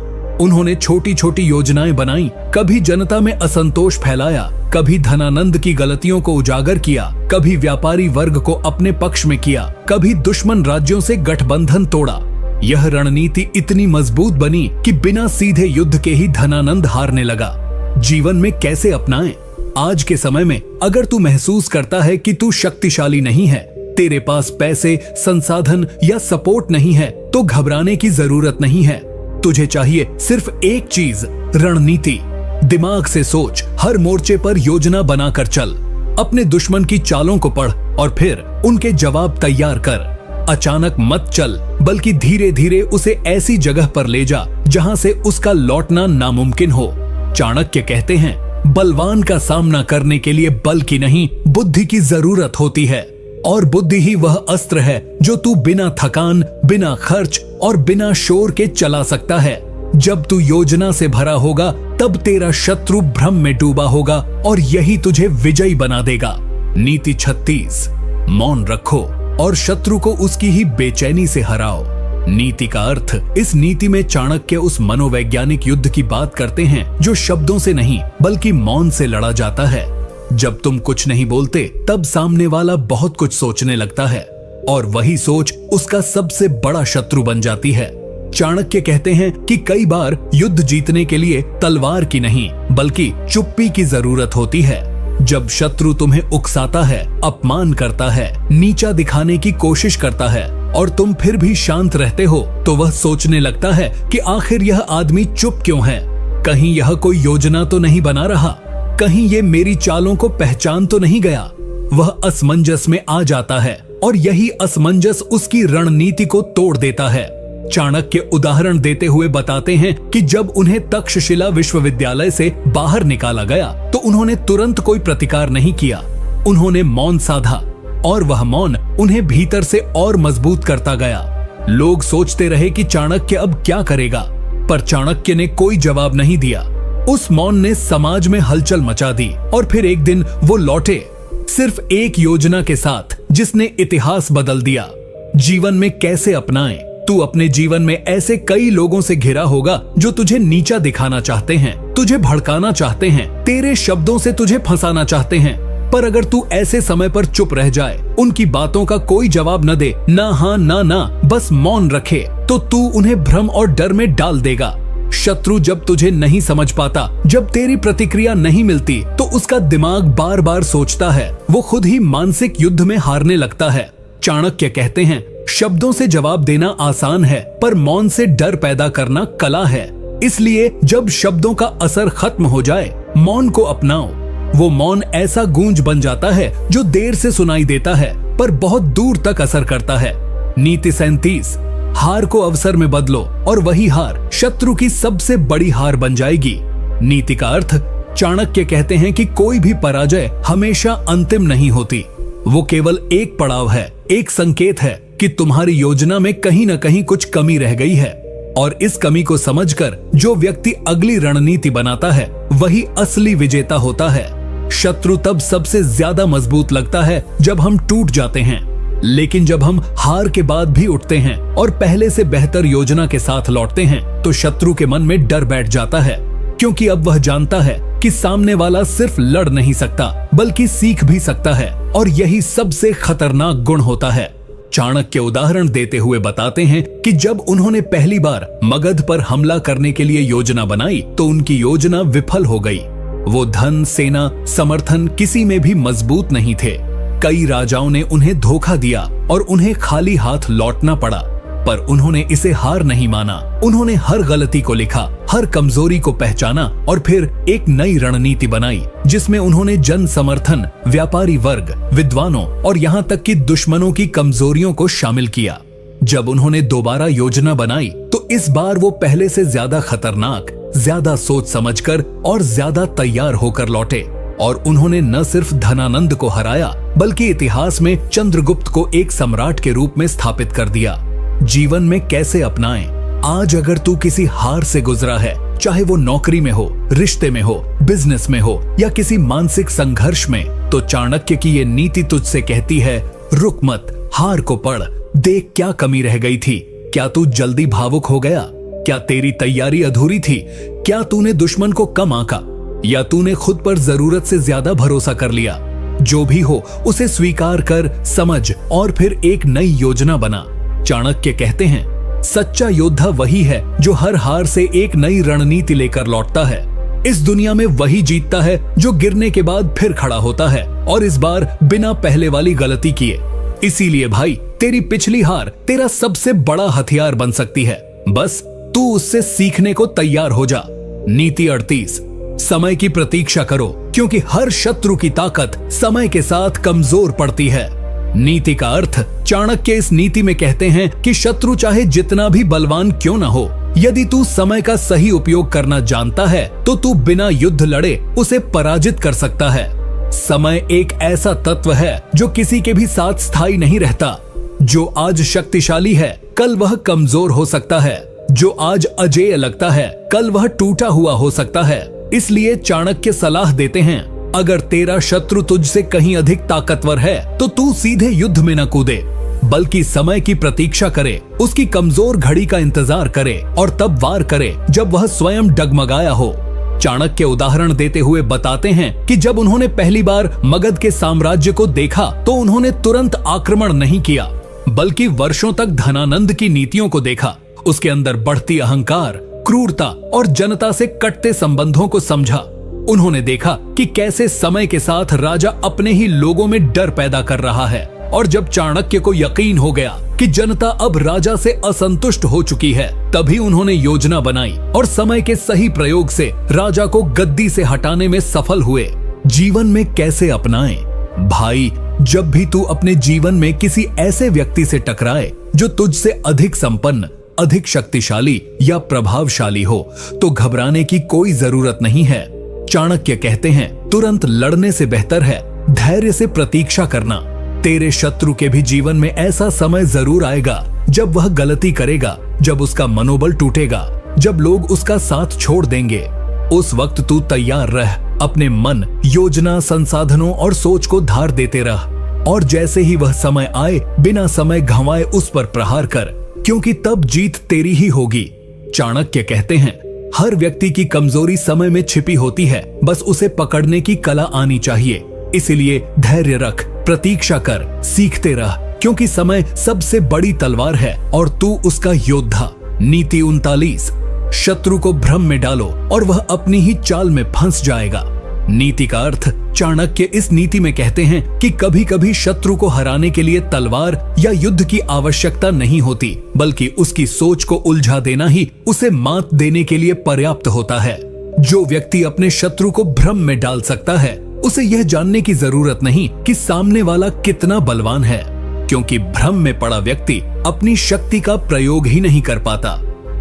उन्होंने छोटी छोटी योजनाएं बनाई, कभी जनता में असंतोष फैलाया, कभी धनानंद की गलतियों को उजागर किया, कभी व्यापारी वर्ग को अपने पक्ष में किया, कभी दुश्मन राज्यों से गठबंधन तोड़ा। यह रणनीति इतनी मजबूत बनी कि बिना सीधे युद्ध के ही धनानंद हारने लगा। जीवन में कैसे अपनाएं? आज के समय में अगर तू महसूस करता है कि तू शक्तिशाली नहीं है, तेरे पास पैसे, संसाधन या सपोर्ट नहीं है, तो घबराने की जरूरत नहीं है। तुझे चाहिए सिर्फ एक चीज, रणनीति। दिमाग से सोच, हर मोर्चे पर योजना बनाकर चल। अपने दुश्मन की चालों को पढ़ और फिर उनके जवाब तैयार कर। अचानक मत चल, बल्कि धीरे धीरे उसे ऐसी जगह पर ले जा जहां से उसका लौटना नामुमकिन हो। चाणक्य कहते हैं, बलवान का सामना करने के लिए बल की नहीं, बुद्धि की जरूरत होती है, और बुद्धि ही वह अस्त्र है जो तू बिना थकान, बिना खर्च और बिना शोर के चला सकता है। जब तू योजना से भरा होगा, तब तेरा शत्रु भ्रम में डूबा होगा, और यही तुझे विजयी बना देगा। नीति 36। मौन रखो और शत्रु को उसकी ही बेचैनी से हराओ। नीति का अर्थ, इस नीति में चाणक्य उस मनोवैज्ञानिक युद्ध की बात करते हैं जो शब्दों से नहीं बल्कि मौन से लड़ा जाता है। जब तुम कुछ नहीं बोलते, तब सामने वाला बहुत कुछ सोचने लगता है, और वही सोच उसका सबसे बड़ा शत्रु बन जाती है। चाणक्य कहते हैं कि कई बार युद्ध जीतने के लिए तलवार की नहीं, बल्कि चुप्पी की जरूरत होती है। जब शत्रु तुम्हें उकसाता है, अपमान करता है, नीचा दिखाने की कोशिश करता है, और तुम फिर भी शांत रहते हो, तो वह सोचने लगता है कि आखिर यह आदमी चुप क्यों है? कहीं यह कोई योजना तो नहीं बना रहा? कहीं ये मेरी चालों को पहचान तो नहीं गया? वह असमंजस में आ जाता है, और यही असमंजस उसकी रणनीति को तोड़ देता है। चाणक्य उदाहरण देते हुए बताते हैं कि जब उन्हें तक्षशिला विश्वविद्यालय से बाहर निकाला गया, तो उन्होंने तुरंत कोई प्रतिकार नहीं किया। उन्होंने मौन साधा, और वह मौन उन्हें भीतर से और मजबूत करता गया। लोग सोचते रहे कि चाणक्य अब क्या करेगा, पर चाणक्य ने कोई जवाब नहीं दिया। उस मौन ने समाज में हलचल मचा दी, और फिर एक दिन वो लौटे, सिर्फ एक योजना के साथ जिसने इतिहास बदल दिया। जीवन में कैसे अपनाएं? तू अपने जीवन में ऐसे कई लोगों से घिरा होगा जो तुझे नीचा दिखाना चाहते हैं, तुझे भड़काना चाहते हैं, तेरे शब्दों से तुझे फंसाना चाहते हैं। पर अगर तू ऐसे समय पर चुप रह जाए, उनकी बातों का कोई जवाब न दे, ना हाँ ना ना, बस मौन रखे, तो तू उन्हें भ्रम और डर में डाल देगा। शत्रु जब तुझे नहीं समझ पाता, जब तेरी प्रतिक्रिया नहीं मिलती, तो उसका दिमाग बार बार सोचता है, वो खुद ही मानसिक युद्ध में हारने लगता है। चाणक्य कहते हैं, शब्दों से जवाब देना आसान है, पर मौन से डर पैदा करना कला है। इसलिए जब शब्दों का असर खत्म हो जाए, मौन को अपनाओ। वो मौन ऐसा गूंज बन जाता है जो देर से सुनाई देता है, पर बहुत दूर तक असर करता है। नीति 37, हार को अवसर में बदलो और वही हार शत्रु की सबसे बड़ी हार बन जाएगी। नीति का अर्थ, चाणक्य कहते हैं कि कोई भी पराजय हमेशा अंतिम नहीं होती। वो केवल एक पड़ाव है, एक संकेत है कि तुम्हारी योजना में कहीं न कहीं कुछ कमी रह गई है। और इस कमी को समझकर जो व्यक्ति अगली रणनीति बनाता है वही असली विजेता होता है। शत्रु तब सबसे ज्यादा मजबूत लगता है जब हम टूट जाते हैं, लेकिन जब हम हार के बाद भी उठते हैं और पहले से बेहतर योजना के साथ लौटते हैं तो शत्रु के मन में डर बैठ जाता है, क्योंकि अब वह जानता है कि सामने वाला सिर्फ लड़ नहीं सकता बल्कि सीख भी सकता है, और यही सबसे खतरनाक गुण होता है। चाणक्य उदाहरण देते हुए बताते हैं कि जब उन्होंने पहली बार मगध पर हमला करने के लिए योजना बनाई तो उनकी योजना विफल हो गई। वो धन, सेना, समर्थन किसी में भी मजबूत नहीं थे। कई राजाओं ने उन्हें धोखा दिया और उन्हें खाली हाथ लौटना पड़ा, पर उन्होंने इसे हार नहीं माना। उन्होंने हर गलती को लिखा, हर कमजोरी को पहचाना और फिर एक नई रणनीति बनाई जिसमें उन्होंने जन समर्थन, व्यापारी वर्ग, विद्वानों और यहाँ तक कि दुश्मनों की कमजोरियों को शामिल किया। जब उन्होंने दोबारा योजना बनाई तो इस बार वो पहले से ज्यादा खतरनाक, ज्यादा सोच समझकर और ज्यादा तैयार होकर लौटे, और उन्होंने न सिर्फ धनानंद को हराया बल्कि इतिहास में चंद्रगुप्त को एक सम्राट के रूप में स्थापित कर दिया। जीवन में कैसे अपनाएं? आज अगर तू किसी हार से गुजरा है, चाहे वो नौकरी में हो, रिश्ते में हो, बिजनेस में हो या किसी मानसिक संघर्ष में, तो चाणक्य की ये नीति तुझसे कहती है, रुक मत, हार को पढ़, देख क्या कमी रह गई थी। क्या तू जल्दी भावुक हो गया? क्या तेरी तैयारी अधूरी थी? क्या तूने दुश्मन को कम आंका या तूने खुद पर जरूरत से ज्यादा भरोसा कर लिया? जो भी हो उसे स्वीकार कर, समझ और फिर एक नई योजना बना। चाणक्य कहते हैं, सच्चा योद्धा वही है जो हर हार से एक नई रणनीति लेकर लौटता है। इस दुनिया में वही जीतता है जो गिरने के बाद फिर खड़ा होता है, और इस बार बिना पहले वाली गलती किए। इसीलिए भाई, तेरी पिछली हार तेरा सबसे बड़ा हथियार बन सकती है, बस तू उससे सीखने को तैयार हो जा। नीति 38, समय की प्रतीक्षा करो, क्योंकि हर शत्रु की ताकत समय के साथ कमजोर पड़ती है। नीति का अर्थ, चाणक्य इस नीति में कहते हैं कि शत्रु चाहे जितना भी बलवान क्यों ना हो, यदि तू समय का सही उपयोग करना जानता है तो तू बिना युद्ध लड़े उसे पराजित कर सकता है। समय एक ऐसा तत्व है जो किसी के भी साथ स्थायी नहीं रहता। जो आज शक्तिशाली है कल वह कमजोर हो सकता है, जो आज अजेय लगता है कल वह टूटा हुआ हो सकता है। इसलिए चाणक्य सलाह देते हैं, अगर तेरा शत्रु तुझसे कहीं अधिक ताकतवर है तो तू सीधे युद्ध में न कूदे, बल्कि समय की प्रतीक्षा करे, उसकी कमजोर घड़ी का इंतजार करे और तब वार करे जब वह स्वयं डगमगाया हो। चाणक्य उदाहरण देते हुए बताते हैं कि जब उन्होंने पहली बार मगध के साम्राज्य को देखा तो उन्होंने तुरंत आक्रमण नहीं किया, बल्कि वर्षों तक धनानंद की नीतियों को देखा, उसके अंदर बढ़ती अहंकार, क्रूरता और जनता से कटते संबंधों को समझा। उन्होंने देखा कि कैसे समय के साथ राजा अपने ही लोगों में डर पैदा कर रहा है, और जब चाणक्य को यकीन हो गया कि जनता अब राजा से असंतुष्ट हो चुकी है, तभी उन्होंने योजना बनाई और समय के सही प्रयोग से राजा को गद्दी से हटाने में सफल हुए। जीवन में कैसे अपनाएं? भाई, जब भी तू अपने जीवन में किसी ऐसे व्यक्ति से टकराए जो तुझसे अधिक संपन्न, अधिक शक्तिशाली या प्रभावशाली हो, तो घबराने की कोई जरूरत नहीं है। चाणक्य कहते हैं, तुरंत लड़ने से बेहतर है धैर्य से प्रतीक्षा करना। तेरे शत्रु के भी जीवन में ऐसा समय जरूर आएगा जब वह गलती करेगा, जब उसका मनोबल टूटेगा, जब लोग उसका साथ छोड़ देंगे। उस वक्त तू तैयार रह, अपने मन, योजना, संसाधनों और सोच को धार देते रह, और जैसे ही वह समय आए बिना समय गंवाए उस पर प्रहार कर, क्योंकि तब जीत तेरी ही होगी। चाणक्य कहते हैं, हर व्यक्ति की कमजोरी समय में छिपी होती है, बस उसे पकड़ने की कला आनी चाहिए। इसीलिए धैर्य रख, प्रतीक्षा कर, सीखते रह, क्योंकि समय सबसे बड़ी तलवार है और तू उसका योद्धा। नीति 39, शत्रु को भ्रम में डालो और वह अपनी ही चाल में फंस जाएगा। नीति का अर्थ, चाणक्य इस नीति में कहते हैं कि कभी कभी शत्रु को हराने के लिए तलवार या युद्ध की आवश्यकता नहीं होती, बल्कि उसकी सोच को उलझा देना ही उसे मात देने के लिए पर्याप्त होता है। जो व्यक्ति अपने शत्रु को भ्रम में डाल सकता है, उसे यह जानने की जरूरत नहीं कि सामने वाला कितना बलवान है। क्योंकि भ्रम में पड़ा व्यक्ति अपनी शक्ति का प्रयोग ही नहीं कर पाता।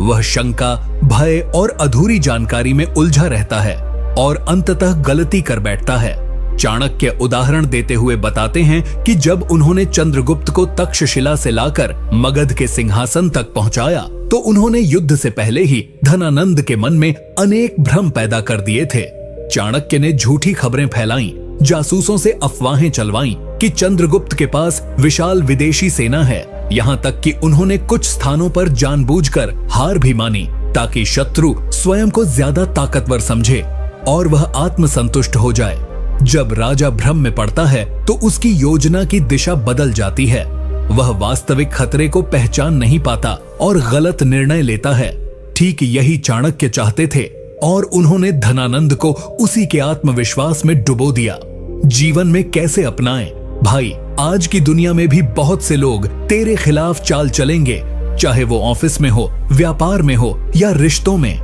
वह शंका, भय और अधूरी जानकारी में उलझा रहता है और अंततः गलती कर बैठता है। चाणक्य उदाहरण देते हुए बताते हैं कि जब उन्होंने चंद्रगुप्त को तक्षशिला से लाकर मगध के सिंहासन तक पहुंचाया तो उन्होंने युद्ध से पहले ही धनानंद के मन में अनेक भ्रम पैदा कर दिए थे। चाणक्य ने झूठी खबरें फैलाईं, जासूसों से अफवाहें चलवाईं कि चंद्रगुप्त के पास विशाल विदेशी सेना है। यहाँ तक कि उन्होंने कुछ स्थानों पर जानबूझकर हार भी मानी ताकि शत्रु स्वयं को ज्यादा ताकतवर समझे और वह आत्मसंतुष्ट हो जाए। जब राजा भ्रम में पड़ता है तो उसकी योजना की दिशा बदल जाती है। वह वास्तविक खतरे को पहचान नहीं पाता और गलत निर्णय लेता है। ठीक यही चाणक्य चाहते थे और उन्होंने धनानंद को उसी के आत्मविश्वास में डुबो दिया। जीवन में कैसे अपनाएं? भाई, आज की दुनिया में भी बहुत से लोग तेरे खिलाफ चाल चलेंगे, चाहे वो ऑफिस में हो, व्यापार में हो या रिश्तों में।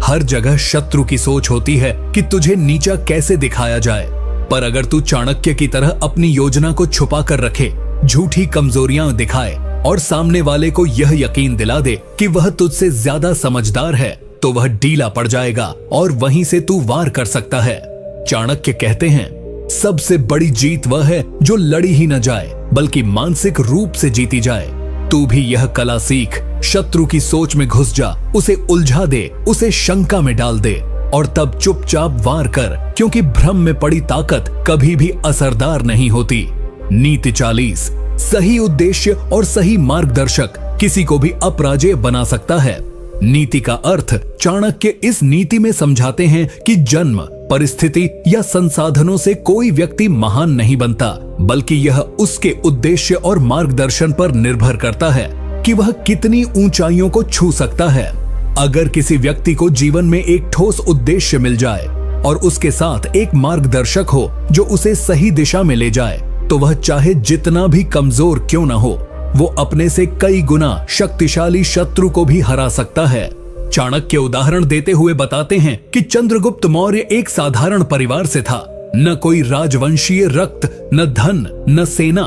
हर जगह शत्रु की सोच होती है कि तुझे नीचा कैसे दिखाया जाए। पर अगर तू चाणक्य की तरह अपनी योजना को छुपा कर रखे, झूठी कमजोरियां दिखाए और सामने वाले को यह यकीन दिला दे कि वह तुझसे ज्यादा समझदार है, तो वह ढीला पड़ जाएगा और वहीं से तू वार कर सकता है। चाणक्य कहते हैं, सबसे बड़ी जीत वह है जो लड़ी ही न जाए बल्कि मानसिक रूप से जीती जाए। तू भी यह कला सीख, शत्रु की सोच में घुस जा, उसे उलझा दे, उसे शंका में डाल दे और तब चुपचाप वार कर, क्योंकि भ्रम में पड़ी ताकत कभी भी असरदार नहीं होती। नीति 40, सही उद्देश्य और सही मार्गदर्शक किसी को भी अपराजेय बना सकता है। नीति का अर्थ चाणक्य इस नीति में समझाते हैं कि जन्म, परिस्थिति या संसाधनों से कोई व्यक्ति महान नहीं बनता, बल्कि यह उसके उद्देश्य और मार्गदर्शन पर निर्भर करता है कि वह कितनी ऊंचाइयों को छू सकता है। अगर किसी व्यक्ति को जीवन में एक ठोस उद्देश्य मिल जाए और उसके साथ एक मार्गदर्शक हो जो उसे सही दिशा में ले जाए, तो वह चाहे जितना भी कमजोर क्यों न हो, वो अपने से कई गुना शक्तिशाली शत्रु को भी हरा सकता है। चाणक्य उदाहरण देते हुए बताते हैं कि चंद्रगुप्त मौर्य एक साधारण परिवार से था, न कोई राजवंशीय रक्त, न धन, न सेना,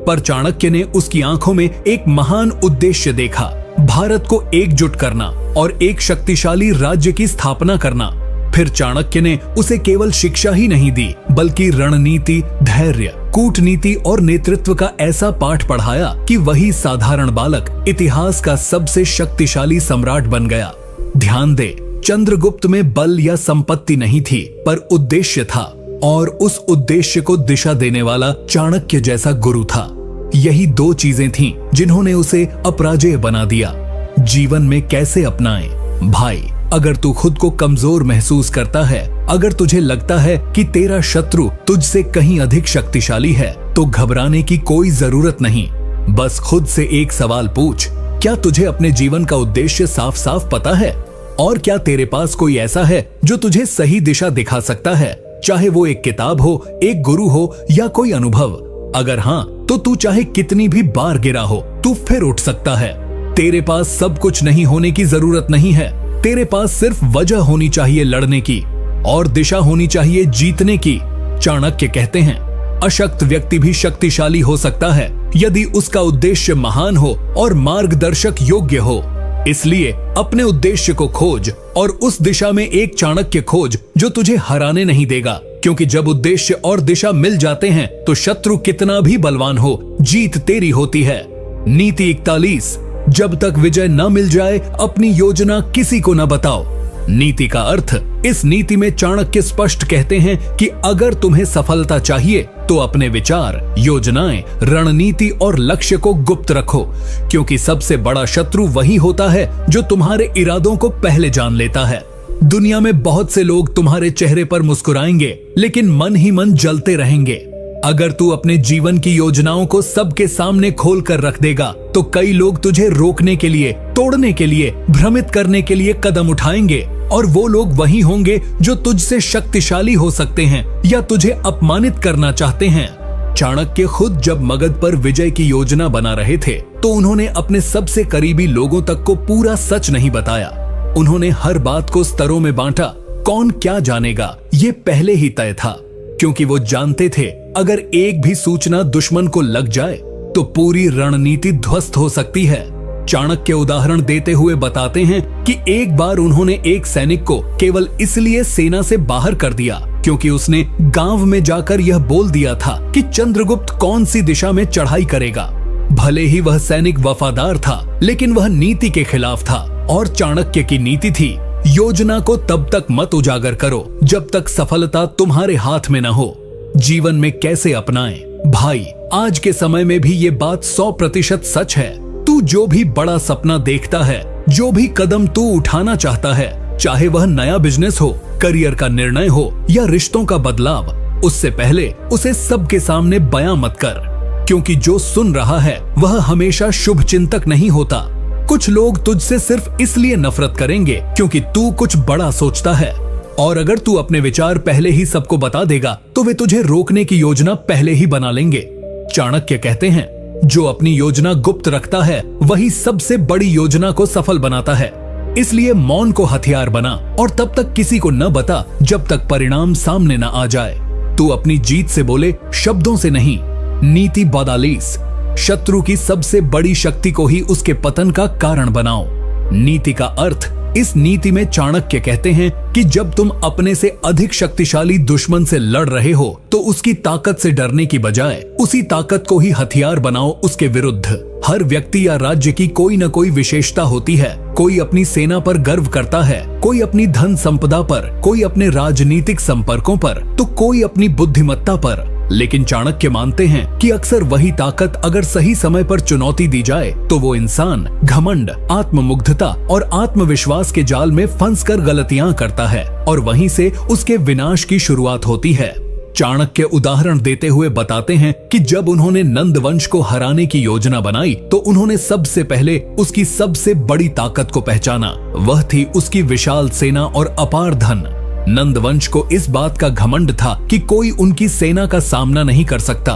पर चाणक्य ने उसकी आंखों में एक महान उद्देश्य देखा, भारत को एकजुट करना और एक शक्तिशाली राज्य की स्थापना करना। फिर चाणक्य ने उसे केवल शिक्षा ही नहीं दी, बल्कि रणनीति, धैर्य, कूटनीति और नेतृत्व का ऐसा पाठ पढ़ाया कि वही साधारण बालक इतिहास का सबसे शक्तिशाली सम्राट बन गया। ध्यान दे, चंद्रगुप्त में बल या संपत्ति नहीं थी, पर उद्देश्य था, और उस उद्देश्य को दिशा देने वाला चाणक्य जैसा गुरु था। यही दो चीजें थीं जिन्होंने उसे अपराजेय बना दिया। जीवन में कैसे अपनाएं? भाई, अगर तू खुद को कमजोर महसूस करता है, अगर तुझे लगता है कि तेरा शत्रु तुझसे कहीं अधिक शक्तिशाली है, तो घबराने की कोई जरूरत नहीं। बस खुद से एक सवाल पूछ, क्या तुझे अपने जीवन का उद्देश्य साफ साफ पता है? और क्या तेरे पास कोई ऐसा है जो तुझे सही दिशा दिखा सकता है, चाहे वो एक किताब हो, एक गुरु हो या कोई अनुभव? अगर हाँ, तो तू चाहे कितनी भी बार गिरा हो, तू फिर उठ सकता है। तेरे पास सब कुछ नहीं होने की जरूरत नहीं है, तेरे पास सिर्फ वजह होनी चाहिए लड़ने की और दिशा होनी चाहिए जीतने की। चाणक्य कहते हैं, अशक्त व्यक्ति भी शक्तिशाली हो सकता है यदि उसका उद्देश्य महान हो और मार्गदर्शक योग्य हो। इसलिए अपने उद्देश्य को खोज और उस दिशा में एक चाणक्य खोज जो तुझे हराने नहीं देगा, क्योंकि जब उद्देश्य और दिशा मिल जाते हैं तो शत्रु कितना भी बलवान हो, जीत तेरी होती है। नीति 41, जब तक विजय न मिल जाए अपनी योजना किसी को न बताओ। नीति का अर्थ, इस नीति में चाणक्य स्पष्ट कहते हैं कि अगर तुम्हें सफलता चाहिए तो अपने विचार, योजनाएं, रणनीति और लक्ष्य को गुप्त रखो, क्योंकि सबसे बड़ा शत्रु वही होता है जो तुम्हारे इरादों को पहले जान लेता है। दुनिया में बहुत से लोग तुम्हारे चेहरे पर मुस्कुराएंगे, लेकिन मन ही मन जलते रहेंगे। अगर तू अपने जीवन की योजनाओं को सबके सामने खोल कर रख देगा, तो कई लोग तुझे रोकने के लिए, तोड़ने के लिए, भ्रमित करने के लिए कदम उठाएंगे, और वो लोग वही होंगे जो तुझसे शक्तिशाली हो सकते हैं या तुझे अपमानित करना चाहते हैं। चाणक्य खुद जब मगध पर विजय की योजना बना रहे थे, तो उन्होंने अपने सबसे करीबी लोगों तक को पूरा सच नहीं बताया। उन्होंने हर बात को स्तरों में बांटा। कौन क्या जानेगा, ये पहले ही तय था, क्योंकि वो जानते थे अगर एक भी सूचना दुश्मन को लग जाए तो पूरी रणनीति ध्वस्त हो सकती है। चाणक्य उदाहरण देते हुए बताते हैं कि एक बार उन्होंने एक सैनिक को केवल इसलिए सेना से बाहर कर दिया क्योंकि उसने गांव में जाकर यह बोल दिया था कि चंद्रगुप्त कौन सी दिशा में चढ़ाई करेगा। भले ही वह सैनिक वफादार था, लेकिन वह नीति के खिलाफ था और चाणक्य की नीति थी, योजना को तब तक मत उजागर करो जब तक सफलता तुम्हारे हाथ में न हो। जीवन में कैसे अपनाएं? भाई, आज के समय में भी ये बात 100% सच है। तू जो भी बड़ा सपना देखता है, जो भी कदम तू उठाना चाहता है, चाहे वह नया बिजनेस हो, करियर का निर्णय हो या रिश्तों का बदलाव, उससे पहले उसे सबके सामने बयां मत कर, क्योंकि जो सुन रहा है वह हमेशा शुभ चिंतक नहीं होता। कुछ लोग तुझसे सिर्फ इसलिए नफरत करेंगे क्योंकि तू कुछ बड़ा सोचता है, और अगर तू अपने विचार पहले ही सबको बता देगा तो वे तुझे रोकने की योजना पहले ही बना लेंगे। चाणक्य कहते हैं, जो अपनी योजना गुप्त रखता है वही सबसे बड़ी योजना को सफल बनाता है। इसलिए मौन को हथियार बना और तब तक किसी को न बता जब तक परिणाम सामने न आ जाए। तू अपनी जीत से बोले, शब्दों से नहीं। नीति बदालीस, शत्रु की सबसे बड़ी शक्ति को ही उसके पतन का कारण बनाओ। नीति का अर्थ, इस नीति में चाणक्य कहते हैं कि जब तुम अपने से अधिक शक्तिशाली दुश्मन से लड़ रहे हो तो उसकी ताकत से डरने की बजाय उसी ताकत को ही हथियार बनाओ उसके विरुद्ध। हर व्यक्ति या राज्य की कोई न कोई विशेषता होती है। कोई अपनी सेना पर गर्व करता है, कोई अपनी धन संपदा पर, कोई अपने राजनीतिक संपर्कों पर, तो कोई अपनी बुद्धिमत्ता पर। लेकिन चाणक्य मानते हैं कि अक्सर वही ताकत अगर सही समय पर चुनौती दी जाए तो वो इंसान घमंड, आत्ममुग्धता और आत्मविश्वास के जाल में फंसकर गलतियां करता है और वहीं से उसके विनाश की शुरुआत होती है। चाणक्य उदाहरण देते हुए बताते हैं कि जब उन्होंने नंद वंश को हराने की योजना बनाई तो उन्होंने सबसे पहले उसकी सबसे बड़ी ताकत को पहचाना। वह थी उसकी विशाल सेना और अपार धन। नंद वंश को इस बात का घमंड था कि कोई उनकी सेना का सामना नहीं कर सकता,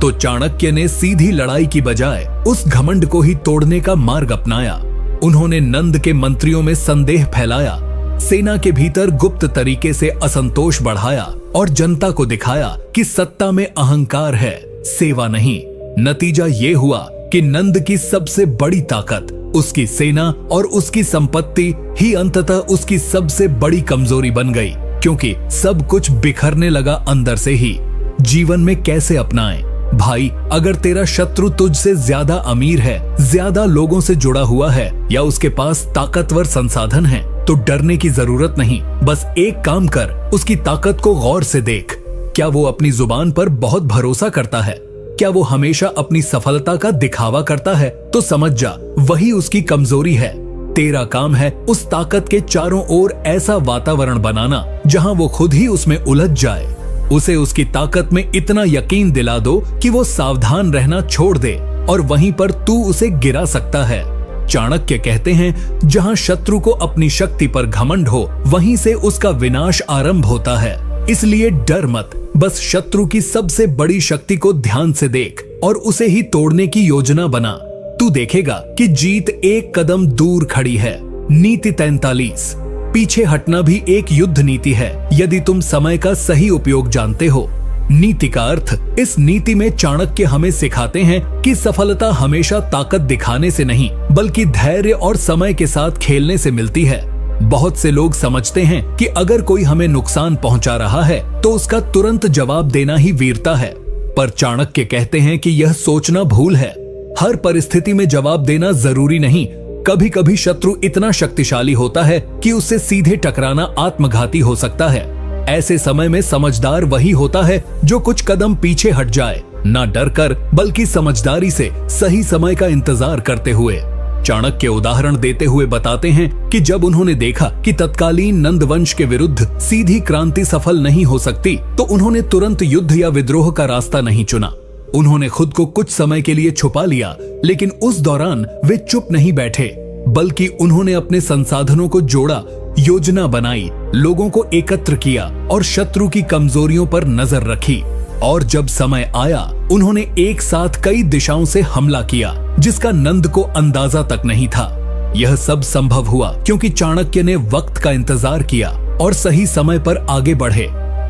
तो चाणक्य ने सीधी लड़ाई की बजाय उस घमंड को ही तोड़ने का मार्ग अपनाया। उन्होंने नंद के मंत्रियों में संदेह फैलाया, सेना के भीतर गुप्त तरीके से असंतोष बढ़ाया और जनता को दिखाया कि सत्ता में अहंकार है, सेवा नहीं। नतीजा ये हुआ कि नंद की सबसे बड़ी ताकत, उसकी सेना और उसकी संपत्ति ही अंततः उसकी सबसे बड़ी कमजोरी बन गई, क्योंकि सब कुछ बिखरने लगा अंदर से ही। जीवन में कैसे अपनाएं? भाई, अगर तेरा शत्रु तुझसे ज्यादा अमीर है, ज्यादा लोगों से जुड़ा हुआ है या उसके पास ताकतवर संसाधन है, तो डरने की जरूरत नहीं। बस एक काम कर, उसकी ताकत को गौर से देख। क्या वो अपनी जुबान पर बहुत भरोसा करता है? क्या वो हमेशा अपनी सफलता का दिखावा करता है? तो समझ जा, वही उसकी कमजोरी है। तेरा काम है उस ताकत के चारों ओर ऐसा वातावरण बनाना जहां वो खुद ही उसमें उलझ जाए। उसे उसकी ताकत में इतना यकीन दिला दो कि वो सावधान रहना छोड़ दे और वहीं पर तू उसे गिरा सकता है। चाणक्य कहते हैं, जहां शत्रु को अपनी शक्ति पर घमंड हो, वहीं से उसका विनाश आरंभ होता है। इसलिए डर मत, बस शत्रु की सबसे बड़ी शक्ति को ध्यान से देख और उसे ही तोड़ने की योजना बना। तू देखेगा कि जीत एक कदम दूर खड़ी है। नीति 43, पीछे हटना भी एक युद्ध नीति है यदि तुम समय का सही उपयोग जानते हो। नीति का अर्थ, इस नीति में चाणक्य हमें सिखाते हैं कि सफलता हमेशा ताकत दिखाने से नहीं बल्कि धैर्य और समय के साथ खेलने से मिलती है। बहुत से लोग समझते हैं कि अगर कोई हमें नुकसान पहुंचा रहा है तो उसका तुरंत जवाब देना ही वीरता है, पर चाणक्य कहते हैं कि यह सोचना भूल है। हर परिस्थिति में जवाब देना जरूरी नहीं। कभी कभी शत्रु इतना शक्तिशाली होता है कि उससे सीधे टकराना आत्मघाती हो सकता है। ऐसे समय में समझदार वही होता है जो कुछ कदम पीछे हट जाए, ना डर कर बल्कि समझदारी से सही समय का इंतजार करते हुए। चाणक्य उदाहरण देते हुए बताते हैं कि जब उन्होंने देखा कि तत्कालीन नंद वंश के विरुद्ध सीधी क्रांति सफल नहीं हो सकती, तो उन्होंने तुरंत युद्ध या विद्रोह का रास्ता नहीं चुना। उन्होंने खुद को कुछ समय के लिए छुपा लिया, लेकिन उस दौरान वे चुप नहीं बैठे, बल्कि उन्होंने अपने संसाधनों को जोड़ा, योजना बनाई, लोगों को एकत्र किया और शत्रु की कमजोरियों पर नजर रखी। और जब समय आया, उन्होंने एक साथ कई दिशाओं से हमला किया, जिसका नंद को अंदाजा तक नहीं था। यह सब संभव हुआ क्योंकि चाणक्य ने वक्त का इंतजार किया और सही समय पर आगे बढ़े।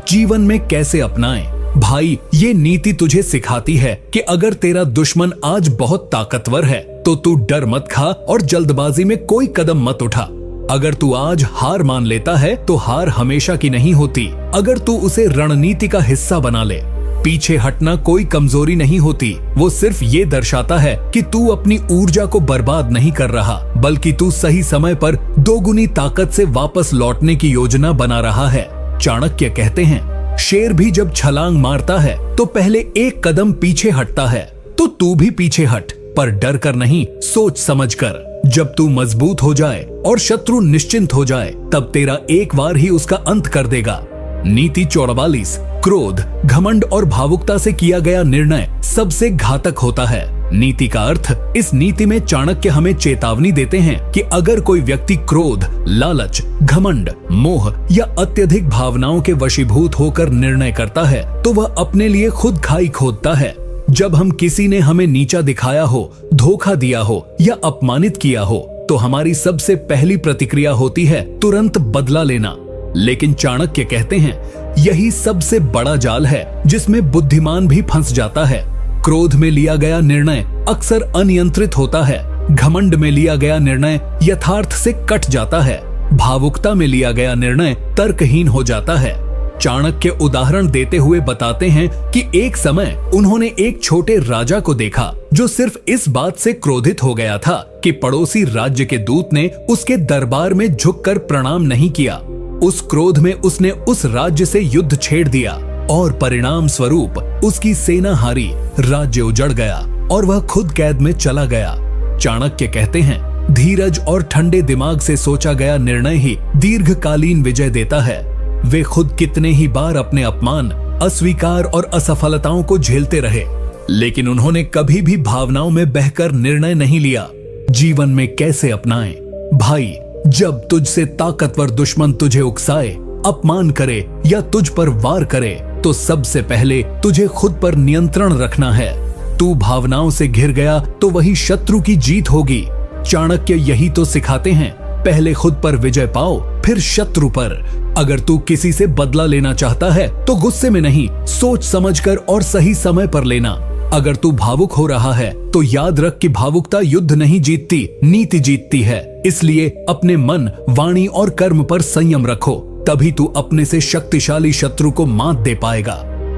जीवन में कैसे अपनाएं? भाई, ये नीति तुझे सिखाती है कि अगर तेरा दुश्मन आज बहुत ताकतवर है तो तू डर मत खा और जल्दबाजी में कोई कदम मत उठा। अगर तू आज हार मान लेता है तो हार हमेशा की नहीं होती। अगर तू उसे रणनीति का हिस्सा बना ले। पीछे हटना कोई कमजोरी नहीं होती, वो सिर्फ ये दर्शाता है कि तू अपनी ऊर्जा को बर्बाद नहीं कर रहा, बल्कि तू सही समय पर दोगुनी ताकत से वापस लौटने की योजना बना रहा है। चाणक्य कहते हैं, शेर भी जब छलांग मारता है तो पहले एक कदम पीछे हटता है। तो तू भी पीछे हट, पर डर कर नहीं, सोच समझ कर। जब तू मजबूत हो जाए और शत्रु निश्चिंत हो जाए, तब तेरा एक बार ही उसका अंत कर देगा। नीति 44। क्रोध, घमंड और भावुकता से किया गया निर्णय सबसे घातक होता है। नीति का अर्थ, इस नीति में चाणक्य हमें चेतावनी देते हैं कि अगर कोई व्यक्ति क्रोध, लालच, घमंड, मोह या अत्यधिक भावनाओं के वशीभूत होकर निर्णय करता है तो वह अपने लिए खुद खाई खोदता है। जब हम किसी ने हमें नीचा दिखाया हो, धोखा दिया हो या अपमानित किया हो तो हमारी सबसे पहली प्रतिक्रिया होती है तुरंत बदला लेना। लेकिन चाणक्य कहते हैं, यही सबसे बड़ा जाल है जिसमें बुद्धिमान भी फंस जाता है। क्रोध में लिया गया निर्णय अक्सर अनियंत्रित होता है। घमंड में लिया गया निर्णय यथार्थ से कट जाता है। भावुकता में लिया गया निर्णय तर्कहीन हो जाता है। चाणक्य उदाहरण देते हुए बताते हैं कि एक समय उन्होंने एक छोटे राजा को देखा जो सिर्फ इस बात से क्रोधित हो गया था कि पड़ोसी राज्य के दूत ने उसके दरबार में झुककर प्रणाम नहीं किया। उस क्रोध में उसने उस राज्य से युद्ध छेड़ दिया और परिणाम स्वरूप उसकी सेना हारी, राज्य उजड़ गया और वह खुद कैद में चला गया। चाणक्य कहते हैं, धीरज और ठंडे दिमाग से सोचा गया निर्णय ही दीर्घकालीन विजय देता है। वे खुद कितने ही बार अपने अपमान, अस्वीकार और असफलताओं को झेलते रहे, लेकिन उन्होंने कभी भी भावनाओं में बहकर निर्णय नहीं लिया। जीवन में कैसे अपनाएं? भाई, जब तुझसे ताकतवर दुश्मन तुझे उकसाए, अपमान करे या तुझ पर वार करे तो सबसे पहले तुझे खुद पर नियंत्रण रखना है। तू भावनाओं से घिर गया तो वही शत्रु की जीत होगी। चाणक्य यही तो सिखाते हैं, पहले खुद पर विजय पाओ, फिर शत्रु पर। अगर तू किसी से बदला लेना चाहता है तो गुस्से में नहीं, सोच समझकर और सही समय पर लेना। अगर तू भावुक हो रहा है तो याद रख कि भावुकता युद्ध नहीं जीतती, नीति जीतती है। इसलिए अपने मन, वाणी और कर्म पर संयम रखो, तभी तू अपने से शक्तिशाली शत्रु को मात दे पाएगा।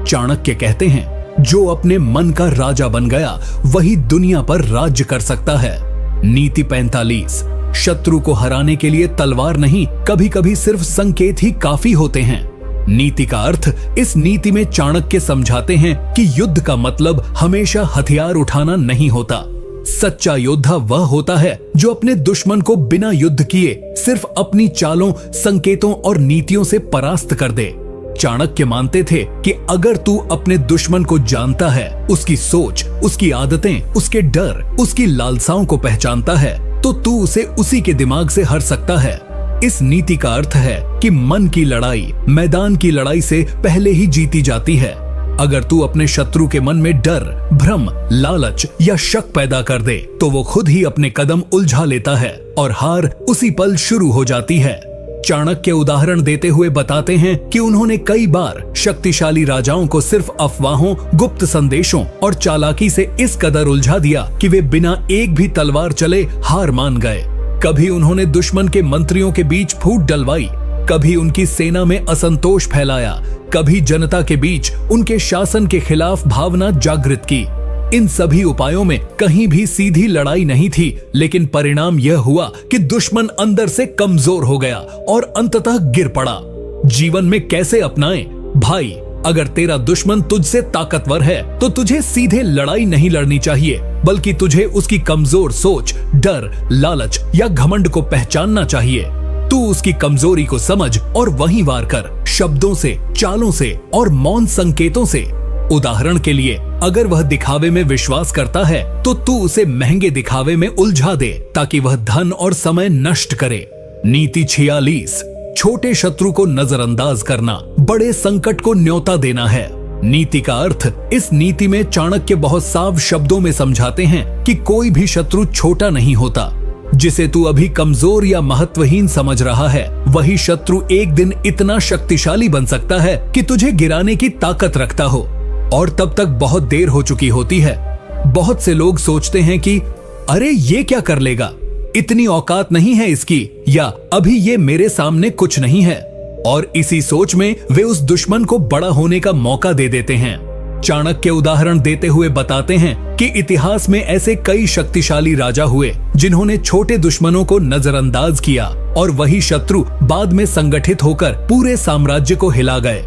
चाणक्य कहते हैं, जो अपने मन का राजा बन गया वही दुनिया पर राज्य कर सकता है। नीति 45। शत्रु को हराने के लिए तलवार नहीं, कभी कभी सिर्फ संकेत ही काफी होते हैं। नीति का अर्थ, इस नीति में चाणक्य समझाते हैं कि युद्ध का मतलब हमेशा हथियार उठाना नहीं होता। सच्चा योद्धा वह होता है जो अपने दुश्मन को बिना युद्ध किए सिर्फ अपनी चालों, संकेतों और नीतियों से परास्त कर दे। चाणक्य मानते थे कि अगर तू अपने दुश्मन को जानता है, उसकी सोच, उसकी आदतें, उसके डर, उसकी लालसाओं को पहचानता है, तो तू उसे उसी के दिमाग से हर सकता है। इस नीति का अर्थ है कि मन की लड़ाई मैदान की लड़ाई से पहले ही जीती जाती है। अगर तू अपने शत्रु के मन में डर, भ्रम, लालच या शक पैदा कर दे तो वो खुद ही अपने कदम उलझा लेता है और हार उसी पल शुरू हो जाती है। चाणक्य उदाहरण देते हुए बताते हैं कि उन्होंने कई बार शक्तिशाली राजाओं को सिर्फ अफवाहों, गुप्त संदेशों और चालाकी से इस कदर उलझा दिया कि वे बिना एक भी तलवार चले हार मान गए। कभी उन्होंने दुश्मन के मंत्रियों के बीच फूट डलवाई, कभी उनकी सेना में असंतोष फैलाया, कभी जनता के बीच उनके शासन के खिलाफ भावना जागृत की। इन सभी उपायों में कहीं भी सीधी लड़ाई नहीं थी, लेकिन परिणाम यह हुआ कि दुश्मन अंदर से कमजोर हो गया और अंततः गिर पड़ा। जीवन में कैसे अपनाएं? भाई, अगर तेरा दुश्मन तुझसे ताकतवर है तो तुझे सीधे लड़ाई नहीं लड़नी चाहिए, बल्कि तुझे उसकी कमजोर सोच, डर, लालच या घमंड को पहचानना चाहिए। तू उसकी कमजोरी को समझ और वहीं वार कर, शब्दों से, चालों से और मौन संकेतों से। उदाहरण के लिए, अगर वह दिखावे में विश्वास करता है तो तू उसे महंगे दिखावे में उलझा दे ताकि वह धन और समय नष्ट करे। नीति 46। छोटे शत्रु को नजरअंदाज करना बड़े संकट को न्योता देना है। नीति का अर्थ, इस नीति में चाणक्य बहुत साफ शब्दों में समझाते हैं कि कोई भी शत्रु छोटा नहीं होता। जिसे तू अभी कमजोर या महत्वहीन समझ रहा है, वही शत्रु एक दिन इतना शक्तिशाली बन सकता है कि तुझे गिराने की ताकत रखता हो, और तब तक बहुत देर हो चुकी होती है। बहुत से लोग सोचते हैं कि अरे ये क्या कर लेगा, इतनी औकात नहीं है इसकी, या अभी ये मेरे सामने कुछ नहीं है, और इसी सोच में वे उस दुश्मन को बड़ा होने का मौका दे देते हैं। चाणक्य उदाहरण देते हुए बताते हैं कि इतिहास में ऐसे कई शक्तिशाली राजा हुए जिन्होंने छोटे दुश्मनों को नजरअंदाज किया, और वही शत्रु बाद में संगठित होकर पूरे साम्राज्य को हिला गए।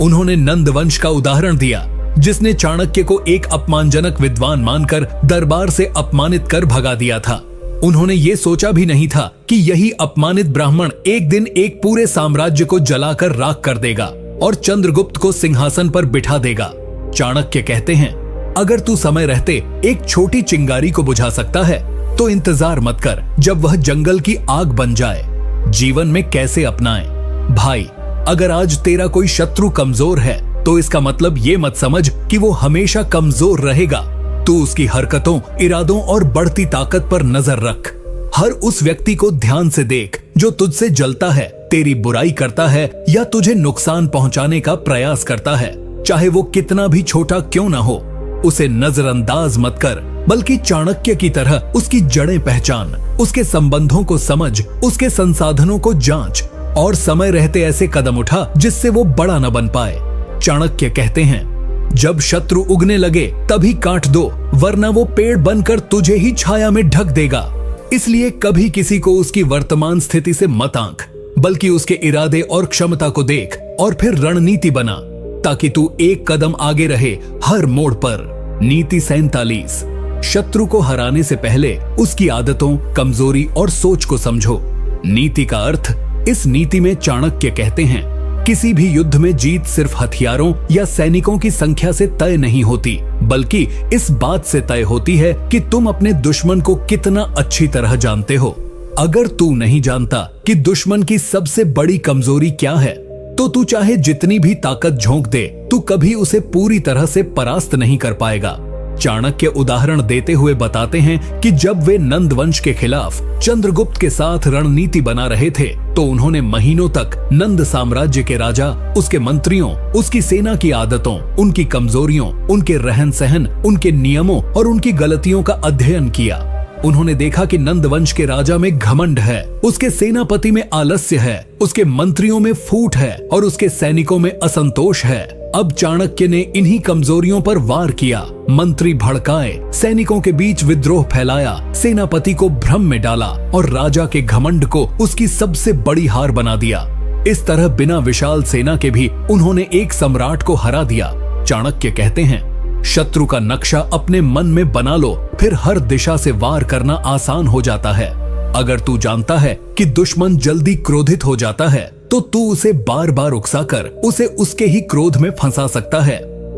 उन्होंने नंद वंश का उदाहरण दिया, जिसने चाणक्य को एक अपमानजनक विद्वान मानकर दरबार से अपमानित कर भगा दिया था। उन्होंने ये सोचा भी नहीं था कि यही अपमानित ब्राह्मण एक दिन एक पूरे साम्राज्य को जलाकर राख कर देगा और चंद्रगुप्त को सिंहासन पर बिठा देगा। चाणक्य कहते हैं, अगर तू समय रहते एक छोटी चिंगारी को बुझा सकता है तो इंतजार मत कर जब वह जंगल की आग बन जाए। जीवन में कैसे अपनाएं? भाई, अगर आज तेरा कोई शत्रु कमजोर है तो इसका मतलब ये मत समझ कि वो हमेशा कमजोर रहेगा। तू उसकी हरकतों, इरादों और बढ़ती ताकत पर नजर रख। हर उस व्यक्ति को ध्यान से देख जो तुझसे जलता है, तेरी बुराई करता है या तुझे नुकसान पहुंचाने का प्रयास करता है, चाहे वो कितना भी छोटा क्यों ना हो। उसे नजरअंदाज मत कर, बल्कि चाणक्य की तरह उसकी जड़ें पहचान, उसके संबंधों को समझ, उसके संसाधनों को जांच, और समय रहते ऐसे कदम उठा जिससे वो बड़ा न बन पाए। चाणक्य कहते हैं, जब शत्रु उगने लगे तभी काट दो, वरना वो पेड़ बनकर तुझे ही छाया में ढक देगा। इसलिए कभी किसी को उसकी वर्तमान स्थिति से मत आंक, बल्कि उसके इरादे और क्षमता को देख और फिर रणनीति बना, ताकि तू एक कदम आगे रहे हर मोड़ पर। नीति 47। शत्रु को हराने से पहले उसकी आदतों, कमजोरी और सोच को समझो। नीति का अर्थ, इस नीति में चाणक्य कहते हैं, किसी भी युद्ध में जीत सिर्फ हथियारों या सैनिकों की संख्या से तय नहीं होती, बल्कि इस बात से तय होती है कि तुम अपने दुश्मन को कितना अच्छी तरह जानते हो। अगर तू नहीं जानता कि दुश्मन की सबसे बड़ी कमजोरी क्या है, तो तू चाहे जितनी भी ताकत झोंक दे, तू कभी उसे पूरी तरह से परास्त नहीं कर पाएगा। चाणक्य उदाहरण देते हुए बताते हैं कि जब वे नंद वंश के खिलाफ चंद्रगुप्त के साथ रणनीति बना रहे थे, तो उन्होंने महीनों तक नंद साम्राज्य के राजा, उसके मंत्रियों, उसकी सेना की आदतों, उनकी कमजोरियों, उनके रहन सहन, उनके नियमों और उनकी गलतियों का अध्ययन किया। उन्होंने देखा कि नंद वंश के राजा में घमंड है, उसके सेनापति में आलस्य है, उसके मंत्रियों में फूट है और उसके सैनिकों में असंतोष है। अब चाणक्य ने इन्हीं कमजोरियों पर वार किया। मंत्री भड़काए, सैनिकों के बीच विद्रोह फैलाया, सेनापति को भ्रम में डाला और राजा के घमंड को उसकी सबसे बड़ी हार बना दिया। इस तरह बिना विशाल सेना के भी उन्होंने एक सम्राट को हरा दिया। चाणक्य कहते हैं, शत्रु का नक्शा अपने मन में बना लो, फिर हर दिशा से वार करना आसान हो जाता है। अगर तू जानता है कि दुश्मन जल्दी क्रोधित हो जाता है, तो तू उसे बार बार उकसाकर उसे उसके ही क्रोध में फंसा सकता है।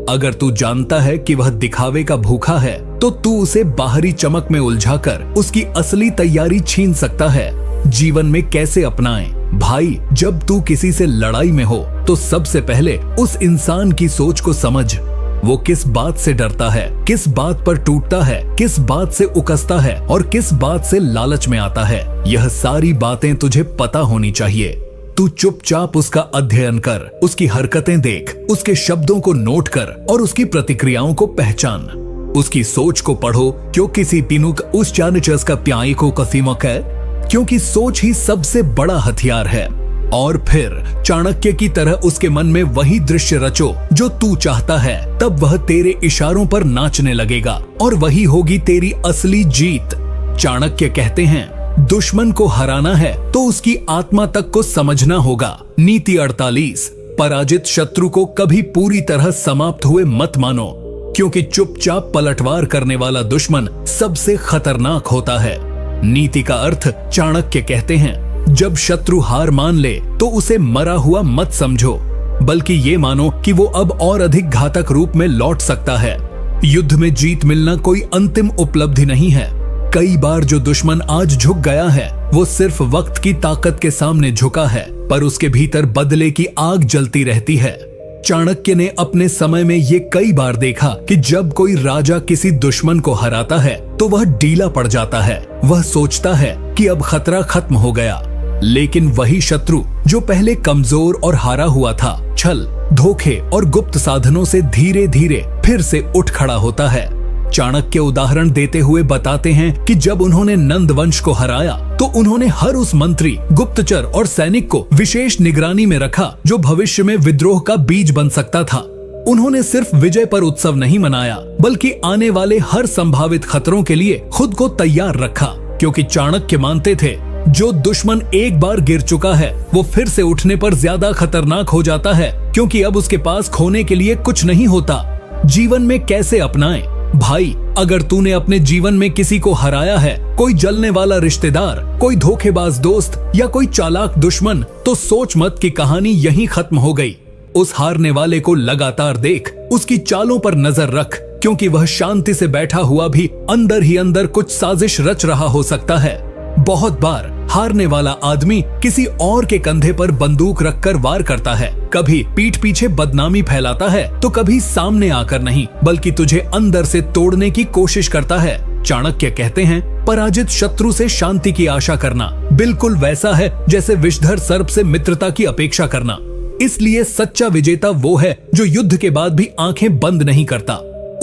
अगर तू जानता है कि वह दिखावे का भूखा है, तो तू उसे बाहरी चमक में उलझाकर उसकी असली तैयारी छीन सकता है। जीवन में कैसे अपनाएं? भाई, जब तू किसी से लड़ाई में हो, तो सबसे पहले उस इंसान की सोच को समझ। वो किस बात से डरता है, किस बात पर टूटता है, किस बात से उकसता है और किस बात से लालच में आता है। यह सारी बातें तुझे पता होनी चाहिए। तू चुपचाप उसका अध्ययन कर, उसकी हरकतें देख, उसके शब्दों को नोट कर और उसकी प्रतिक्रियाओं को पहचान। उसकी सोच को पढ़ो, क्यों किसी पिनुक उस चानचस का प्याई को कसीमक है, क्योंकि सोच ही सबसे बड़ा हथियार है। और फिर चाणक्य की तरह उसके मन में वही दृश्य रचो जो तू चाहता है, तब वह तेरे इशारों पर नाचने लगेगा और वही होगी तेरी असली जीत। चाणक्य कहते हैं, दुश्मन को हराना है तो उसकी आत्मा तक को समझना होगा। नीति 48। पराजित शत्रु को कभी पूरी तरह समाप्त हुए मत मानो, क्योंकि चुपचाप पलटवार करने वाला दुश्मन सबसे खतरनाक होता है। नीति का अर्थ, चाणक्य कहते हैं, जब शत्रु हार मान ले तो उसे मरा हुआ मत समझो, बल्कि ये मानो कि वो अब और अधिक घातक रूप में लौट सकता है। युद्ध में जीत मिलना कोई अंतिम उपलब्धि नहीं है। कई बार जो दुश्मन आज झुक गया है, वो सिर्फ वक्त की ताकत के सामने झुका है, पर उसके भीतर बदले की आग जलती रहती है। चाणक्य ने अपने समय में ये कई बार देखा कि जब कोई राजा किसी दुश्मन को हराता है तो वह ढीला पड़ जाता है। वह सोचता है कि अब खतरा खत्म हो गया, लेकिन वही शत्रु जो पहले कमजोर और हारा हुआ था, छल, धोखे और गुप्त साधनों से धीरे धीरे फिर से उठ खड़ा होता है। चाणक्य उदाहरण देते हुए बताते हैं कि जब उन्होंने नंद वंश को हराया तो उन्होंने हर उस मंत्री, गुप्तचर और सैनिक को विशेष निगरानी में रखा जो भविष्य में विद्रोह का बीज बन सकता था। उन्होंने सिर्फ विजय पर उत्सव नहीं मनाया, बल्कि आने वाले हर संभावित खतरों के लिए खुद को तैयार रखा, क्योंकि चाणक्य मानते थे जो दुश्मन एक बार गिर चुका है वो फिर से उठने पर ज्यादा खतरनाक हो जाता है, क्योंकि अब उसके पास खोने के लिए कुछ नहीं होता। जीवन में कैसे अपनाएं? भाई, अगर तूने अपने जीवन में किसी को हराया है, कोई जलने वाला रिश्तेदार, कोई धोखेबाज दोस्त या कोई चालाक दुश्मन, तो सोच मत कि कहानी यहीं खत्म हो गई। उस हारने वाले को लगातार देख, उसकी चालों पर नजर रख, क्योंकि वह शांति से बैठा हुआ भी अंदर ही अंदर कुछ साजिश रच रहा हो सकता है। बहुत बार हारने वाला आदमी किसी और के कंधे पर बंदूक रखकर वार करता है, कभी पीठ पीछे बदनामी फैलाता है तो कभी सामने आकर नहीं बल्कि तुझे अंदर से तोड़ने की कोशिश करता है। चाणक्य कहते हैं, पराजित शत्रु से शांति की आशा करना बिल्कुल वैसा है जैसे विषधर सर्प से मित्रता की अपेक्षा करना। इसलिए सच्चा विजेता वो है जो युद्ध के बाद भी आंखें बंद नहीं करता।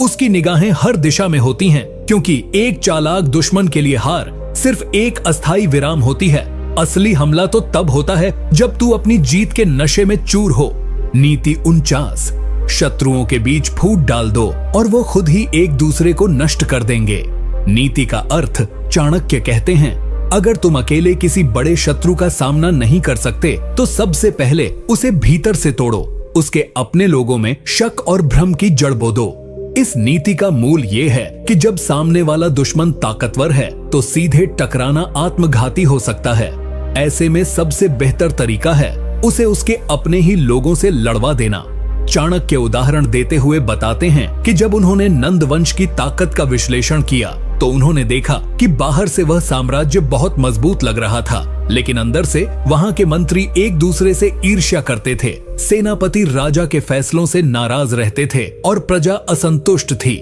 उसकी निगाहें हर दिशा में होती हैं, क्योंकि एक चालाक दुश्मन के लिए हार सिर्फ एक अस्थायी विराम होती है। असली हमला तो तब होता है जब तू अपनी जीत के नशे में चूर हो। नीति 49, शत्रुओं के बीच फूट डाल दो और वो खुद ही एक दूसरे को नष्ट कर देंगे। नीति का अर्थ चाणक्य कहते हैं, अगर तुम अकेले किसी बड़े शत्रु का सामना नहीं कर सकते तो सबसे पहले उसे भीतर से तोड़ो, उसके अपने लोगों में शक और भ्रम की जड़ बो दो। इस नीति का मूल ये है कि जब सामने वाला दुश्मन ताकतवर है तो सीधे टकराना आत्मघाती हो सकता है। ऐसे में सबसे बेहतर तरीका है उसे उसके अपने ही लोगों से लड़वा देना। चाणक्य उदाहरण देते हुए बताते हैं कि जब उन्होंने नंद वंश की ताकत का विश्लेषण किया तो उन्होंने देखा कि बाहर से वह साम्राज्य बहुत मजबूत लग रहा था, लेकिन अंदर से वहां के मंत्री एक दूसरे से ईर्ष्या करते थे, सेनापति राजा के फैसलों से नाराज रहते थे और प्रजा असंतुष्ट थी।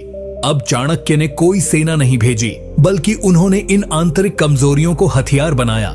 अब चाणक्य ने कोई सेना नहीं भेजी, बल्कि उन्होंने इन आंतरिक कमजोरियों को हथियार बनाया।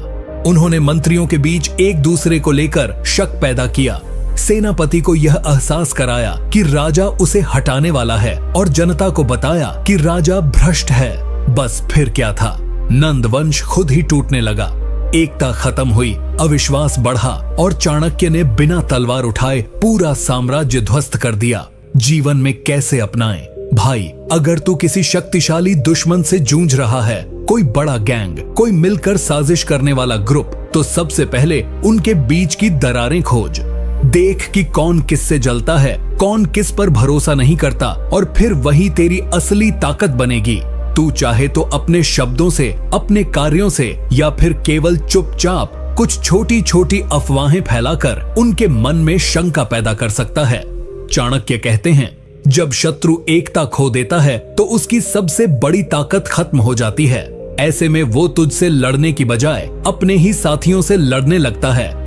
उन्होंने मंत्रियों के बीच एक दूसरे को लेकर शक पैदा किया, सेनापति को यह एहसास कराया कि राजा उसे हटाने वाला है और जनता को बताया कि राजा भ्रष्ट है। बस फिर क्या था, नंद वंश खुद ही टूटने लगा, एकता खत्म हुई, अविश्वास बढ़ा और चाणक्य ने बिना तलवार उठाए पूरा साम्राज्य ध्वस्त कर दिया। जीवन में कैसे अपनाएं? भाई, अगर तू किसी शक्तिशाली दुश्मन से जूझ रहा है, कोई बड़ा गैंग, कोई मिलकर साजिश करने वाला ग्रुप, तो सबसे पहले उनके बीच की दरारें खोज। देख कि कौन किससे जलता है, कौन किस पर भरोसा नहीं करता, और फिर वही तेरी असली ताकत बनेगी। तू चाहे तो अपने शब्दों से, अपने कार्यों से, या फिर केवल चुपचाप कुछ छोटी छोटी अफवाहें फैलाकर उनके मन में शंका पैदा कर सकता है। चाणक्य कहते हैं, जब शत्रु एकता खो देता है तो उसकी सबसे बड़ी ताकत खत्म हो जाती है। ऐसे में वो तुझसे लड़ने की बजाय अपने ही साथियों से लड़ने लगता है।